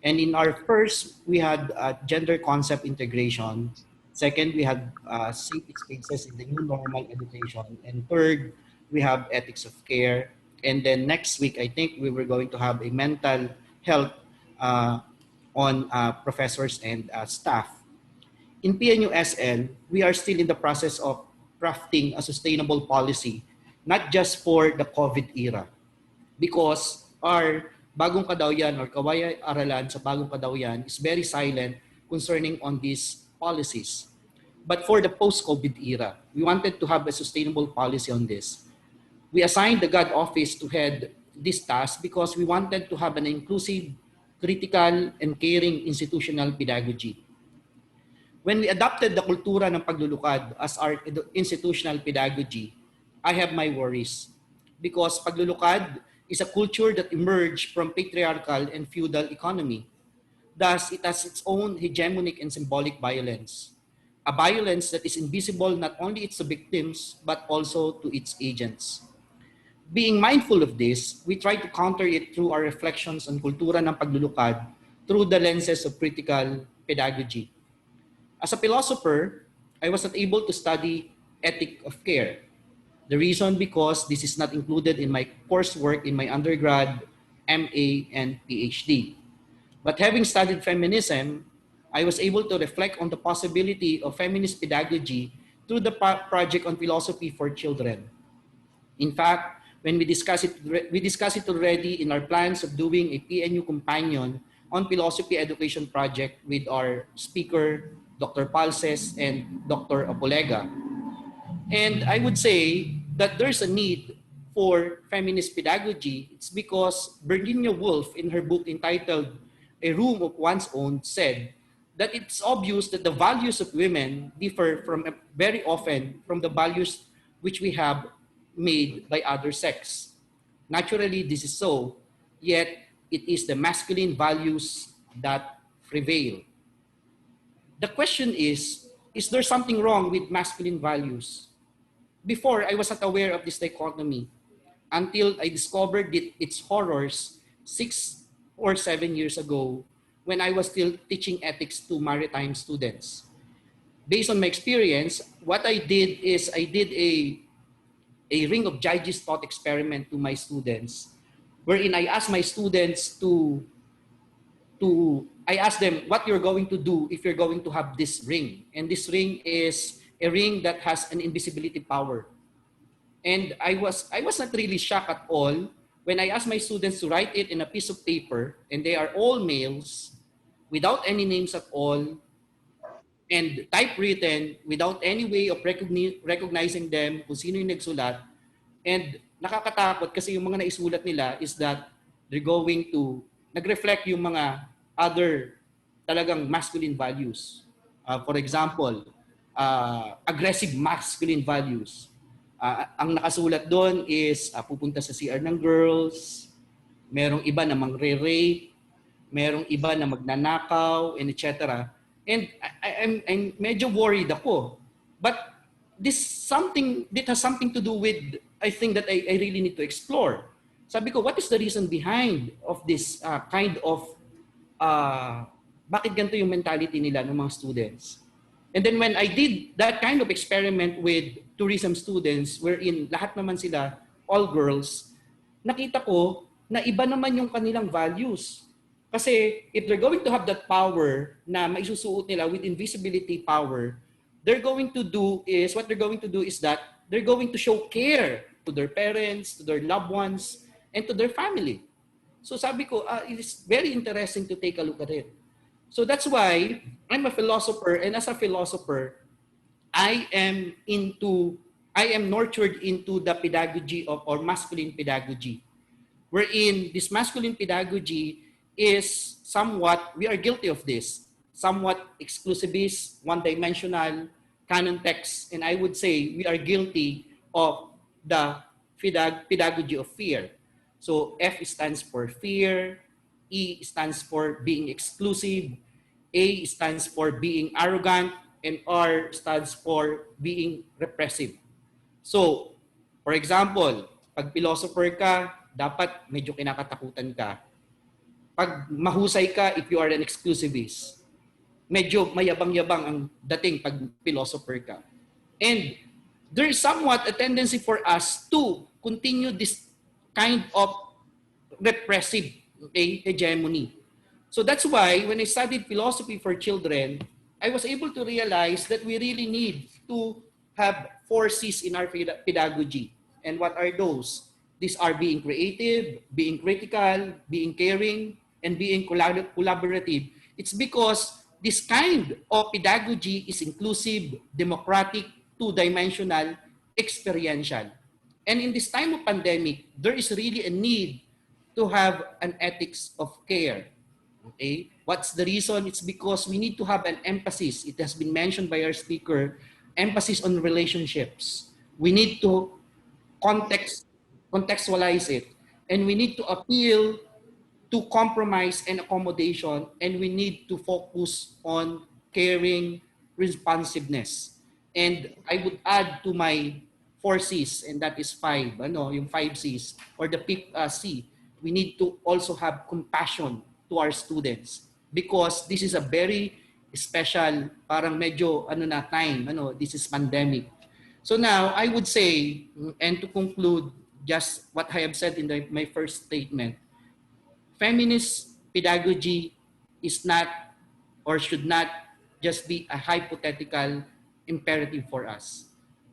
And in our first, we had gender concept integration. Second, we had safe spaces in the new normal education. And third, we have ethics of care. And then next week, I think we were going to have a mental health on professors and staff. In PNUSL, we are still in the process of crafting a sustainable policy, not just for the COVID era, because our bagong kadauyan or kawaya-aralan sa bagong kadauyan is very silent concerning on these policies. But for the post-COVID era, we wanted to have a sustainable policy on this. We assigned the GAD office to head this task because we wanted to have an inclusive, critical, and caring institutional pedagogy. When we adopted the kultura ng paglulukad as our institutional pedagogy, I have my worries. Because paglulukad is a culture that emerged from patriarchal and feudal economy. Thus, it has its own hegemonic and symbolic violence. A violence that is invisible not only to its victims, but also to its agents. Being mindful of this, we try to counter it through our reflections on kultura ng paglulukad through the lenses of critical pedagogy. As a philosopher, I was not able to study ethic of care. The reason because this is not included in my coursework in my undergrad, MA, and PhD. But having studied feminism, I was able to reflect on the possibility of feminist pedagogy through the project on philosophy for children. In fact, when we discussed it already in our plans of doing a PNU companion on philosophy education project with our speaker, Dr. Palses and Dr. Apolega. And I would say that there's a need for feminist pedagogy. It's because Virginia Woolf, in her book entitled A Room of One's Own, said that it's obvious that the values of women differ from very often from the values which we have made by other sex. Naturally, this is so, yet it is the masculine values that prevail. The question is there something wrong with masculine values? Before, I was not aware of this dichotomy until I discovered its horrors 6 or 7 years ago when I was still teaching ethics to maritime students. Based on my experience, what I did is I did a ring of judges thought experiment to my students, wherein I asked my students I asked them what you're going to do if you're going to have this ring. And this ring is a ring that has an invisibility power. And I was not really shocked at all when I asked my students to write it in a piece of paper, and they are all males, without any names at all, and typewritten without any way of recognizing them kung sino yung nagsulat. And nakakatakot kasi yung mga naisulat nila is that they're going to nag-reflect yung mga other talagang masculine values. For example, aggressive masculine values. Ang nakasulat doon is pupunta sa CR ng girls, merong iba na mangre-rape, merong iba na magnanakaw, and etc. And I'm medyo worried ako. But this has something to do with, I think that I really need to explore. Sabi ko, what is the reason behind of this kind of, bakit ganito yung mentality nila ng mga students? And then when I did that kind of experiment with tourism students, wherein lahat naman sila, all girls, nakita ko na iba naman yung kanilang values. Kasi if they're going to have that power na maisusuot nila with invisibility power, what they're going to do is that they're going to show care to their parents, to their loved ones, and to their family. So sabi ko, it is very interesting to take a look at it. So that's why I'm a philosopher, and as a philosopher, I am nurtured into the pedagogy or masculine pedagogy, wherein this masculine pedagogy is somewhat, we are guilty of this, somewhat exclusivist, one-dimensional, canon text, and I would say we are guilty of the pedagogy of fear. So F stands for fear, E stands for being exclusive, A stands for being arrogant, and R stands for being repressive. So, for example, pag philosopher ka, dapat medyo kinakatakutan ka. Pag mahusay ka, if you are an exclusivist, medyo mayabang-yabang ang dating pag philosopher ka. And there is somewhat a tendency for us to continue this kind of repressive hegemony. So that's why when I studied philosophy for children, I was able to realize that we really need to have 4 C's in our pedagogy. And what are those? These are being creative, being critical, being caring, and being collaborative. It's because this kind of pedagogy is inclusive, democratic, two-dimensional, experiential. And in this time of pandemic, there is really a need to have an ethics of care. Okay? What's the reason? It's because we need to have an emphasis. It has been mentioned by our speaker, emphasis on relationships. We need to contextualize it. And we need to appeal to compromise and accommodation, and we need to focus on caring, responsiveness. And I would add to my 4 C's, and that is 5, yung 5 C's, or the 5th C. We need to also have compassion to our students because this is a very special, parang medyo time, this is pandemic. So now I would say, and to conclude just what I have said in my first statement, feminist pedagogy is not or should not just be a hypothetical imperative for us.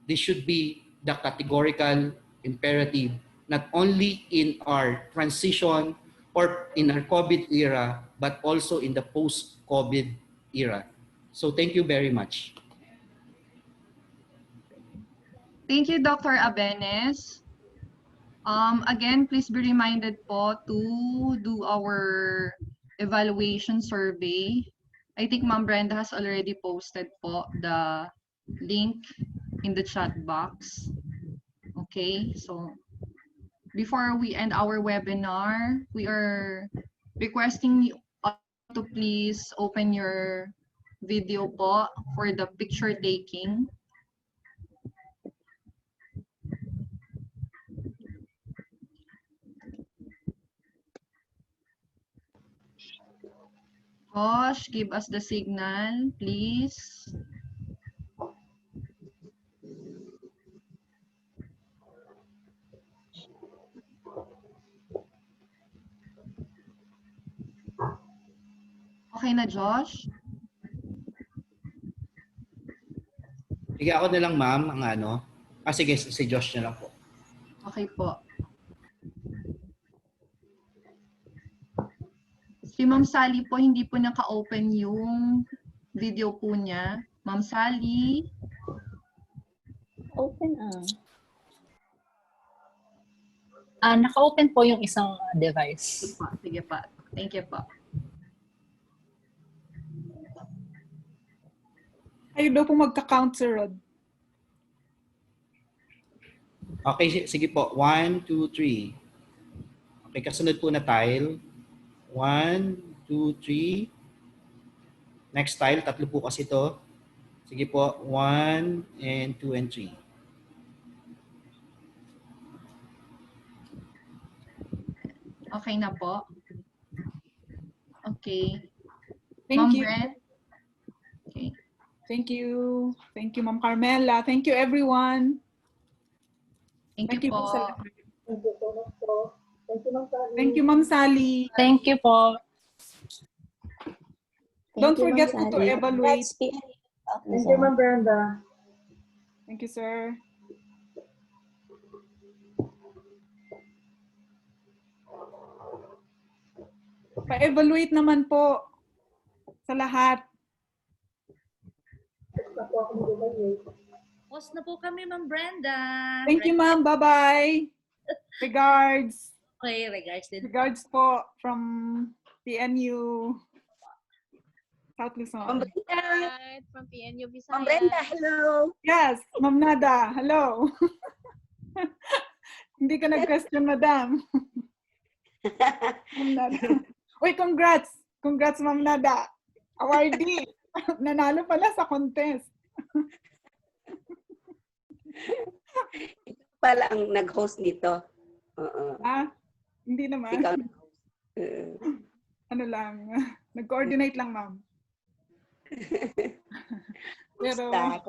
This should be the categorical imperative, not only in our transition or in our COVID era, but also in the post-COVID era. So thank you very much. Thank you, Dr. Abenes. Again, please be reminded po to do our evaluation survey. I think Ma'am Brenda has already posted po the link in the chat box. Okay, so before we end our webinar, we are requesting you to please open your video po for the picture taking. Josh, give us the signal, please. Okay na, Josh? Sige, ako na lang, ma'am, ang sige, si Josh na lang po. Okay po. Si Ma'am Sally po, hindi po naka-open yung video po niya. Ma'am Sally? Open naka-open po yung isang device. Sige pa. Thank you po. Ayaw daw po magka-count, Sir Rod. Okay, sige po. 1, 2, 3. Okay, kasunod po na tile. 1, 2, 3. Next tile, 3 po kasi ito. Sige po, 1, and 2, and 3. Okay na po. Okay. Thank Ma'am you. Brent? Okay. Thank you. Thank you, Ma'am Carmela. Thank you, everyone. Thank you po sa po. lahat. Thank you so much po. Thank you, Ma'am Sally. Thank you, Ma'am Sally. Thank you po. Don't forget to evaluate. Thank you, Ma'am Brenda. Thank you, sir. Pa-evaluate naman po sa lahat. Basta po ako mag-evaluate. Post na po kami, Ma'am Brenda. Thank you, ma'am. Bye-bye. Regards. Okay, regards din. Regards po from PNU South Luzon. Right, from PNU Visayas. Ma'am Brenda, hello. Yes, Ma'am Nada. Hello. Hindi ka nag-question, madam. Ma'am Nada. Uy, congrats. Congrats, Ma'am Nada. Awardee. Nanalo pala sa contest. Ikaw pala ang nag-host nito. Ah, hindi naman. Ikaw. Ano lang. Nag-coordinate lang, ma'am. Pero, Kumusta?